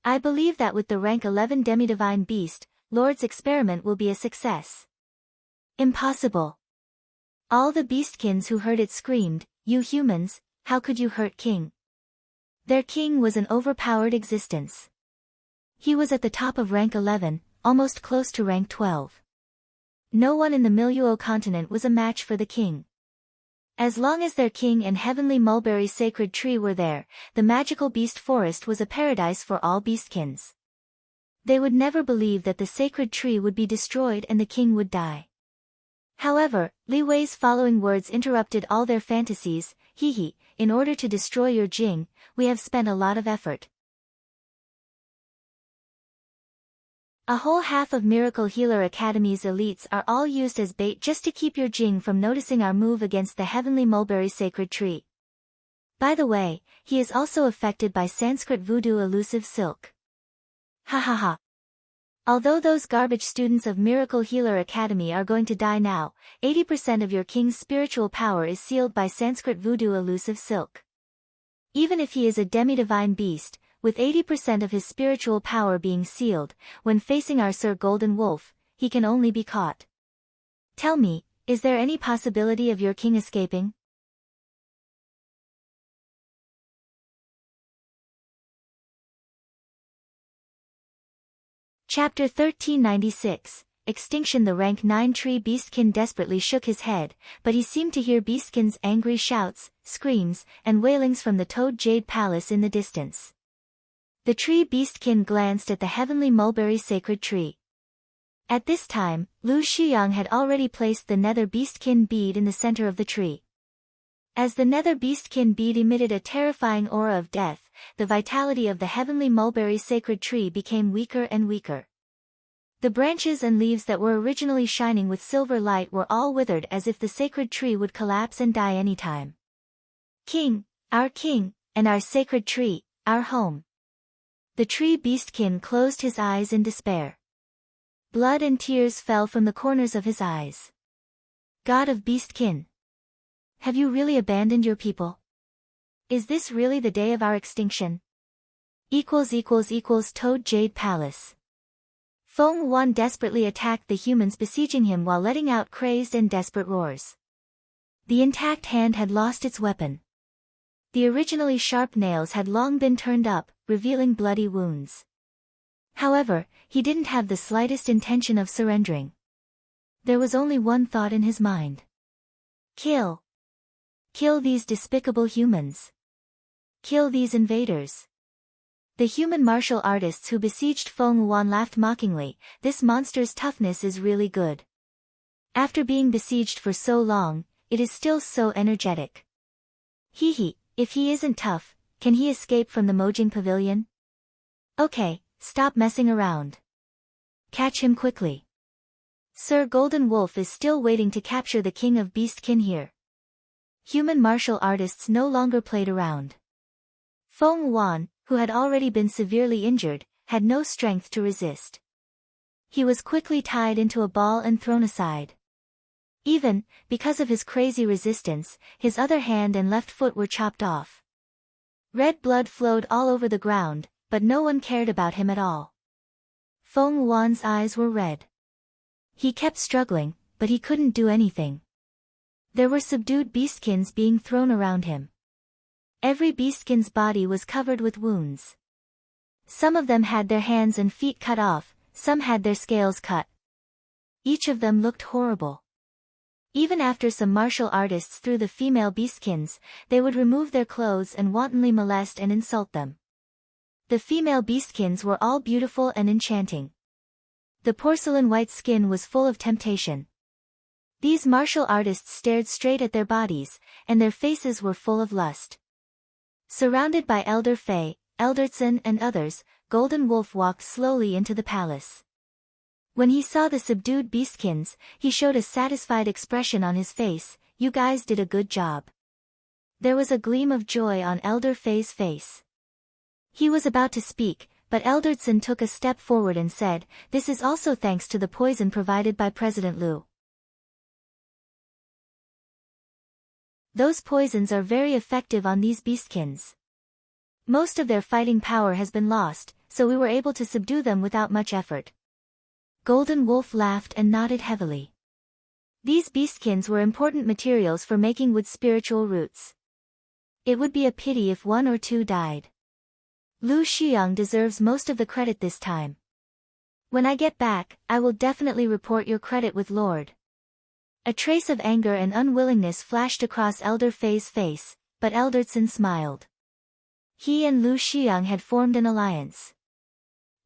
I believe that with the rank 11 demi-divine beast, Lord's experiment will be a success." "Impossible." All the beastkins who heard it screamed, "You humans, how could you hurt king?" Their king was an overpowered existence. He was at the top of rank 11, almost close to rank 12. No one in the Miluo continent was a match for the king. As long as their king and heavenly mulberry sacred tree were there, the magical beast forest was a paradise for all beastkins. They would never believe that the sacred tree would be destroyed and the king would die. However, Li Wei's following words interrupted all their fantasies. "Hee, in order to destroy your Jing, we have spent a lot of effort. A whole half of Miracle Healer Academy's elites are all used as bait just to keep your Jing from noticing our move against the heavenly mulberry sacred tree. By the way, he is also affected by Sanskrit voodoo elusive silk. Ha ha ha. Although those garbage students of Miracle Healer Academy are going to die now, 80% of your king's spiritual power is sealed by Sanskrit voodoo elusive silk. Even if he is a demi-divine beast, with 80% of his spiritual power being sealed, when facing our Sir Golden Wolf, he can only be caught. Tell me, is there any possibility of your king escaping? Chapter 1396, Extinction. The rank 9 tree beastkin desperately shook his head, but he seemed to hear Beastkin's angry shouts, screams, and wailings from the Toad Jade Palace in the distance. The tree beastkin glanced at the heavenly mulberry sacred tree. At this time, Lu Shiyang had already placed the nether beastkin bead in the center of the tree. As the nether beastkin bead emitted a terrifying aura of death, the vitality of the heavenly mulberry sacred tree became weaker and weaker. The branches and leaves that were originally shining with silver light were all withered as if the sacred tree would collapse and die any time. King, and our sacred tree, our home. The tree beastkin closed his eyes in despair. Blood and tears fell from the corners of his eyes. God of Beastkin. Have you really abandoned your people? Is this really the day of our extinction? Toad Jade Palace. Feng Wan desperately attacked the humans besieging him while letting out crazed and desperate roars. The intact hand had lost its weapon. The originally sharp nails had long been turned up, revealing bloody wounds. However, he didn't have the slightest intention of surrendering. There was only one thought in his mind. Kill. Kill these despicable humans. Kill these invaders. The human martial artists who besieged Feng Wan laughed mockingly. This monster's toughness is really good. After being besieged for so long, it is still so energetic. Hee, if he isn't tough, can he escape from the Mojing Pavilion? Okay, stop messing around. Catch him quickly. Sir Golden Wolf is still waiting to capture the king of Beastkin here. Human martial artists no longer played around. Feng Wan, who had already been severely injured, had no strength to resist. He was quickly tied into a ball and thrown aside. Even, because of his crazy resistance, his other hand and left foot were chopped off. Red blood flowed all over the ground, but no one cared about him at all. Feng Wan's eyes were red. He kept struggling, but he couldn't do anything. There were subdued beastkins being thrown around him. Every beastkin's body was covered with wounds. Some of them had their hands and feet cut off, some had their scales cut. Each of them looked horrible. Even after some martial artists threw the female beastkins, they would remove their clothes and wantonly molest and insult them. The female beastkins were all beautiful and enchanting. The porcelain white skin was full of temptation. These martial artists stared straight at their bodies, and their faces were full of lust. Surrounded by Elder Fei, Eldertson and others, Golden Wolf walked slowly into the palace. When he saw the subdued beastkins, he showed a satisfied expression on his face. You guys did a good job. There was a gleam of joy on Elder Fei's face. He was about to speak, but Eldertson took a step forward and said, this is also thanks to the poison provided by President Liu. Those poisons are very effective on these beastkins. Most of their fighting power has been lost, so we were able to subdue them without much effort. Golden Wolf laughed and nodded heavily. These beastkins were important materials for making wood spiritual roots. It would be a pity if one or two died. Lu Xiang deserves most of the credit this time. When I get back, I will definitely report your credit with Lord. A trace of anger and unwillingness flashed across Elder Fei's face, but Eldertson smiled. He and Lu Xiang had formed an alliance.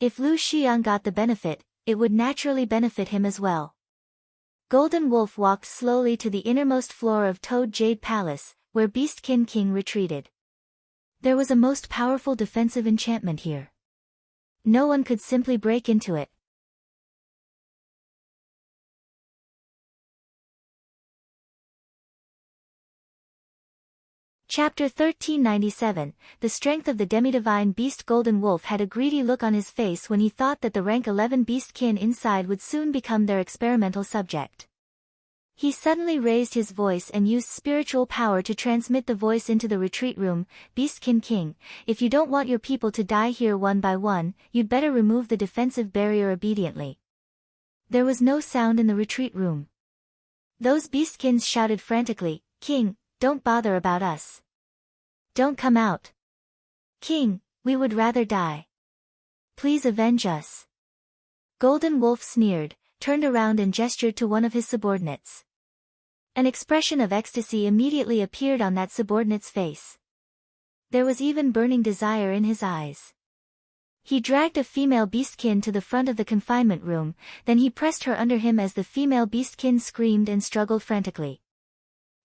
If Lu Xiang got the benefit, it would naturally benefit him as well. Golden Wolf walked slowly to the innermost floor of Toad Jade Palace, where Beastkin King retreated. There was a most powerful defensive enchantment here. No one could simply break into it. Chapter 1397, The Strength of the Demidivine Beast. Golden Wolf had a greedy look on his face when he thought that the rank 11 beastkin inside would soon become their experimental subject. He suddenly raised his voice and used spiritual power to transmit the voice into the retreat room. Beastkin King, if you don't want your people to die here one by one, you'd better remove the defensive barrier obediently. There was no sound in the retreat room. Those beastkins shouted frantically, King, don't bother about us. Don't come out. King, we would rather die. Please avenge us. Golden Wolf sneered, turned around and gestured to one of his subordinates. An expression of ecstasy immediately appeared on that subordinate's face. There was even burning desire in his eyes. He dragged a female beastkin to the front of the confinement room, then he pressed her under him as the female beastkin screamed and struggled frantically.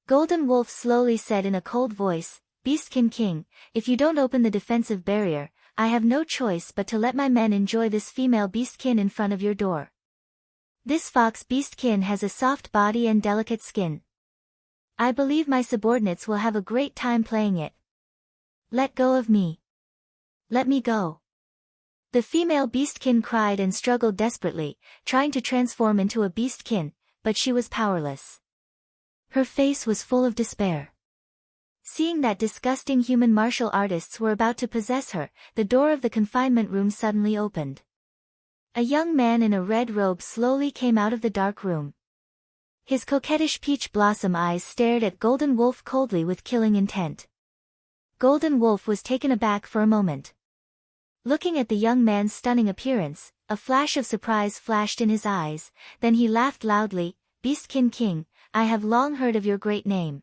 Golden Wolf slowly said in a cold voice, Beastkin King, if you don't open the defensive barrier, I have no choice but to let my men enjoy this female beastkin in front of your door. This fox beastkin has a soft body and delicate skin. I believe my subordinates will have a great time playing it. Let go of me. Let me go. The female beastkin cried and struggled desperately, trying to transform into a beastkin, but she was powerless. Her face was full of despair. Seeing that disgusting human martial artists were about to possess her, the door of the confinement room suddenly opened. A young man in a red robe slowly came out of the dark room. His coquettish peach blossom eyes stared at Golden Wolf coldly with killing intent. Golden Wolf was taken aback for a moment. Looking at the young man's stunning appearance, a flash of surprise flashed in his eyes, then he laughed loudly, Beastkin King, I have long heard of your great name.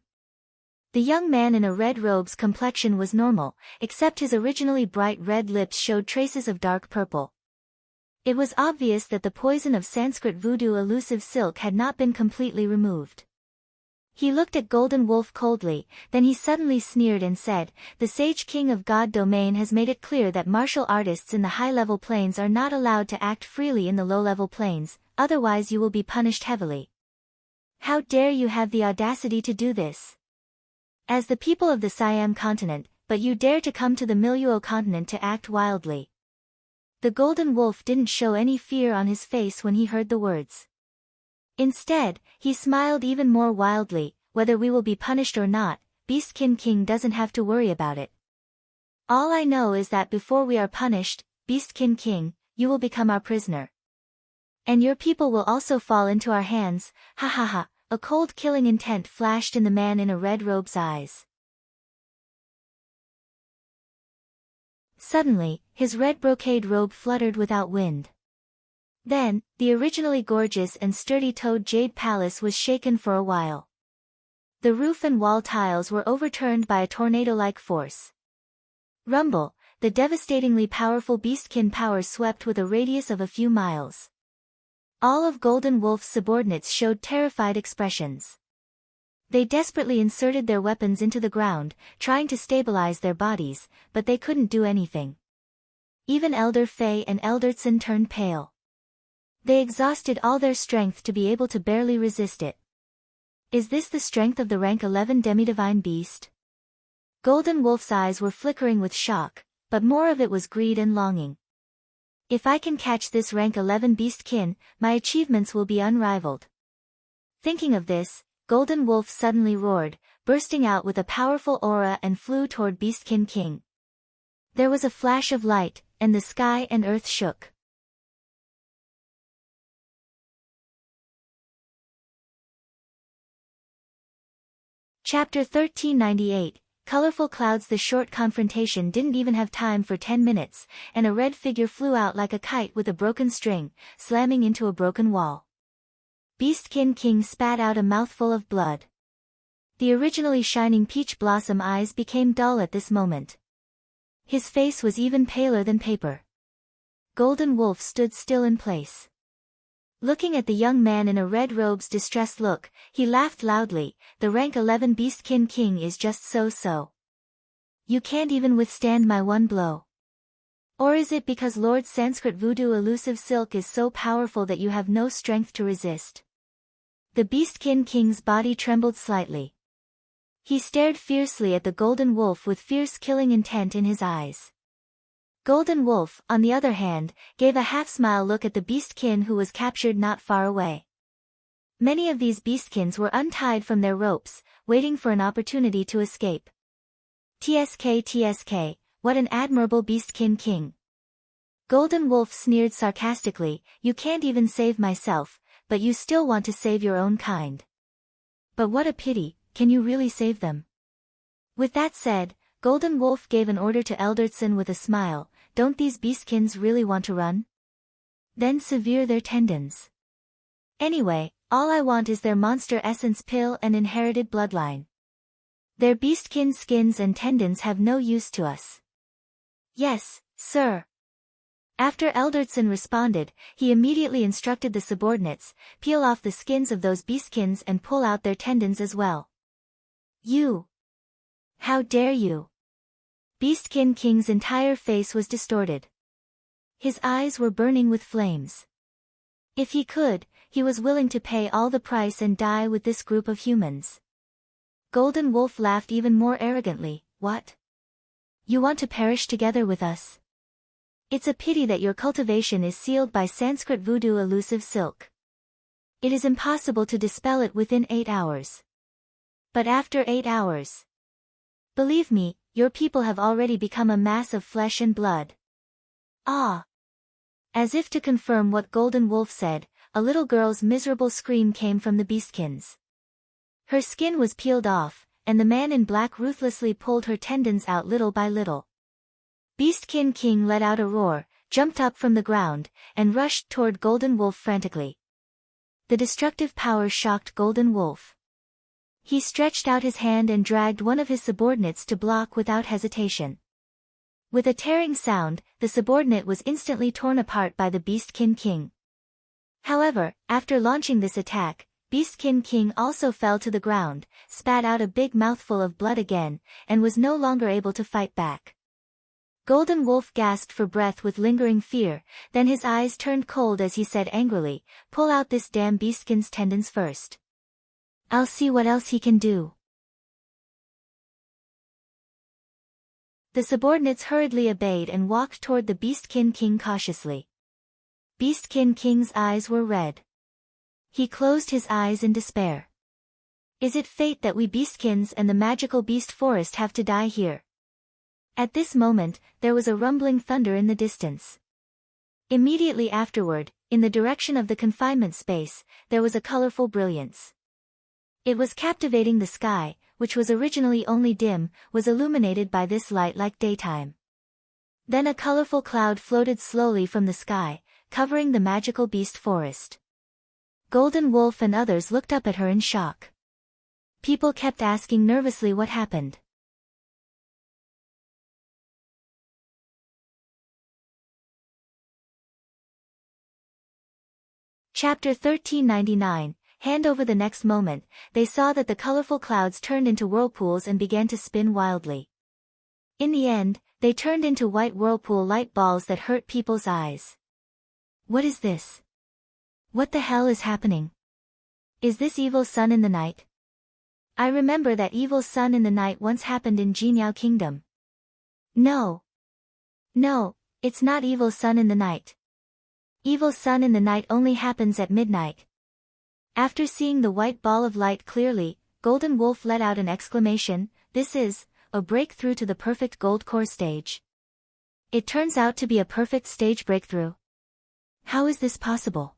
The young man in a red robe's complexion was normal, except his originally bright red lips showed traces of dark purple. It was obvious that the poison of Sanskrit voodoo elusive silk had not been completely removed. He looked at Golden Wolf coldly, then he suddenly sneered and said, The Sage King of God Domain has made it clear that martial artists in the high-level planes are not allowed to act freely in the low-level planes, otherwise you will be punished heavily. How dare you have the audacity to do this? As the people of the Siam continent, but you dare to come to the Miluo continent to act wildly. The Golden Wolf didn't show any fear on his face when he heard the words. Instead, he smiled even more wildly, whether we will be punished or not, Beastkin King doesn't have to worry about it. All I know is that before we are punished, Beastkin King, you will become our prisoner. And your people will also fall into our hands, ha ha ha, a cold killing intent flashed in the man in a red robe's eyes. Suddenly, his red brocade robe fluttered without wind. Then, the originally gorgeous and sturdy-toed jade palace was shaken for a while. The roof and wall tiles were overturned by a tornado-like force. Rumble, the devastatingly powerful beastkin power swept with a radius of a few miles. All of Golden Wolf's subordinates showed terrified expressions. They desperately inserted their weapons into the ground, trying to stabilize their bodies, but they couldn't do anything. Even Elder Fei and Elder Tsun turned pale. They exhausted all their strength to be able to barely resist it. Is this the strength of the rank 11 demidivine beast? Golden Wolf's eyes were flickering with shock, but more of it was greed and longing. If I can catch this rank 11 beastkin, my achievements will be unrivaled. Thinking of this, Golden Wolf suddenly roared, bursting out with a powerful aura and flew toward Beastkin King. There was a flash of light, and the sky and earth shook. Chapter 1398, Colorful Clouds. The short confrontation didn't even have time for 10 minutes, and a red figure flew out like a kite with a broken string, slamming into a broken wall. Beastkin King spat out a mouthful of blood. The originally shining peach blossom eyes became dull at this moment. His face was even paler than paper. Golden Wolf stood still in place. Looking at the young man in a red robe's distressed look, he laughed loudly, the rank 11 Beastkin King is just so-so. You can't even withstand my one blow. Or is it because Lord Sanskrit voodoo elusive silk is so powerful that you have no strength to resist? The Beastkin King's body trembled slightly. He stared fiercely at the golden wolf with fierce killing intent in his eyes. Golden Wolf, on the other hand, gave a half-smile look at the beastkin who was captured not far away. Many of these beastkins were untied from their ropes, waiting for an opportunity to escape. "TSK, TSK, what an admirable beastkin king." Golden Wolf sneered sarcastically, "You can't even save myself, but you still want to save your own kind. But what a pity, can you really save them?" With that said, Golden Wolf gave an order to Eldertson with a smile, "Don't these beastkins really want to run? Then sever their tendons. Anyway, all I want is their monster essence pill and inherited bloodline. Their beastkin skins and tendons have no use to us." "Yes, sir." After Eldertson responded, he immediately instructed the subordinates, "Peel off the skins of those beastkins and pull out their tendons as well." "You! How dare you!" Beastkin King's entire face was distorted. His eyes were burning with flames. If he could, he was willing to pay all the price and die with this group of humans. Golden Wolf laughed even more arrogantly, "What? You want to perish together with us? It's a pity that your cultivation is sealed by Sanskrit voodoo elusive silk. It is impossible to dispel it within 8 hours. But after 8 hours... Believe me, your people have already become a mass of flesh and blood." "Ah!" As if to confirm what Golden Wolf said, a little girl's miserable scream came from the beastkins. Her skin was peeled off, and the man in black ruthlessly pulled her tendons out little by little. Beastkin King let out a roar, jumped up from the ground, and rushed toward Golden Wolf frantically. The destructive power shocked Golden Wolf. He stretched out his hand and dragged one of his subordinates to block without hesitation. With a tearing sound, the subordinate was instantly torn apart by the Beastkin King. However, after launching this attack, Beastkin King also fell to the ground, spat out a big mouthful of blood again, and was no longer able to fight back. Golden Wolf gasped for breath with lingering fear, then his eyes turned cold as he said angrily, "Pull out this damn beastkin's tendons first. I'll see what else he can do." The subordinates hurriedly obeyed and walked toward the Beastkin King cautiously. Beastkin King's eyes were red. He closed his eyes in despair. "Is it fate that we beastkins and the magical beast forest have to die here?" At this moment, there was a rumbling thunder in the distance. Immediately afterward, in the direction of the confinement space, there was a colorful brilliance. It was captivating. The sky, which was originally only dim, was illuminated by this light like daytime. Then a colorful cloud floated slowly from the sky, covering the magical beast forest. Golden Wolf and others looked up at her in shock. People kept asking nervously what happened. Chapter 1399. Hand over. The next moment, they saw that the colorful clouds turned into whirlpools and began to spin wildly. In the end, they turned into white whirlpool light balls that hurt people's eyes. What is this? What the hell is happening? Is this evil sun in the night? I remember that evil sun in the night once happened in Jinyao Kingdom. No. No, it's not evil sun in the night. Evil sun in the night only happens at midnight. After seeing the white ball of light clearly, Golden Wolf let out an exclamation, "This is a breakthrough to the perfect gold core stage." It turns out to be a perfect stage breakthrough. How is this possible?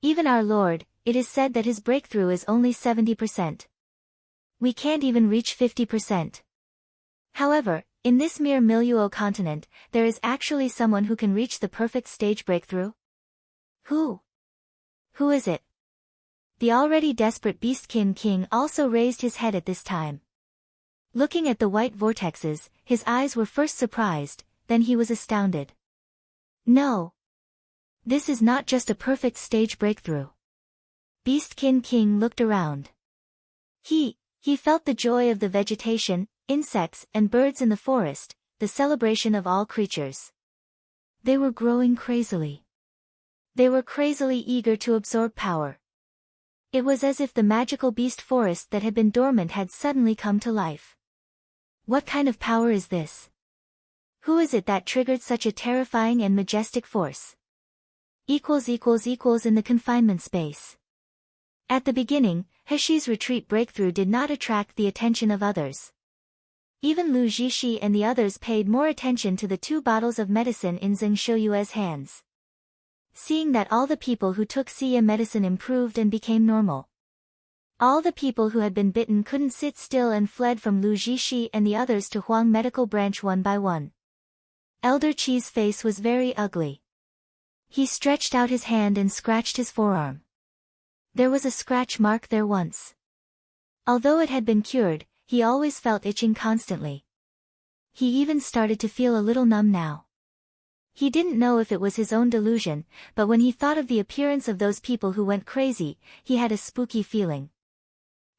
Even our Lord, it is said that his breakthrough is only 70%. We can't even reach 50%. However, in this mere Miluo continent, there is actually someone who can reach the perfect stage breakthrough. Who? Who is it? The already desperate Beastkin King also raised his head at this time. Looking at the white vortexes, his eyes were first surprised, then he was astounded. No. This is not just a perfect stage breakthrough. Beastkin King looked around. He felt the joy of the vegetation, insects and birds in the forest, the celebration of all creatures. They were growing crazily. They were crazily eager to absorb power. It was as if the magical beast forest that had been dormant had suddenly come to life. What kind of power is this? Who is it that triggered such a terrifying and majestic force? In the confinement space. At the beginning, Heshi's retreat breakthrough did not attract the attention of others. Even Lu Jishi and the others paid more attention to the 2 bottles of medicine in Zheng Shouyue's hands. Seeing that all the people who took Xia medicine improved and became normal. All the people who had been bitten couldn't sit still and fled from Lu Jishi and the others to Huang Medical Branch one by one. Elder Qi's face was very ugly. He stretched out his hand and scratched his forearm. There was a scratch mark there once. Although it had been cured, he always felt itching constantly. He even started to feel a little numb now. He didn't know if it was his own delusion, but when he thought of the appearance of those people who went crazy, he had a spooky feeling.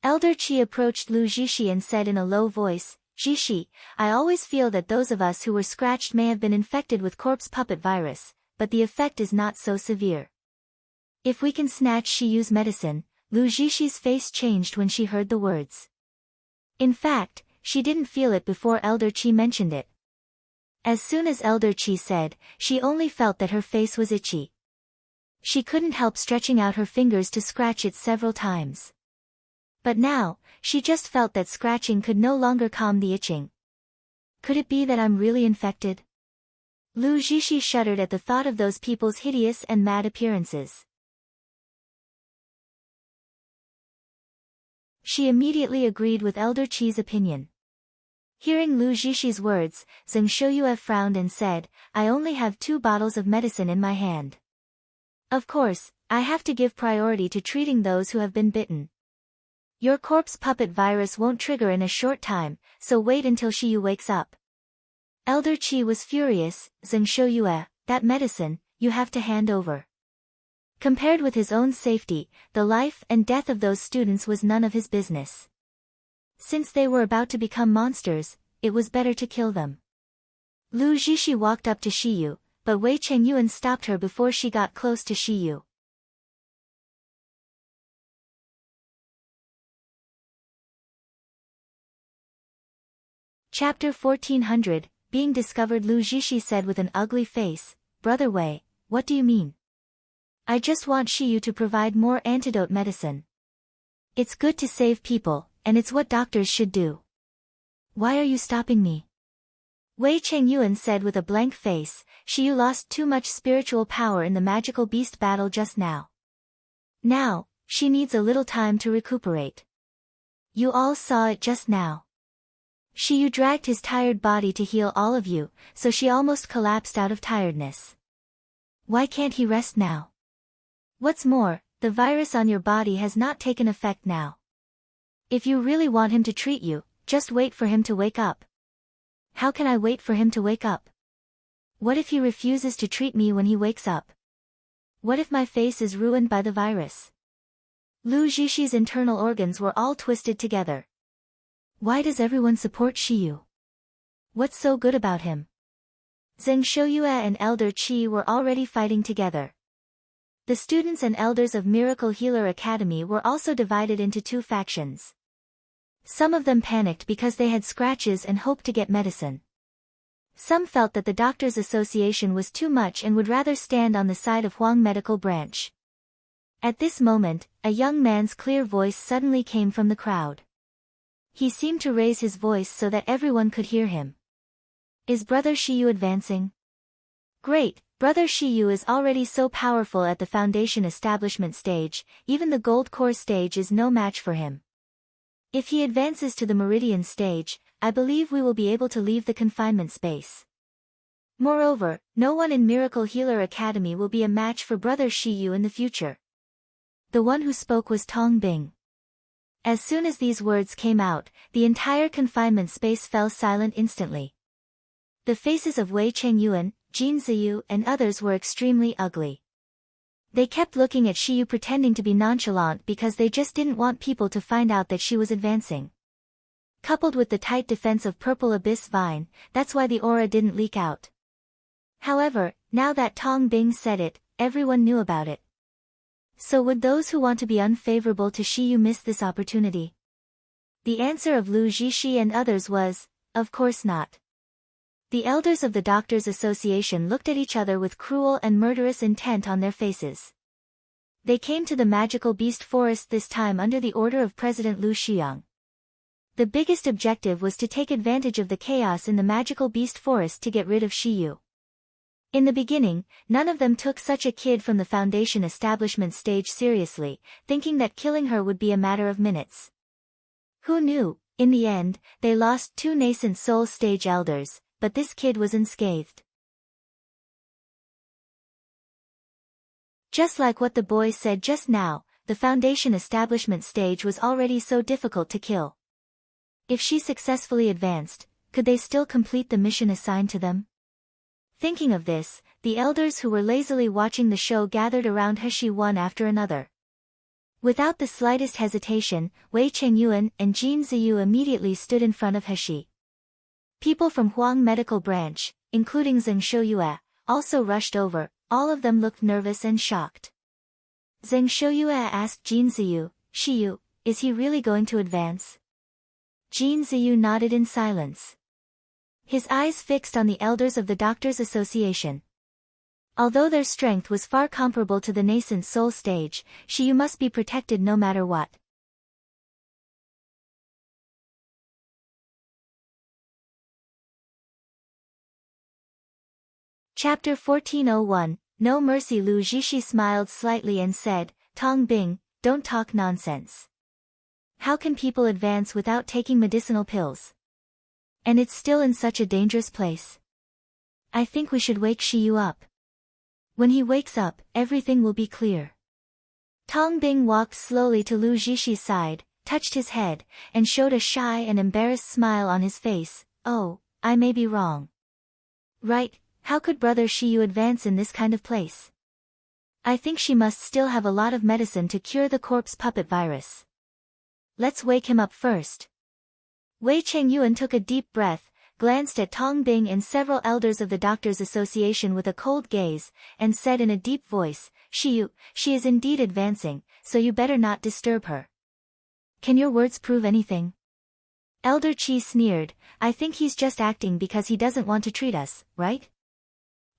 Elder Qi approached Lu Jishi and said in a low voice, "Jishi, I always feel that those of us who were scratched may have been infected with corpse puppet virus, but the effect is not so severe. If we can snatch Shiyu's medicine." Lu Jishi's face changed when she heard the words. In fact, she didn't feel it before Elder Qi mentioned it. As soon as Elder Qi said, she only felt that her face was itchy. She couldn't help stretching out her fingers to scratch it several times. But now, she just felt that scratching could no longer calm the itching. Could it be that I'm really infected? Lu Jishi shuddered at the thought of those people's hideous and mad appearances. She immediately agreed with Elder Qi's opinion. Hearing Lu Jishi's words, Zheng Shouyue frowned and said, "I only have 2 bottles of medicine in my hand. Of course, I have to give priority to treating those who have been bitten. Your corpse puppet virus won't trigger in a short time, so wait until Shiyu wakes up." Elder Qi was furious. "Zheng Shouyue, that medicine, you have to hand over." Compared with his own safety, the life and death of those students was none of his business. Since they were about to become monsters, it was better to kill them. Lu Jishi walked up to Shiyu, but Wei Chengyuan stopped her before she got close to Shiyu. Chapter 1400, Being Discovered. Lu Jishi said with an ugly face, "Brother Wei, what do you mean? I just want Shiyu to provide more antidote medicine. It's good to save people, and it's what doctors should do. Why are you stopping me?" Wei Chengyuan said with a blank face, "Shiyu lost too much spiritual power in the magical beast battle just now. Now, she needs a little time to recuperate. You all saw it just now. Shiyu dragged his tired body to heal all of you, so she almost collapsed out of tiredness. Why can't he rest now? What's more, the virus on your body has not taken effect now. If you really want him to treat you, just wait for him to wake up." "How can I wait for him to wake up? What if he refuses to treat me when he wakes up? What if my face is ruined by the virus?" Lu Jishi's internal organs were all twisted together. Why does everyone support Shiyu? What's so good about him? Zheng Shouyue and Elder Qi were already fighting together. The students and elders of Miracle Healer Academy were also divided into 2 factions. Some of them panicked because they had scratches and hoped to get medicine. Some felt that the Doctors' Association was too much and would rather stand on the side of Huang Medical Branch. At this moment, a young man's clear voice suddenly came from the crowd. He seemed to raise his voice so that everyone could hear him. "Is Brother Shiyu advancing? Great, Brother Shiyu is already so powerful at the Foundation Establishment stage, even the Gold Core stage is no match for him. If he advances to the Meridian stage, I believe we will be able to leave the confinement space. Moreover, no one in Miracle Healer Academy will be a match for Brother Shiyu in the future." The one who spoke was Tong Bing. As soon as these words came out, the entire confinement space fell silent instantly. The faces of Wei Chengyuan, Jin Ziyu and others were extremely ugly. They kept looking at Shiyu pretending to be nonchalant because they just didn't want people to find out that she was advancing. Coupled with the tight defense of Purple Abyss Vine, that's why the aura didn't leak out. However, now that Tong Bing said it, everyone knew about it. So would those who want to be unfavorable to Shiyu miss this opportunity? The answer of Lu Jishi and others was, of course not. The elders of the Doctors' Association looked at each other with cruel and murderous intent on their faces. They came to the magical beast forest this time under the order of President Lu Xiang. The biggest objective was to take advantage of the chaos in the magical beast forest to get rid of Shiyu. In the beginning, none of them took such a kid from the Foundation establishment stage seriously, thinking that killing her would be a matter of minutes. Who knew, in the end, they lost 2 nascent soul stage elders, but this kid was unscathed. Just like what the boy said just now, the Foundation establishment stage was already so difficult to kill. If she successfully advanced, could they still complete the mission assigned to them? Thinking of this, the elders who were lazily watching the show gathered around Heshi one after another. Without the slightest hesitation, Wei Chengyuan and Jin Ziyu immediately stood in front of Heshi. People from Huang Medical Branch, including Zheng Shouyue, also rushed over. All of them looked nervous and shocked. Zheng Shouyue asked Jin Ziyu, "Shiyu, is he really going to advance?" Jin Ziyu nodded in silence. His eyes fixed on the elders of the Doctors' Association. Although their strength was far comparable to the nascent soul stage, Shiyu must be protected no matter what. Chapter 1401, No Mercy. Lu Jishi smiled slightly and said, "Tong Bing, don't talk nonsense. How can people advance without taking medicinal pills? And it's still in such a dangerous place. I think we should wake Shiyu up. When he wakes up, everything will be clear." Tong Bing walked slowly to Lu Jishi's side, touched his head, and showed a shy and embarrassed smile on his face. "Oh, I may be wrong. Right, how could Brother Shiyu advance in this kind of place? I think she must still have a lot of medicine to cure the corpse puppet virus. Let's wake him up first." Wei Chengyuan took a deep breath, glanced at Tong Bing and several elders of the Doctors' Association with a cold gaze, and said in a deep voice, "Shiyu, she is indeed advancing, so you better not disturb her." "Can your words prove anything?" Elder Qi sneered. "I think he's just acting because he doesn't want to treat us, right?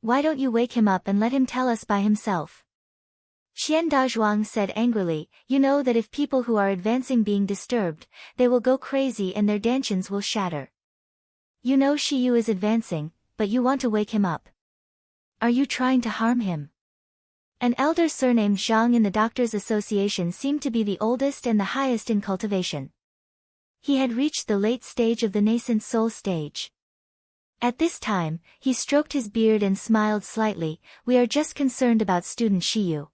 Why don't you wake him up and let him tell us by himself?" Xian Dazhuang said angrily, "You know that if people who are advancing being disturbed, they will go crazy and their dantians will shatter. You know Shiyu is advancing, but you want to wake him up. Are you trying to harm him?" An elder surnamed Zhang in the Doctors' Association seemed to be the oldest and the highest in cultivation. He had reached the late stage of the nascent soul stage. At this time, he stroked his beard and smiled slightly. "We are just concerned about student Shiyu.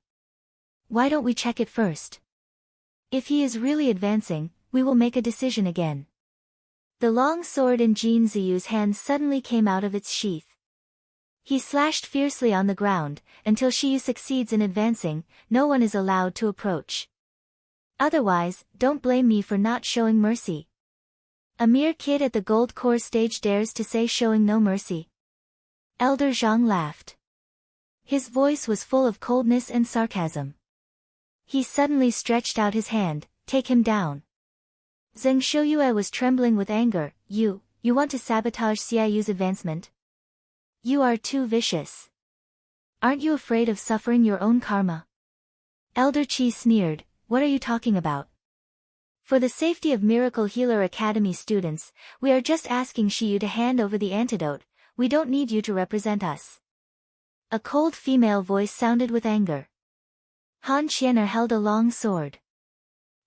Why don't we check it first? If he is really advancing, we will make a decision again." The long sword in Jin Ziyu's hand suddenly came out of its sheath. He slashed fiercely on the ground. "Until Shiyu succeeds in advancing, no one is allowed to approach. Otherwise, don't blame me for not showing mercy." A mere kid at the gold core stage dares to say showing no mercy. Elder Zhang laughed. His voice was full of coldness and sarcasm. He suddenly stretched out his hand. "Take him down." Zheng Shouyue was trembling with anger. You want to sabotage Xiayu's advancement? You are too vicious. Aren't you afraid of suffering your own karma?" Elder Qi sneered. "What are you talking about? For the safety of Miracle Healer Academy students, we are just asking Shiyu to hand over the antidote. We don't need you to represent us." A cold female voice sounded with anger. Han Qianer held a long sword.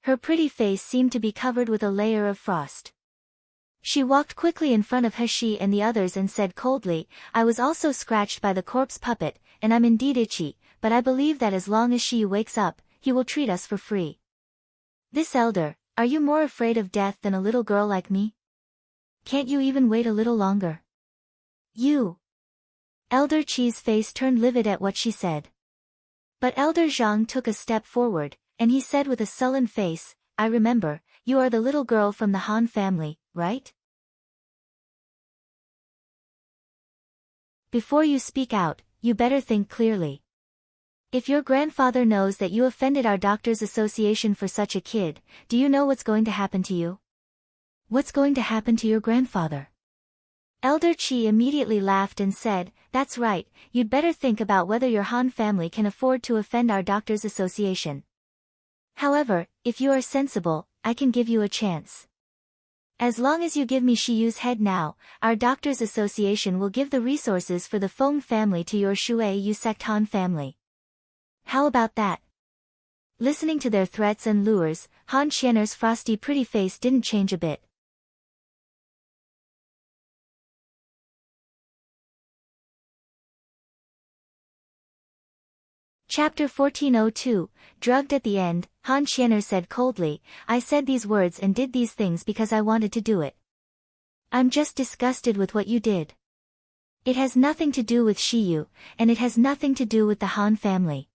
Her pretty face seemed to be covered with a layer of frost. She walked quickly in front of Heshi and the others and said coldly, "I was also scratched by the corpse puppet, and I'm indeed itchy, but I believe that as long as Shiyu wakes up, he will treat us for free. This elder, are you more afraid of death than a little girl like me? Can't you even wait a little longer?" "You." Elder Qi's face turned livid at what she said. But Elder Zhang took a step forward, and he said with a sullen face, "I remember, you are the little girl from the Han family, right? Before you speak out, you better think clearly. If your grandfather knows that you offended our doctors' association for such a kid, do you know what's going to happen to you? What's going to happen to your grandfather? Elder Chi immediately laughed and said, "That's right, you'd better think about whether your Han family can afford to offend our doctors' association. However, if you are sensible, I can give you a chance. As long as you give me Shiyu's head now, our doctors' association will give the resources for the Feng family to your Shui Yu sect Han family. How about that?" Listening to their threats and lures, Han Qianer's frosty pretty face didn't change a bit. Chapter 1402, Drugged at the end, Han Qianer said coldly, "I said these words and did these things because I wanted to do it. I'm just disgusted with what you did. It has nothing to do with Shiyu, and it has nothing to do with the Han family.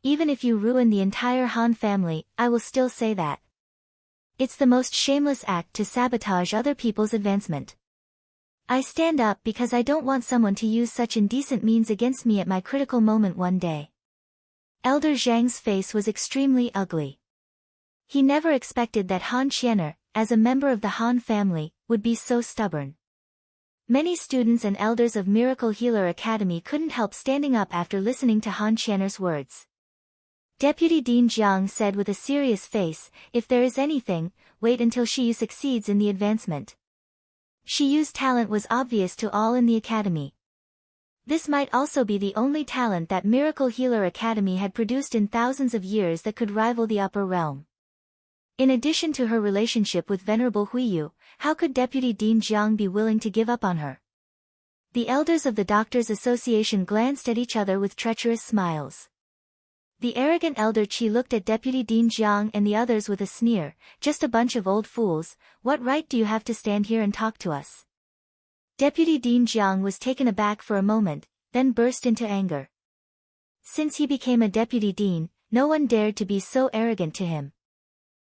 Even if you ruin the entire Han family, I will still say that. It's the most shameless act to sabotage other people's advancement. I stand up because I don't want someone to use such indecent means against me at my critical moment one day." Elder Zhang's face was extremely ugly. He never expected that Han Qianer, as a member of the Han family, would be so stubborn. Many students and elders of Miracle Healer Academy couldn't help standing up after listening to Han Qianer's words. Deputy Dean Jiang said with a serious face, "If there is anything, wait until Shiyu succeeds in the advancement." Shiyu's talent was obvious to all in the academy. This might also be the only talent that Miracle Healer Academy had produced in thousands of years that could rival the upper realm. In addition to her relationship with Venerable Huiyu, how could Deputy Dean Jiang be willing to give up on her? The elders of the Doctors' Association glanced at each other with treacherous smiles. The arrogant Elder Qi looked at Deputy Dean Jiang and the others with a sneer, "Just a bunch of old fools, what right do you have to stand here and talk to us?" Deputy Dean Jiang was taken aback for a moment, then burst into anger. Since he became a deputy dean, no one dared to be so arrogant to him.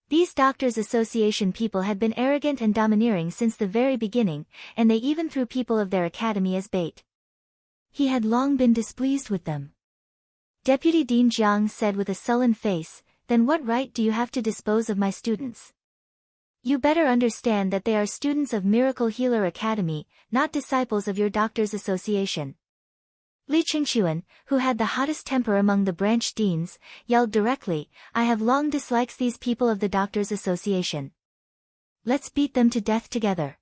These Doctors' Association people had been arrogant and domineering since the very beginning, and they even threw people of their academy as bait. He had long been displeased with them. Deputy Dean Jiang said with a sullen face, "Then what right do you have to dispose of my students? You better understand that they are students of Miracle Healer Academy, not disciples of your Doctors' Association." Li Qingxuan, who had the hottest temper among the branch deans, yelled directly, "I have long disliked these people of the Doctors' Association. Let's beat them to death together."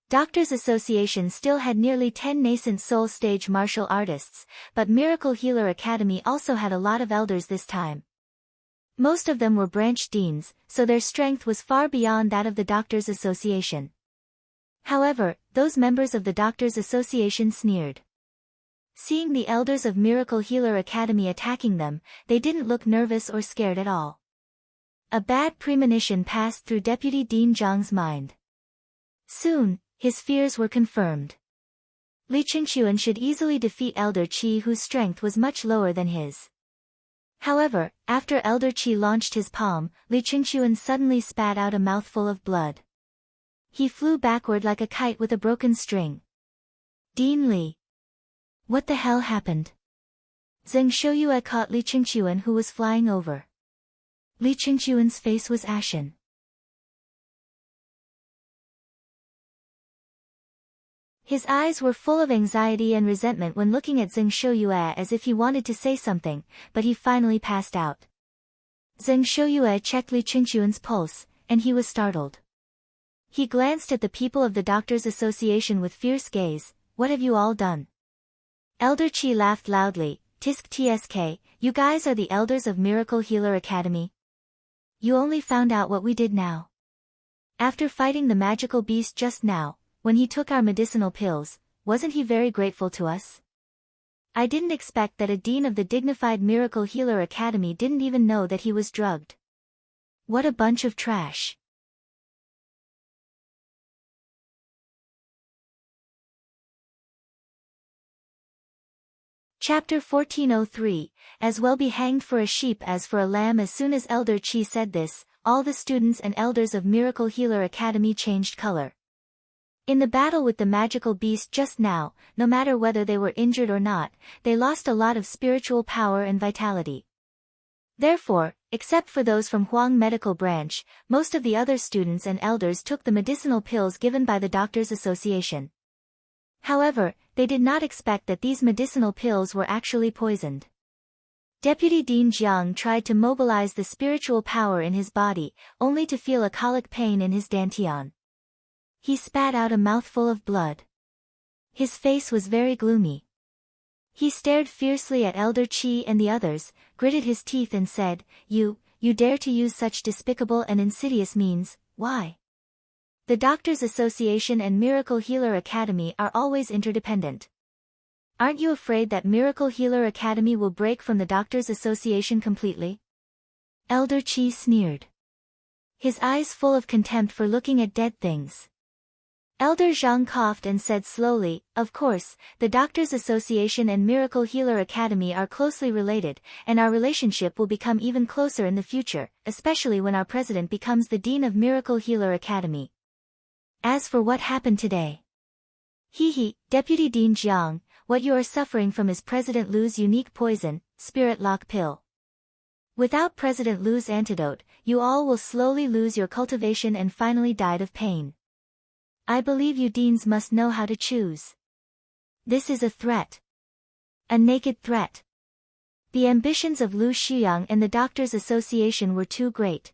Doctors' Association still had nearly 10 nascent soul stage martial artists, but Miracle Healer Academy also had a lot of elders this time. Most of them were branch deans, so their strength was far beyond that of the Doctors' Association. However, those members of the Doctors' Association sneered. Seeing the elders of Miracle Healer Academy attacking them, they didn't look nervous or scared at all. A bad premonition passed through Deputy Dean Jiang's mind. Soon, his fears were confirmed. Li Qingxuan should easily defeat Elder Qi, whose strength was much lower than his. However, after Elder Qi launched his palm, Li Qingxuan suddenly spat out a mouthful of blood. He flew backward like a kite with a broken string. "Dean Li! What the hell happened?" Zheng Shouyue caught Li Qingxuan, who was flying over. Li Qingxuan's face was ashen. His eyes were full of anxiety and resentment when looking at Zheng Shouyue, as if he wanted to say something, but he finally passed out. Zheng Shouyue checked Li Qingxuan's pulse, and he was startled. He glanced at the people of the Doctors' Association with fierce gaze. "What have you all done?" Elder Qi laughed loudly. "Tisk tsk, you guys are the elders of Miracle Healer Academy? You only found out what we did now. After fighting the magical beast just now, when he took our medicinal pills, wasn't he very grateful to us? I didn't expect that a dean of the dignified Miracle Healer Academy didn't even know that he was drugged. What a bunch of trash." Chapter 1403, As well be hanged for a sheep as for a lamb. As soon as Elder Qi said this, all the students and elders of Miracle Healer Academy changed color. In the battle with the magical beast just now, no matter whether they were injured or not, they lost a lot of spiritual power and vitality. Therefore, except for those from Huang Medical Branch, most of the other students and elders took the medicinal pills given by the Doctors Association. However, they did not expect that these medicinal pills were actually poisoned. Deputy Dean Jiang tried to mobilize the spiritual power in his body, only to feel a colic pain in his dantian. He spat out a mouthful of blood. His face was very gloomy. He stared fiercely at Elder Qi and the others, gritted his teeth and said, You dare to use such despicable and insidious means, why? The Doctors Association and Miracle Healer Academy are always interdependent. Aren't you afraid that Miracle Healer Academy will break from the Doctors Association completely? Elder Qi sneered. His eyes full of contempt for looking at dead things. Elder Zhang coughed and said slowly, Of course, the Doctors Association and Miracle Healer Academy are closely related, and our relationship will become even closer in the future, especially when our president becomes the Dean of Miracle Healer Academy. As for what happened today. Deputy Dean Jiang, what you are suffering from is President Lu's unique poison, Spirit Lock Pill. Without President Lu's antidote, you all will slowly lose your cultivation and finally die of pain. I believe you deans must know how to choose. This is a threat. A naked threat. The ambitions of Lu Xiyang and the Doctors Association were too great.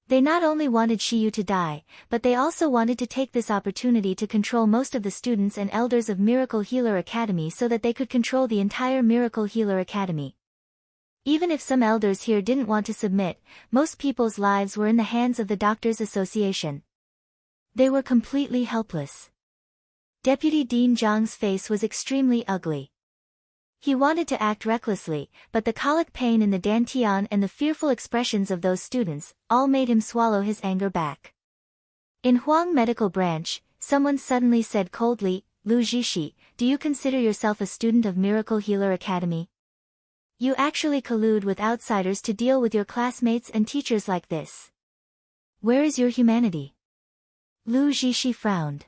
They not only wanted Shiyu to die, but they also wanted to take this opportunity to control most of the students and elders of Miracle Healer Academy so that they could control the entire Miracle Healer Academy. Even if some elders here didn't want to submit, most people's lives were in the hands of the Doctors Association. They were completely helpless. Deputy Dean Zhang's face was extremely ugly. He wanted to act recklessly, but the colic pain in the dantian and the fearful expressions of those students, all made him swallow his anger back. In Huang Medical Branch, someone suddenly said coldly, Lu Zhishi, do you consider yourself a student of Miracle Healer Academy? You actually collude with outsiders to deal with your classmates and teachers like this. Where is your humanity? Lu Zhishi frowned.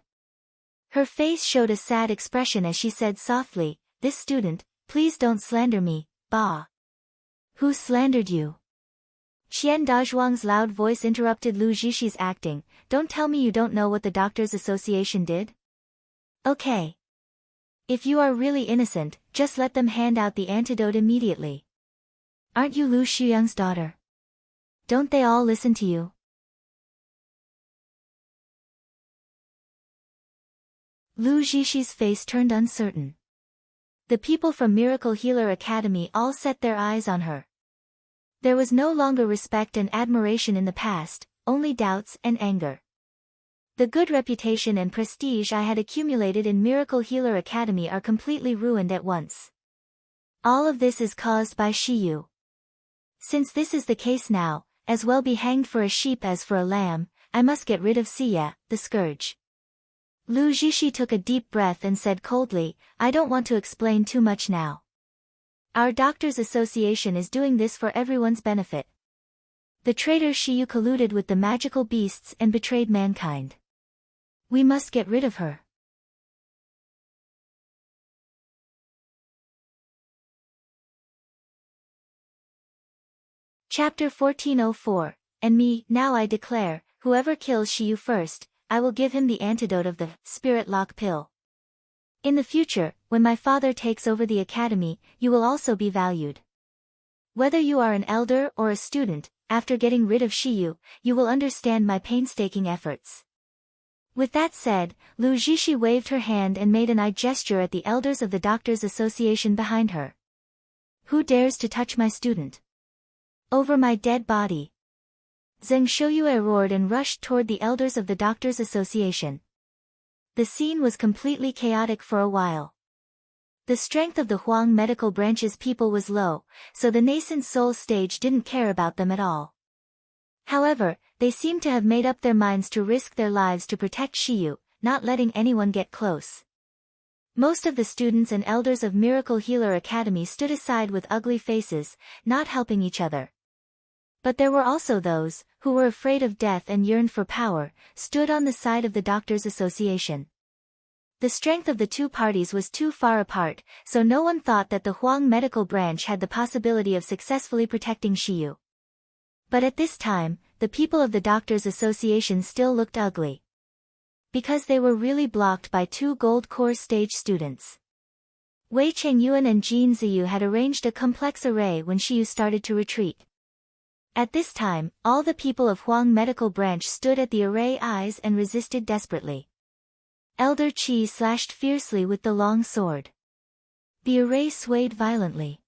Her face showed a sad expression as she said softly, This student, please don't slander me, Ba. Who slandered you? Qian Dazhuang's loud voice interrupted Lu Zhishi's acting, Don't tell me you don't know what the Doctors Association did? Okay. If you are really innocent, just let them hand out the antidote immediately. Aren't you Lu Xiyang's daughter? Don't they all listen to you? Lu Zhishi's face turned uncertain. The people from Miracle Healer Academy all set their eyes on her. There was no longer respect and admiration in the past, only doubts and anger. The good reputation and prestige I had accumulated in Miracle Healer Academy are completely ruined at once. All of this is caused by Shiyu. Since this is the case now, as well be hanged for a sheep as for a lamb, I must get rid of Siya, the scourge. Lu Zhishi took a deep breath and said coldly, I don't want to explain too much now. Our Doctors Association is doing this for everyone's benefit. The traitor Shiyu colluded with the magical beasts and betrayed mankind. We must get rid of her. Chapter 1404, And me, now I declare, whoever kills Shiyu first, I will give him the antidote of the Spirit Lock Pill. In the future, when my father takes over the academy, you will also be valued. Whether you are an elder or a student, after getting rid of Shiyu, you will understand my painstaking efforts. With that said, Lu Zhishi waved her hand and made an eye gesture at the elders of the Doctors Association behind her. Who dares to touch my student? Over my dead body. Zheng Shouyue roared and rushed toward the elders of the Doctors Association. The scene was completely chaotic for a while. The strength of the Huang Medical Branch's people was low, so the nascent soul stage didn't care about them at all. However, they seemed to have made up their minds to risk their lives to protect Shiyu, not letting anyone get close. Most of the students and elders of Miracle Healer Academy stood aside with ugly faces, not helping each other. But there were also those, who were afraid of death and yearned for power, stood on the side of the Doctors' Association. The strength of the two parties was too far apart, so no one thought that the Huang medical branch had the possibility of successfully protecting Shiyu. But at this time, the people of the Doctors' Association still looked ugly. Because they were really blocked by two gold core stage students. Wei Chengyuan and Jin Ziyu had arranged a complex array when Shiyu started to retreat. At this time, all the people of Huang medical branch stood at the array eyes and resisted desperately. Elder Qi slashed fiercely with the long sword. The array swayed violently.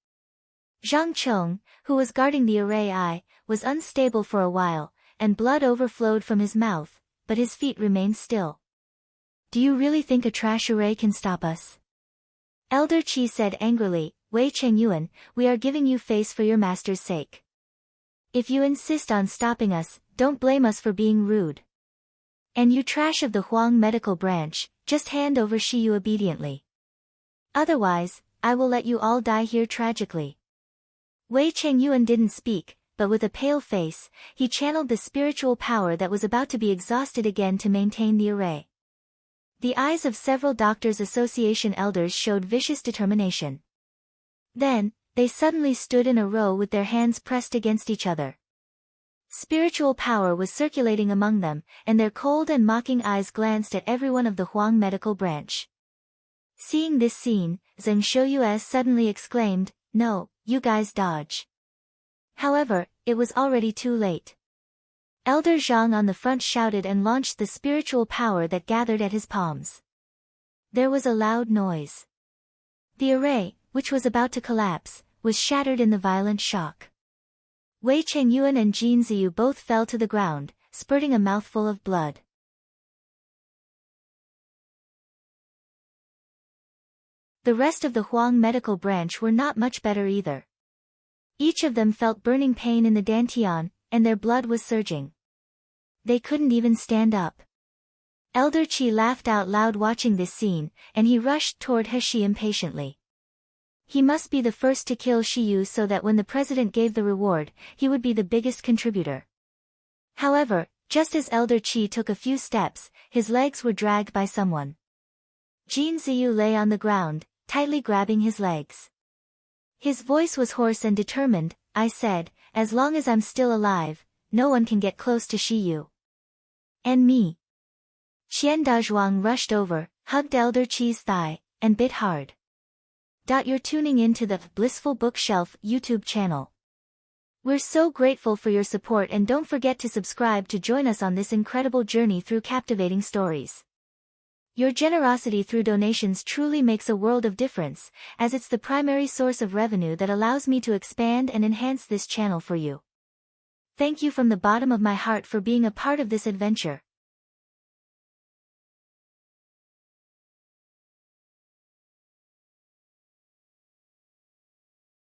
Zhang Chong, who was guarding the array eye, was unstable for a while, and blood overflowed from his mouth, but his feet remained still. Do you really think a trash array can stop us? Elder Qi said angrily, Wei Chengyuan, we are giving you face for your master's sake. If you insist on stopping us, don't blame us for being rude. And you trash of the Huang medical branch, just hand over Shiyu obediently. Otherwise, I will let you all die here tragically. Wei Chengyuan didn't speak, but with a pale face, he channeled the spiritual power that was about to be exhausted again to maintain the array. The eyes of several Doctors' Association elders showed vicious determination. Then, they suddenly stood in a row with their hands pressed against each other. Spiritual power was circulating among them, and their cold and mocking eyes glanced at everyone of the Huang medical branch. Seeing this scene, Zheng Shouyue suddenly exclaimed, No, you guys dodge. However, it was already too late. Elder Zhang on the front shouted and launched the spiritual power that gathered at his palms. There was a loud noise. The array, which was about to collapse, was shattered in the violent shock. Wei Chengyuan and Jin Ziyu both fell to the ground, spurting a mouthful of blood. The rest of the Huang medical branch were not much better either. Each of them felt burning pain in the dantian, and their blood was surging. They couldn't even stand up. Elder Qi laughed out loud watching this scene, and he rushed toward He impatiently. He must be the first to kill Shiyu so that when the president gave the reward, he would be the biggest contributor. However, just as Elder Qi took a few steps, his legs were dragged by someone. Jin Ziyu lay on the ground, tightly grabbing his legs. His voice was hoarse and determined. I said, as long as I'm still alive, no one can get close to Shiyu. And me. Qian Dazhuang rushed over, hugged Elder Qi's thigh, and bit hard. You're tuning in to the Blissful Bookshelf YouTube channel. We're so grateful for your support, and don't forget to subscribe to join us on this incredible journey through captivating stories. Your generosity through donations truly makes a world of difference, as it's the primary source of revenue that allows me to expand and enhance this channel for you. Thank you from the bottom of my heart for being a part of this adventure.